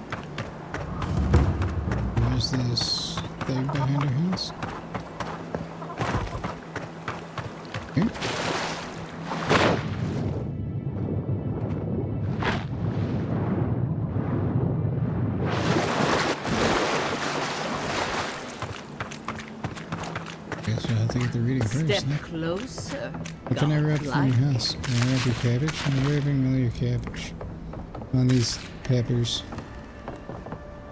Where's this thing behind her house? Here. Guess I'll have to get the reading first. Step Huh? closer. What can I wrap from your house? Can I wrap your cabbage? I'm wrapping all your cabbage. On these peppers.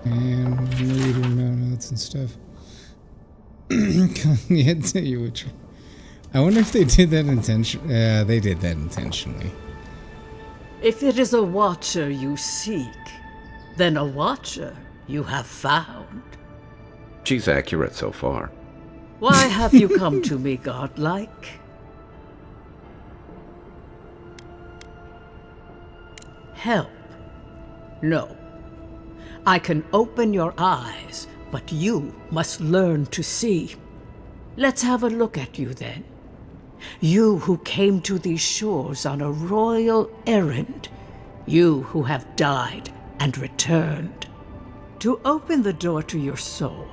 And read your notes and stuff. Yeah, tell you which. I wonder if they did that intentionally. Yeah, they did that intentionally. If it is a watcher you seek, then a watcher you have found. She's accurate so far. Why have you come to me, godlike? Help? No. I can open your eyes, but you must learn to see. Let's have a look at you then. You who came to these shores on a royal errand. You who have died and returned. To open the door to your soul,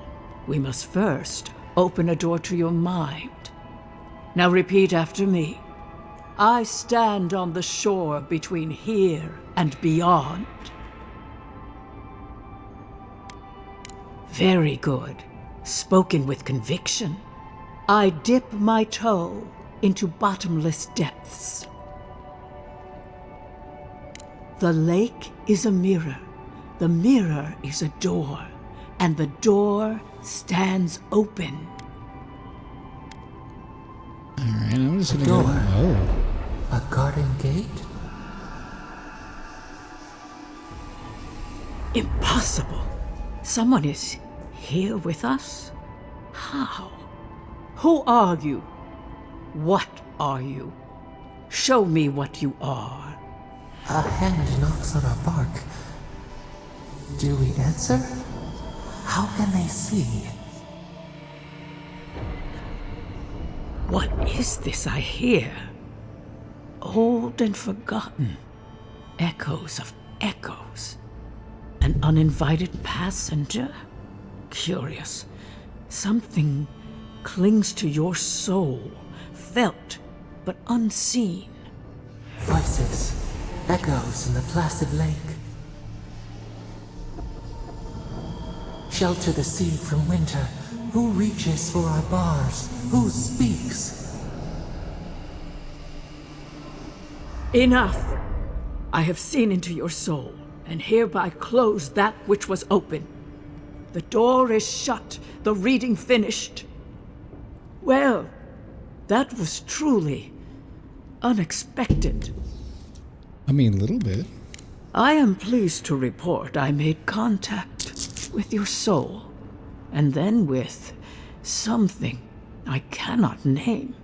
we must first open a door to your mind. Now repeat after me. I stand on the shore between here and beyond. Very good. Spoken with conviction. I dip my toe into bottomless depths. The lake is a mirror. The mirror is a door. And the door stands open. Alright, I'm just gonna Door. go. Oh. A garden gate? Impossible. Someone is here with us? How? Who are you? What are you? Show me what you are. A hand knocks on our bark. Do we answer? How can they see? What is this I hear? Old and forgotten. Echoes of echoes. An uninvited passenger? Curious. Something clings to your soul, felt but unseen. Voices, echoes in the placid lake. Shelter the seed from winter. Who reaches for our bars? Who speaks? Enough! I have seen into your soul, and hereby close that which was open. The door is shut, the reading finished. Well, that was truly unexpected. I mean, a little bit. I am pleased to report I made contact with your soul, and then with something I cannot name.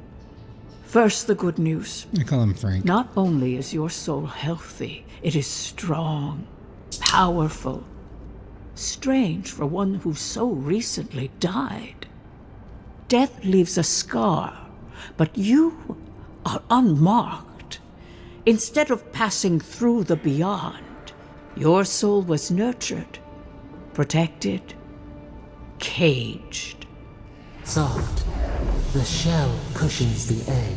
First, the good news. I call him Frank. Not only is your soul healthy, it is strong, powerful. Strange for one who so recently died. Death leaves a scar, but you are unmarked. Instead of passing through the beyond, your soul was nurtured, protected, caged. Soft. The shell cushions the egg.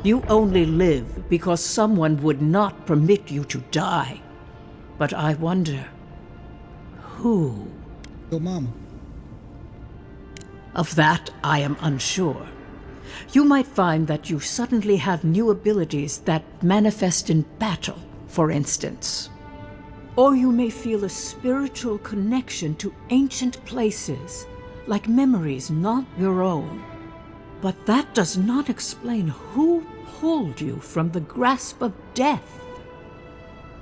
You only live because someone would not permit you to die. But I wonder, who? Your mama. Of that, I am unsure. You might find that you suddenly have new abilities that manifest in battle, for instance. Or you may feel a spiritual connection to ancient places, like memories not your own. But that does not explain who pulled you from the grasp of death.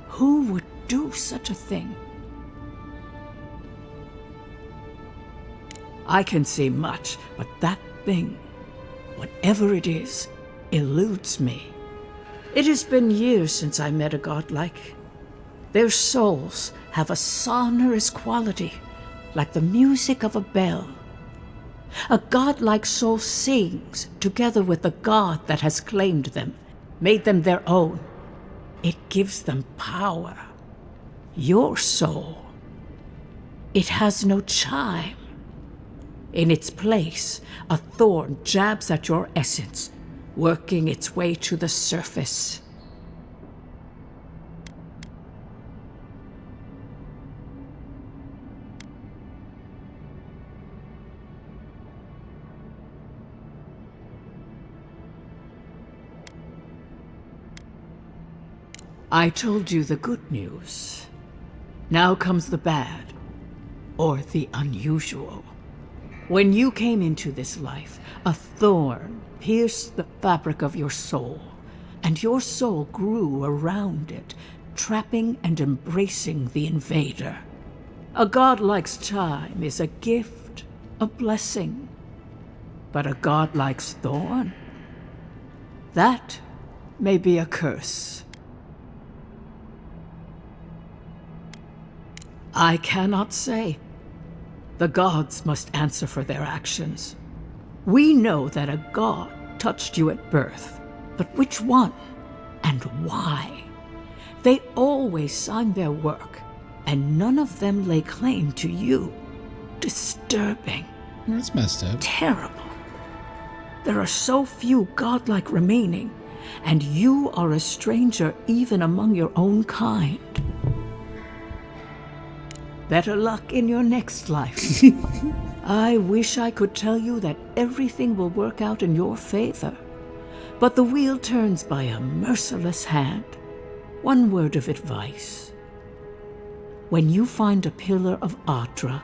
Who would do such a thing? I can see much, but that thing, whatever it is, eludes me. It has been years since I met a godlike. Their souls have a sonorous quality, like the music of a bell. A godlike soul sings together with the god that has claimed them, made them their own. It gives them power. Your soul, it has no chime. In its place, a thorn jabs at your essence, working its way to the surface. I told you the good news. Now comes the bad, or the unusual. When you came into this life, a thorn pierced the fabric of your soul, and your soul grew around it, trapping and embracing the invader. A godlike's chime is a gift, a blessing. But a godlike's thorn? That may be a curse. I cannot say. The gods must answer for their actions. We know that a god touched you at birth, but which one and why? They always signed their work, and none of them lay claim to you. Disturbing. That's messed up. Terrible. There are so few godlike remaining, and you are a stranger even among your own kind. Better luck in your next life. I wish I could tell you that everything will work out in your favor. But the wheel turns by a merciless hand. One word of advice. When you find a pillar of Ardra,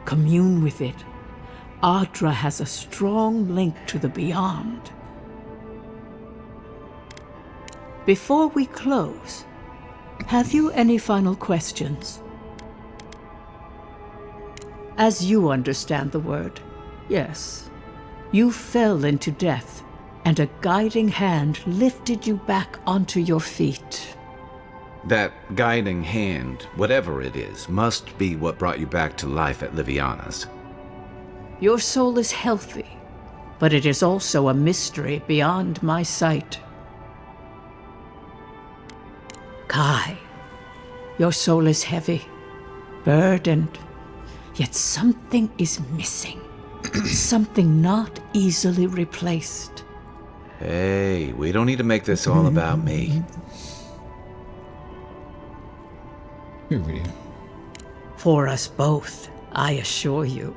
commune with it. Ardra has a strong link to the beyond. Before we close, have you any final questions? As you understand the word, yes. You fell into death, and a guiding hand lifted you back onto your feet. That guiding hand, whatever it is, must be what brought you back to life at Liviana's. Your soul is healthy, but it is also a mystery beyond my sight. Kai, your soul is heavy, burdened. Yet something is missing. Something not easily replaced. Hey, we don't need to make this all about me. For us both, I assure you.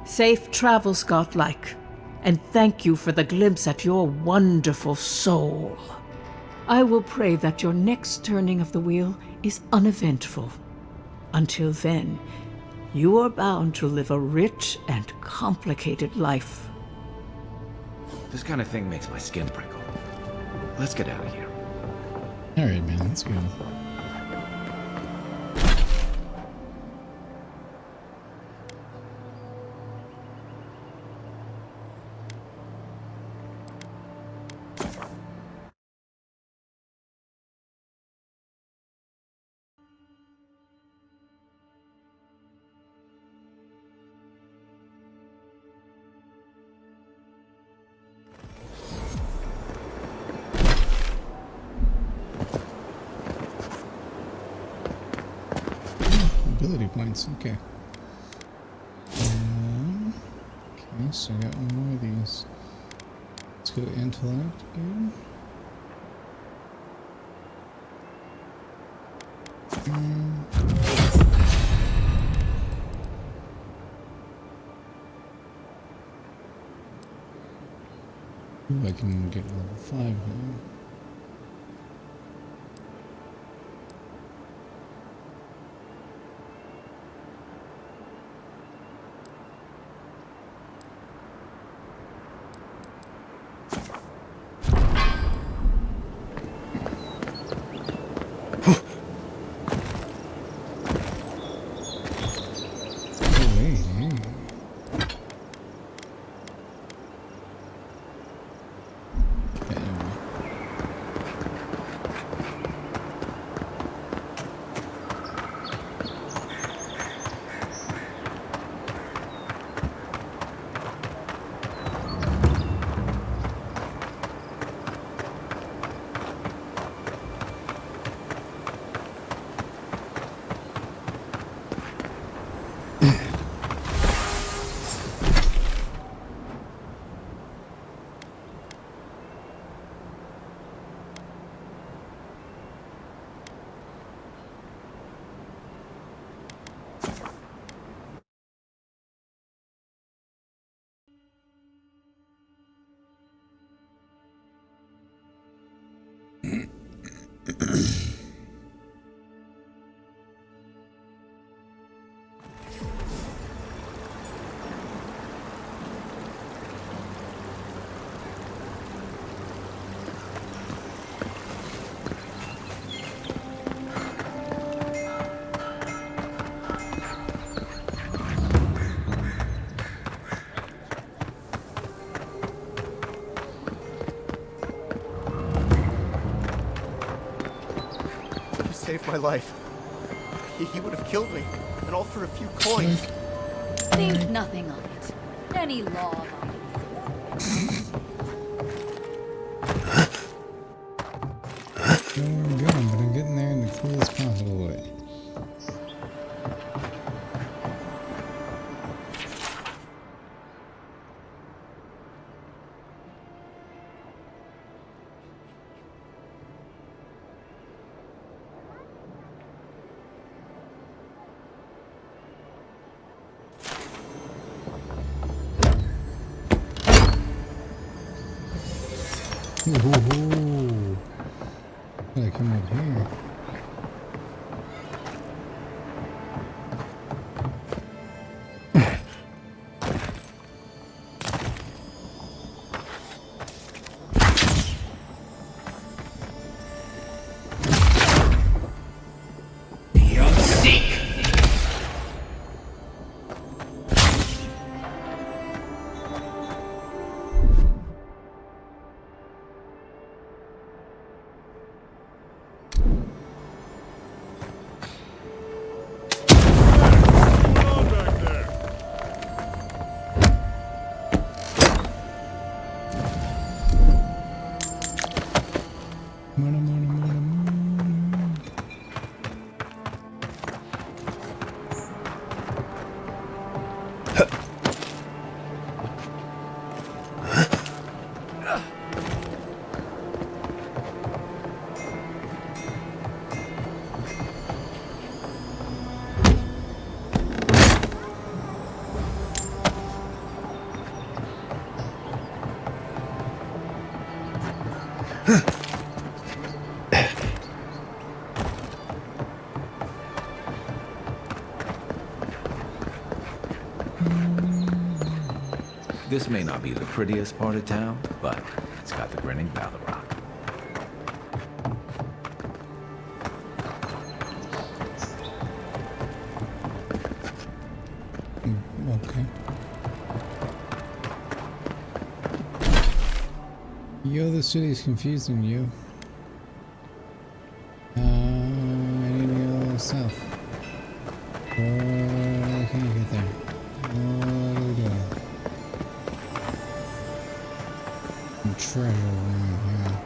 Safe travels, godlike, and thank you for the glimpse at your wonderful soul. I will pray that your next turning of the wheel is uneventful. Until then, you are bound to live a rich and complicated life. This kind of thing makes my skin prickle. Let's get out of here. All right, man, let's go. Ability points, okay. Okay, so I got one more of these. Let's go intellect again. Ooh, I can get level 5 now. Saved my life. He would have killed me, and all for a few coins. Think nothing of it. Any law I don't know where I'm going, but I'm getting there in the coolest possible way. Ooh, gotta come up here. This may not be the prettiest part of town, but it's got the grinning Battle Rock. Okay. Yo, the city's confusing you. I need to go south. I can't get there. What are we doing? Some treasure around here.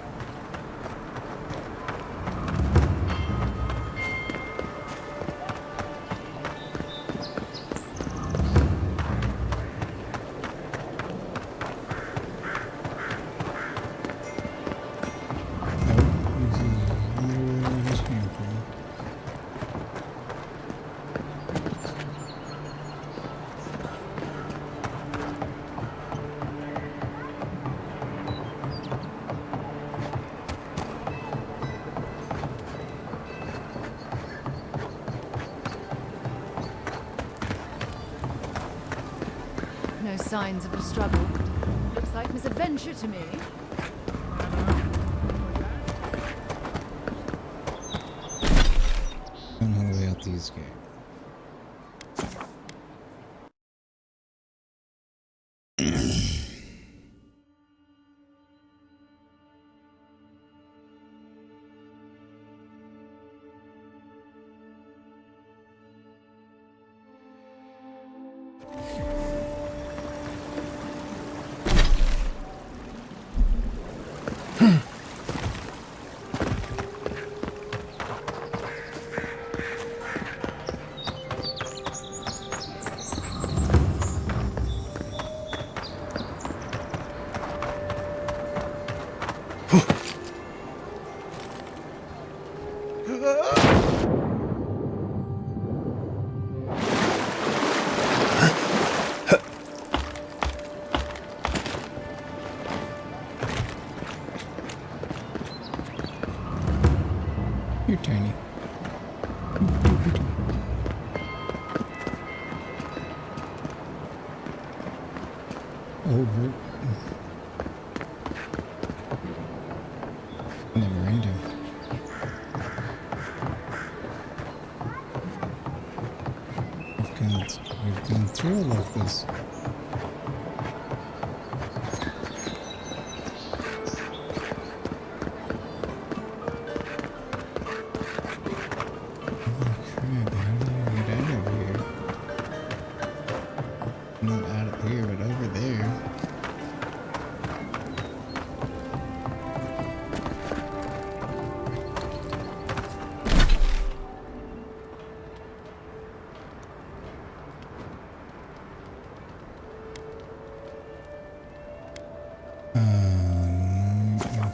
signs of a struggle. Looks like misadventure to me. Don't know the way out these gates. You're tiny. Old root. Never ending. We've gone through all of this.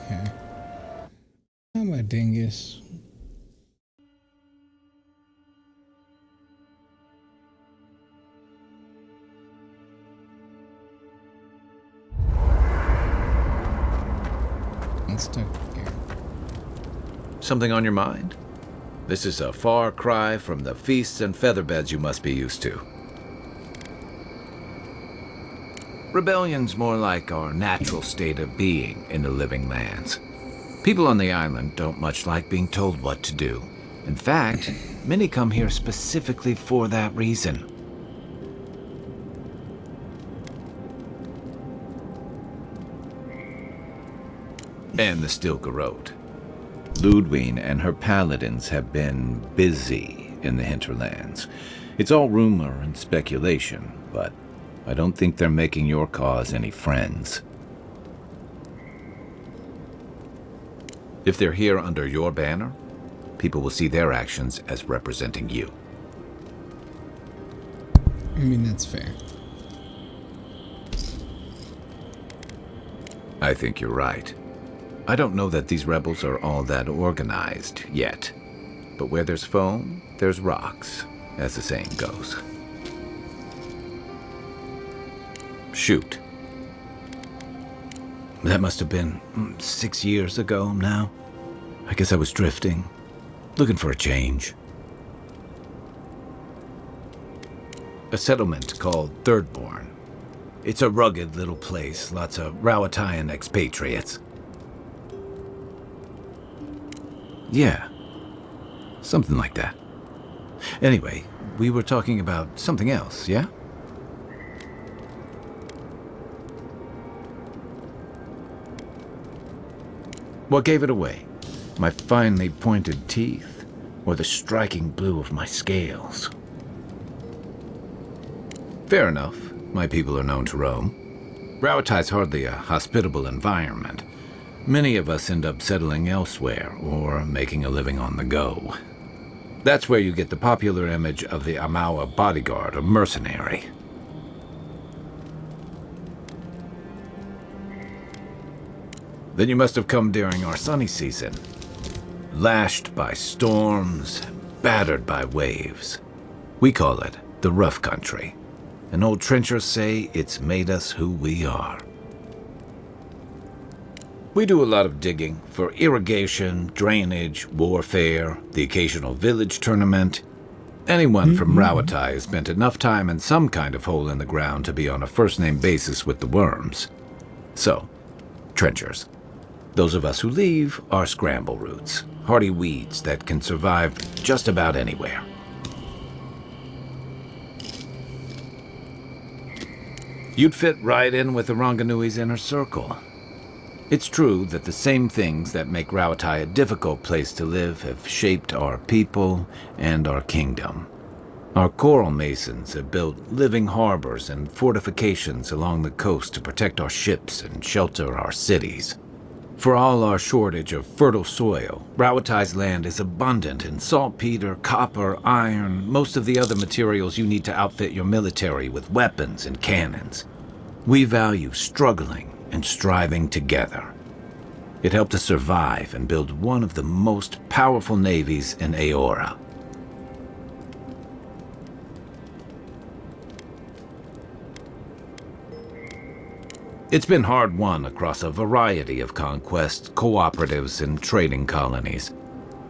Okay. I'm a dingus. I'm stuck here. Something on your mind? This is a far cry from the feasts and featherbeds you must be used to. Rebellion's more like our natural state of being in the living lands. People on the island don't much like being told what to do. In fact, many come here specifically for that reason. And the Stilgarrote. Ludwine and her paladins have been busy in the hinterlands. It's all rumor and speculation, but I don't think they're making your cause any friends. If they're here under your banner, people will see their actions as representing you. I mean, that's fair. I think you're right. I don't know that these rebels are all that organized yet. But where there's foam, there's rocks, as the saying goes. Shoot. That must have been 6 years ago now. I guess I was drifting, looking for a change. A settlement called Thirdborn. It's a rugged little place, lots of Rowatayan expatriates. Yeah, something like that. Anyway, we were talking about something else, yeah? What gave it away? My finely pointed teeth, or the striking blue of my scales? Fair enough. My people are known to roam. Rowatai's hardly a hospitable environment. Many of us end up settling elsewhere, or making a living on the go. That's where you get the popular image of the Amawa bodyguard or mercenary. Then you must have come during our sunny season. Lashed by storms, battered by waves. We call it the rough country. And old trenchers say it's made us who we are. We do a lot of digging for irrigation, drainage, warfare, the occasional village tournament. Anyone from Rawatai has spent enough time in some kind of hole in the ground to be on a first-name basis with the worms. So, trenchers. Those of us who leave are scramble roots, hardy weeds that can survive just about anywhere. You'd fit right in with the Ranganui's inner circle. It's true that the same things that make Rawatai a difficult place to live have shaped our people and our kingdom. Our coral masons have built living harbors and fortifications along the coast to protect our ships and shelter our cities. For all our shortage of fertile soil, Rawatai's land is abundant in saltpeter, copper, iron, most of the other materials you need to outfit your military with weapons and cannons. We value struggling and striving together. It helped us survive and build one of the most powerful navies in Aora. It's been hard-won across a variety of conquests, cooperatives, and trading colonies.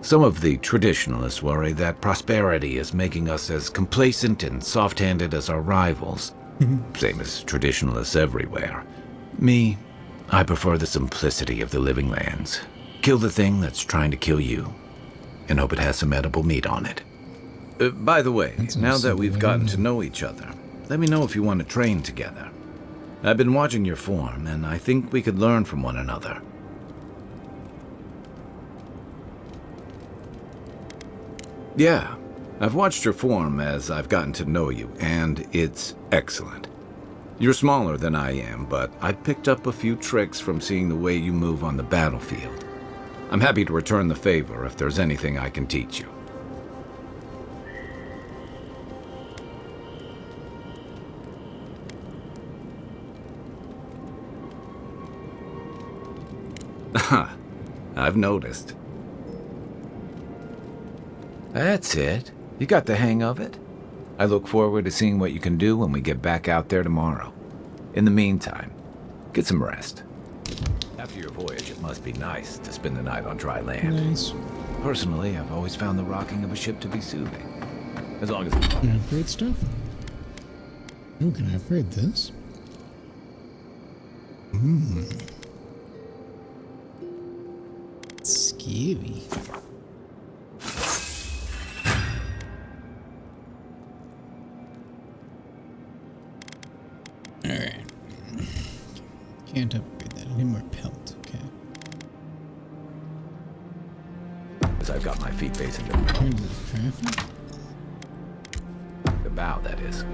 Some of the traditionalists worry that prosperity is making us as complacent and soft-handed as our rivals. Same as traditionalists everywhere. Me, I prefer the simplicity of the living lands. Kill the thing that's trying to kill you, and hope it has some edible meat on it. By the way, now that we've gotten to know each other, let me know if you want to train together. I've been watching your form, and I think we could learn from one another. Yeah, I've watched your form as I've gotten to know you, and it's excellent. You're smaller than I am, but I picked up a few tricks from seeing the way you move on the battlefield. I'm happy to return the favor if there's anything I can teach you. I've noticed. That's it. You got the hang of it. I look forward to seeing what you can do when we get back out there tomorrow. In the meantime, get some rest. After your voyage, it must be nice to spend the night on dry land. Nice. Personally, I've always found the rocking of a ship to be soothing. As long as... Can I upgrade stuff? Oh, can I upgrade this? Scary. Alright. Can't upgrade that. I need more pelt, okay. As I've got my feet facing the bow, that is.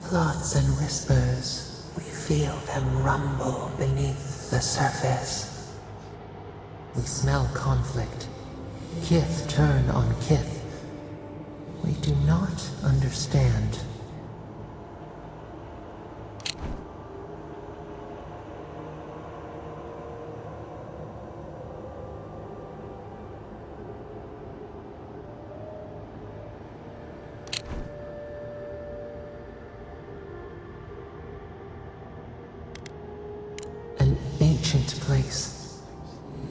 Thoughts and whispers, we feel them rumble beneath the surface. We smell conflict, kith turn on kith. We do not understand. Place,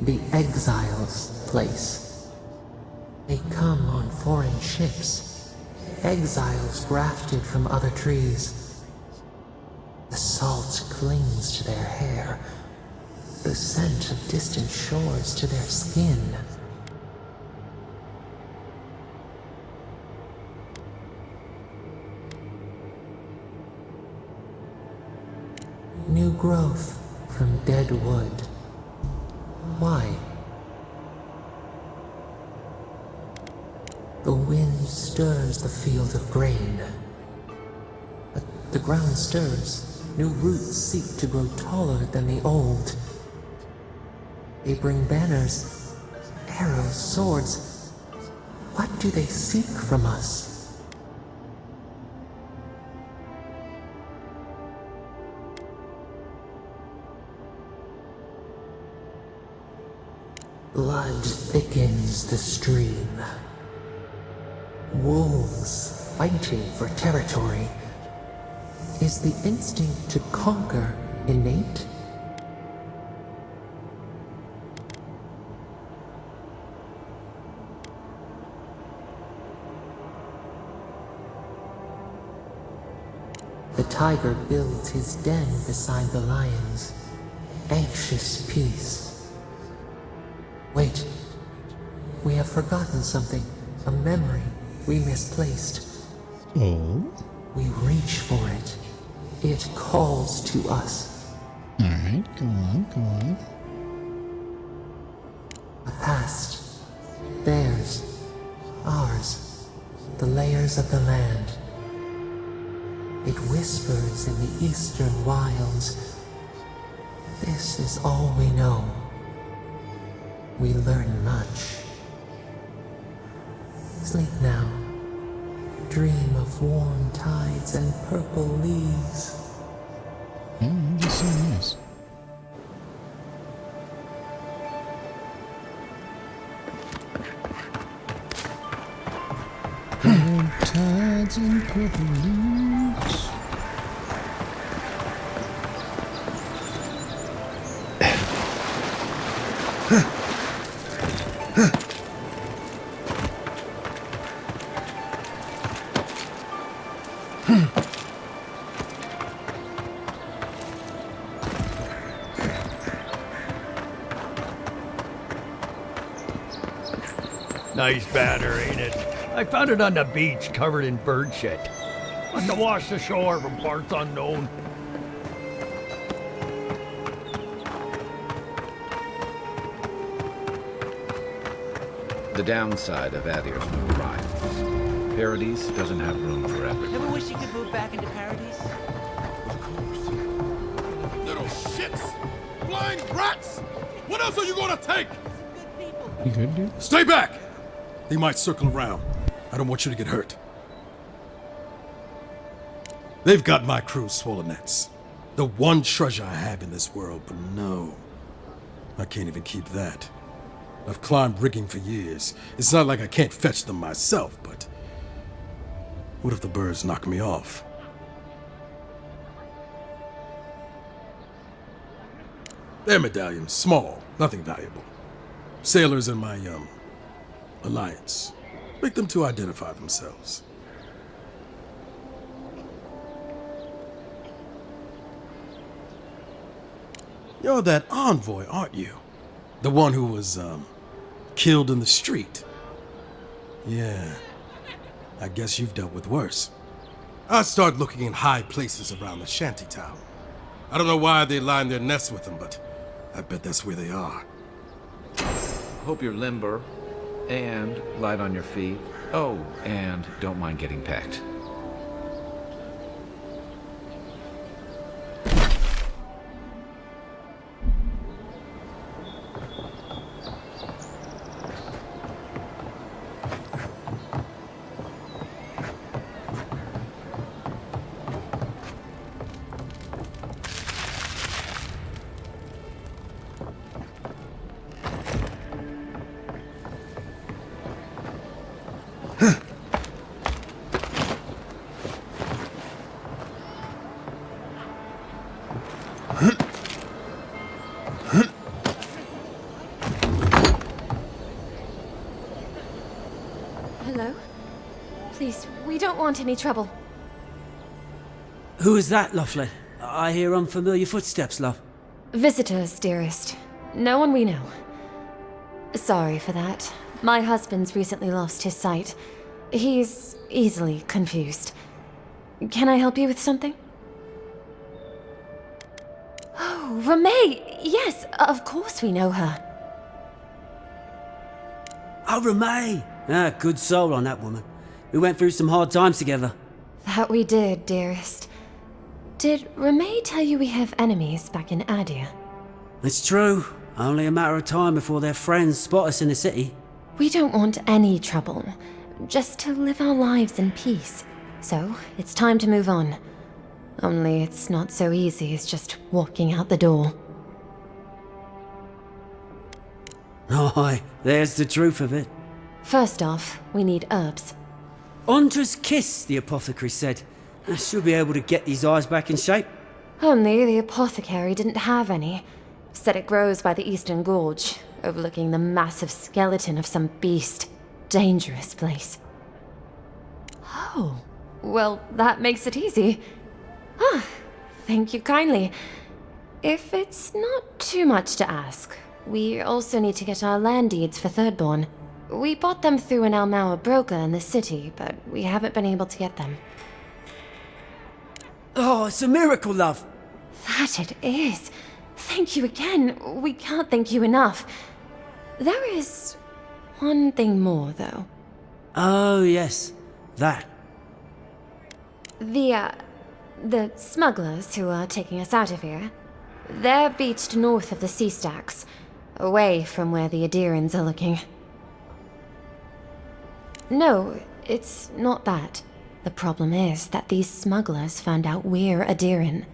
the exiles' place. They come on foreign ships, exiles grafted from other trees. The salt clings to their hair, the scent of distant shores to their skin. New growth from dead wood. Why? The wind stirs the field of grain. But the ground stirs. New roots seek to grow taller than the old. They bring banners, arrows, swords. What do they seek from us? Blood thickens the stream. Wolves fighting for territory. Is the instinct to conquer innate? The tiger builds his den beside the lions. Anxious peace. Wait. We have forgotten something. A memory we misplaced. Oh? We reach for it. It calls to us. Alright, go on, go on. A past. Theirs. Ours. The layers of the land. It whispers in the eastern wilds. This is all we know. We learn much. Sleep now. Dream of warm tides and purple leaves. Oh, that's so nice. Warm tides and purple leaves. Nice banner, ain't it? I found it on the beach, covered in bird shit. Must have washed ashore from parts unknown. The downside of Adier's new arrivals. Paradise doesn't have room for everyone. Ever wish you could move back into Paradise? Little shits! Flying rats! What else are you gonna take? You good, dude? Stay back! They might circle around. I don't want you to get hurt. They've got my crew's swollen nets. The one treasure I have in this world, but no. I can't even keep that. I've climbed rigging for years. It's not like I can't fetch them myself, but... what if the birds knock me off? They're medallions, small, nothing valuable. Sailors in my, alliance. Make them to identify themselves. You're that envoy, aren't you? The one who was, killed in the street. Yeah. I guess you've dealt with worse. I start looking in high places around the shantytown. I don't know why they line their nests with them, but I bet that's where they are. Hope you're limber and light on your feet. Oh, and don't mind getting pecked. Hello? Please, we don't want any trouble. Who is that, Lovely? I hear unfamiliar footsteps, love. Visitors, dearest. No one we know. Sorry for that. My husband's recently lost his sight. He's easily confused. Can I help you with something? Oh, Ramay! Yes, of course we know her. Oh, Ramay! Ah, good soul on that woman. We went through some hard times together. That we did, dearest. Did Ramay tell you we have enemies back in Adir? It's true. Only a matter of time before their friends spot us in the city. We don't want any trouble, just to live our lives in peace. So, it's time to move on. Only it's not so easy as just walking out the door. Aye, there's the truth of it. First off, we need herbs. Ondra's kiss, the apothecary said. I should be able to get these eyes back in shape. Only the apothecary didn't have any. Said it grows by the Eastern Gorge, overlooking the massive skeleton of some beast. Dangerous place. Oh, well, that makes it easy. Ah, thank you kindly. If it's not too much to ask, we also need to get our land deeds for Thirdborn. We bought them through an Almaua broker in the city, but we haven't been able to get them. Oh, it's a miracle, love. That it is. Thank you again. We can't thank you enough. There is one thing more, though. Oh, yes. That. The smugglers who are taking us out of here, they're beached north of the sea stacks, away from where the Adirans are looking. No, it's not that. The problem is that these smugglers found out we're Adiran.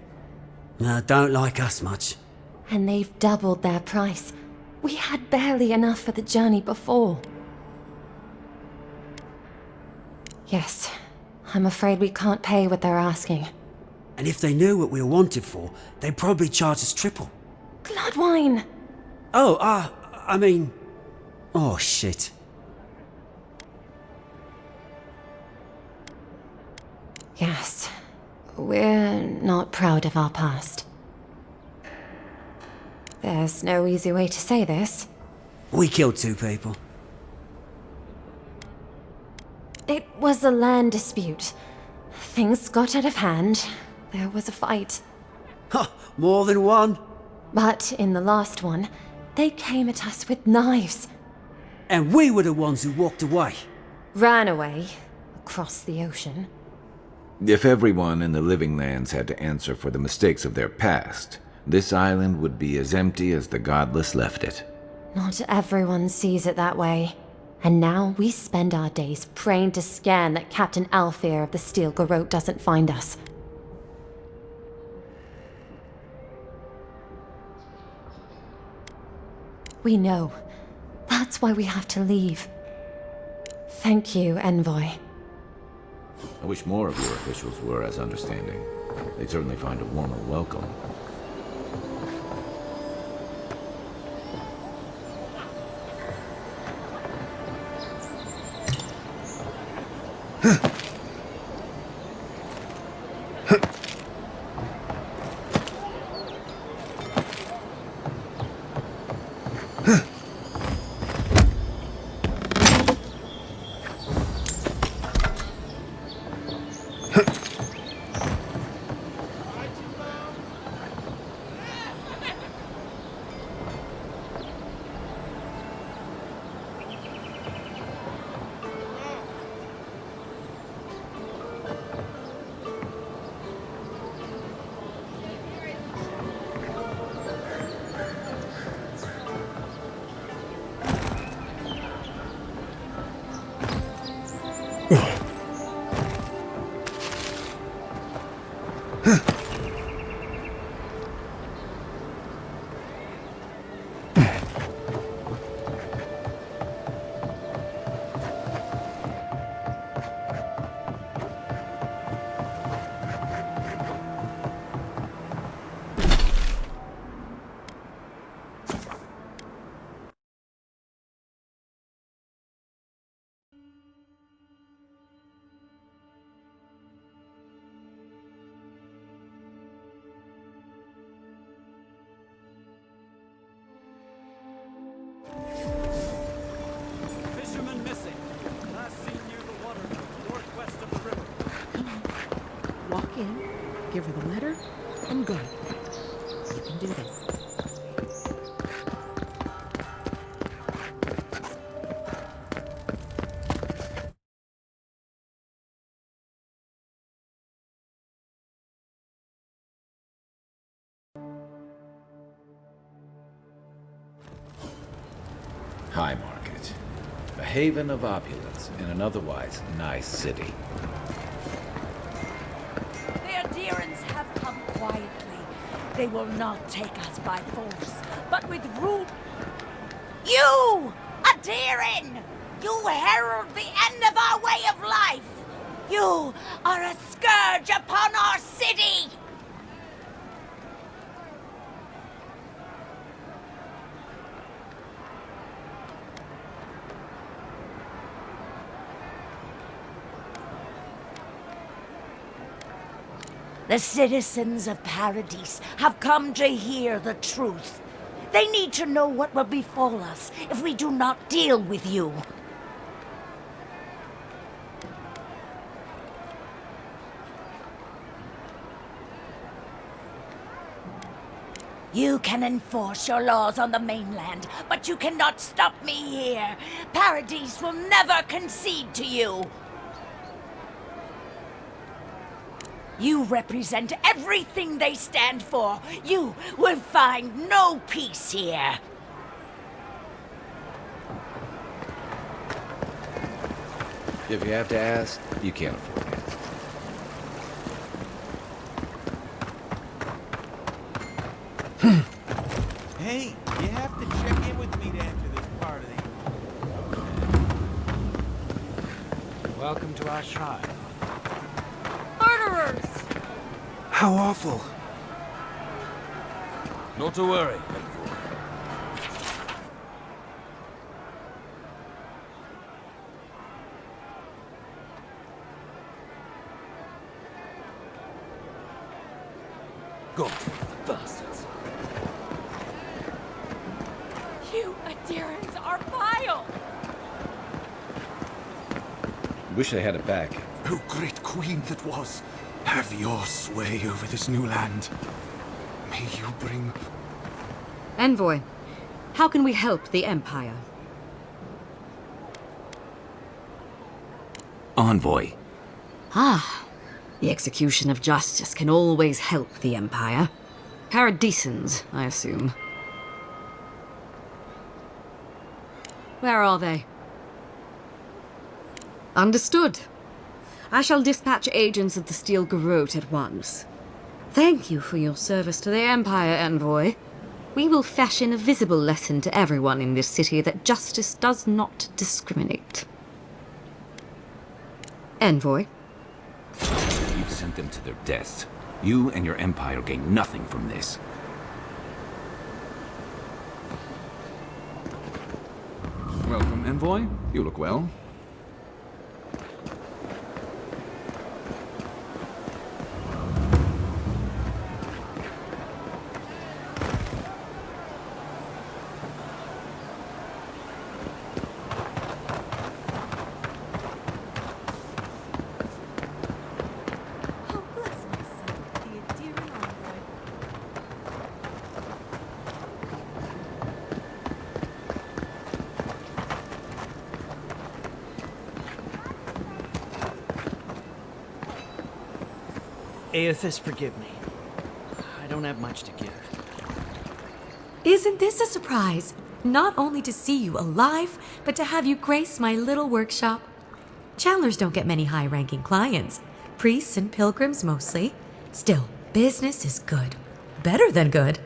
No, don't like us much. And they've doubled their price. We had barely enough for the journey before. Yes, I'm afraid we can't pay what they're asking. And if they knew what we were wanted for, they'd probably charge us triple. Bloodwine! Oh, I mean... Oh, shit. Yes, we're not proud of our past. There's no easy way to say this. We killed 2 people. It was a land dispute. Things got out of hand. There was a fight. Ha! More than one? But in the last one, they came at us with knives. And we were the ones who walked away. Ran away. Across the ocean. If everyone in the Living Lands had to answer for the mistakes of their past, this island would be as empty as the Godless left it. Not everyone sees it that way. And now we spend our days praying to Scan that Captain Alfear of the Steel Garrote doesn't find us. We know. That's why we have to leave. Thank you, Envoy. I wish more of your officials were as understanding. They'd certainly find a warmer welcome. Fisherman missing. Last seen near the water, northwest of the river. Come on. Walk in, give her the letter, and go. You can do this. High Market. A haven of opulence in an otherwise nice city. The adherents have come quietly. They will not take us by force, but with rude... You! Adherin! You herald the end of our way of life! You are a scourge upon our city! The citizens of Paradise have come to hear the truth. They need to know what will befall us if we do not deal with you. You can enforce your laws on the mainland, but you cannot stop me here. Paradise will never concede to you. You represent everything they stand for. You will find no peace here. If you have to ask, you can't afford it. Hey, you have to check in with me to enter this part of the... Welcome to our shrine. Murderers! How awful. Not to worry. Go, bastards. You adherents are vile! Wish they had it back. Oh, great queen that was, have your sway over this new land. May you bring... Envoy, how can we help the Empire? Envoy. Ah, the execution of justice can always help the Empire. Paradisans, I assume. Where are they? Understood. I shall dispatch agents of the Steel Garrote at once. Thank you for your service to the Empire, Envoy. We will fashion a visible lesson to everyone in this city that justice does not discriminate. Envoy. You've sent them to their deaths. You and your Empire gain nothing from this. Welcome, Envoy. You look well. Aethys, forgive me. I don't have much to give. Isn't this a surprise? Not only to see you alive, but to have you grace my little workshop. Chandlers don't get many high-ranking clients. Priests and pilgrims mostly. Still, business is good. Better than good.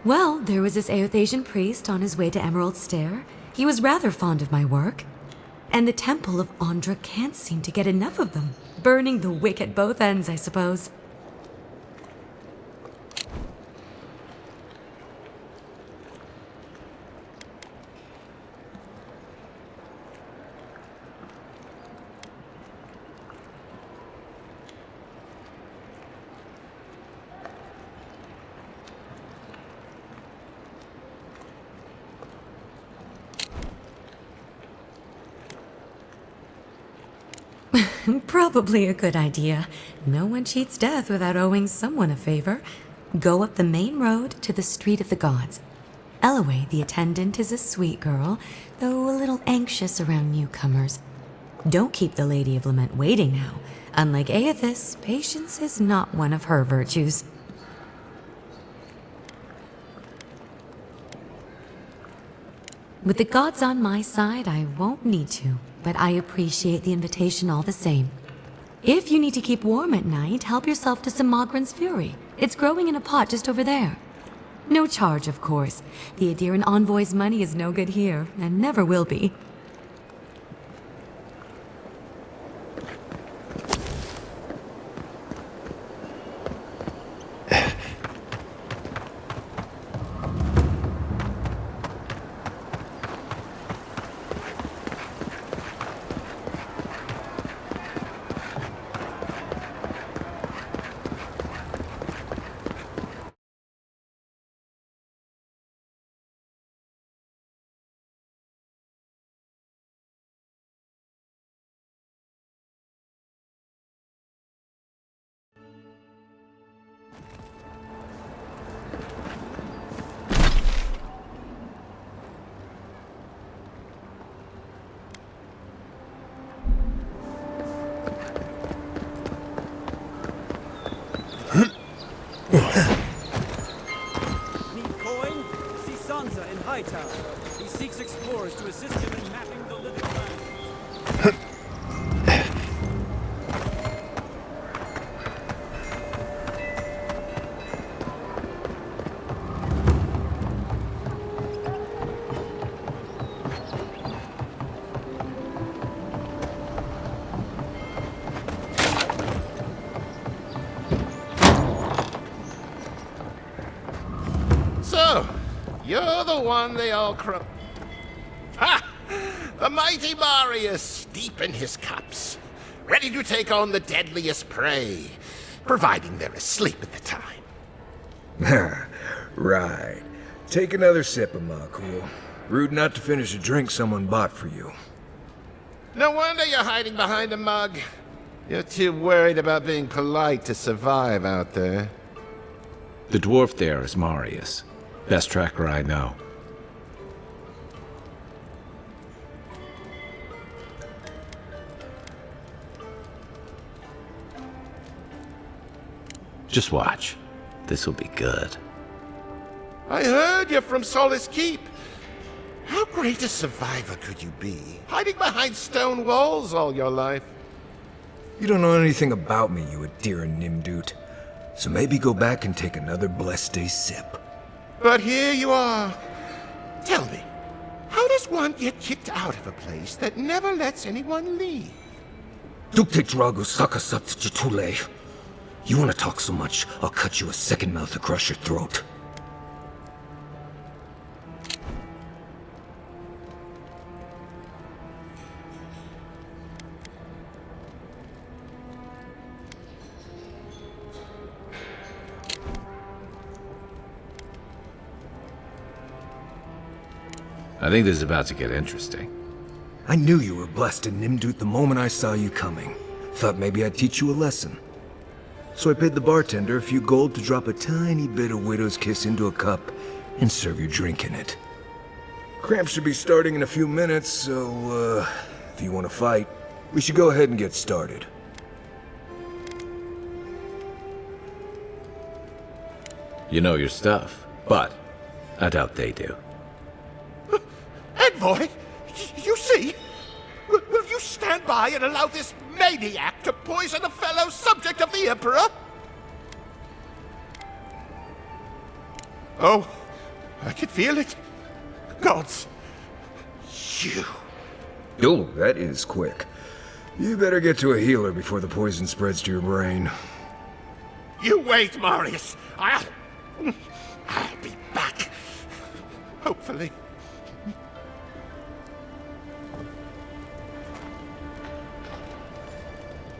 Well, there was this Aethasian priest on his way to Emerald Stair. He was rather fond of my work. And the Temple of Andra can't seem to get enough of them. Burning the wick at both ends, I suppose. Probably a good idea. No one cheats death without owing someone a favor. Go up the main road to the Street of the Gods. Eloy, the attendant, is a sweet girl, though a little anxious around newcomers. Don't keep the Lady of Lament waiting now. Unlike Aethys, patience is not one of her virtues. With the gods on my side, I won't need to, but I appreciate the invitation all the same. If you need to keep warm at night, help yourself to some Mogren's Fury. It's growing in a pot just over there. No charge, of course. The Adiran Envoy's money is no good here, and never will be. Need coin? See Sansa in Hightower. He seeks explorers to assist him in mapping the living land. So, you're the one they all Ha! The mighty Marius, deep in his cups, ready to take on the deadliest prey, providing they're asleep at the time. Right. Take another sip of my cool. Rude not to finish a drink someone bought for you. No wonder you're hiding behind a mug. You're too worried about being polite to survive out there. The dwarf there is Marius. Best tracker I know. Just watch. This'll be good. I heard you're from Solace Keep. How great a survivor could you be, hiding behind stone walls all your life? You don't know anything about me, you Adiran Nimdut. So maybe go back and take another blessed day sip. But here you are. Tell me, how does one get kicked out of a place that never lets anyone leave? Dukte Drago Sakasat Jitule. You want to talk so much, I'll cut you a second mouth across your throat. I think this is about to get interesting. I knew you were blessed in Nimdut the moment I saw you coming. Thought maybe I'd teach you a lesson. So I paid the bartender a few gold to drop a tiny bit of Widow's Kiss into a cup and serve your drink in it. Cramp should be starting in a few minutes, so, if you want to fight, we should go ahead and get started. You know your stuff, but I doubt they do. Envoy, you see? Will you stand by and allow this maniac to poison a fellow subject of the Emperor? Oh, I can feel it. Gods, you. Oh, that is quick. You better get to a healer before the poison spreads to your brain. You wait, Marius. I'll be back. Hopefully.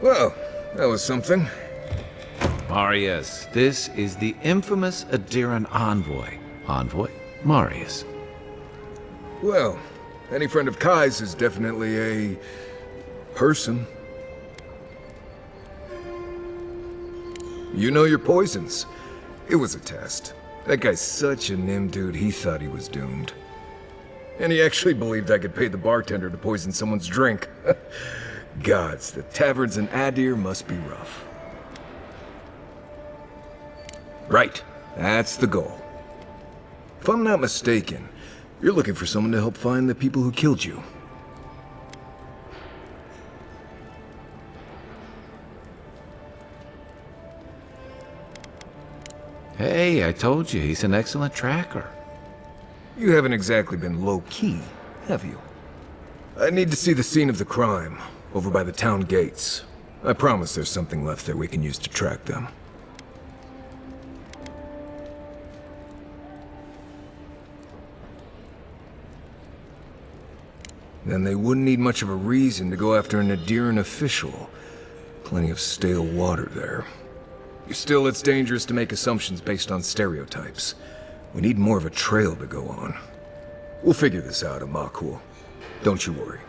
Well, that was something. Marius, this is the infamous Adiran Envoy. Envoy? Marius. Well, any friend of Kai's is definitely a... person. You know your poisons. It was a test. That guy's such a Nimdut, he thought he was doomed. And he actually believed I could pay the bartender to poison someone's drink. Gods, the taverns in Adir must be rough. Right, that's the goal. If I'm not mistaken, You're looking for someone to help find the people who killed you. Hey, I told you, he's an excellent tracker. You haven't exactly been low-key, have you? I need to see the scene of the crime, over by the town gates. I promise there's something left there we can use to track them. Then they wouldn't need much of a reason to go after an Adiran official. Plenty of stale water there. Still, it's dangerous to make assumptions based on stereotypes. We need more of a trail to go on. We'll figure this out, Amakul. Don't you worry.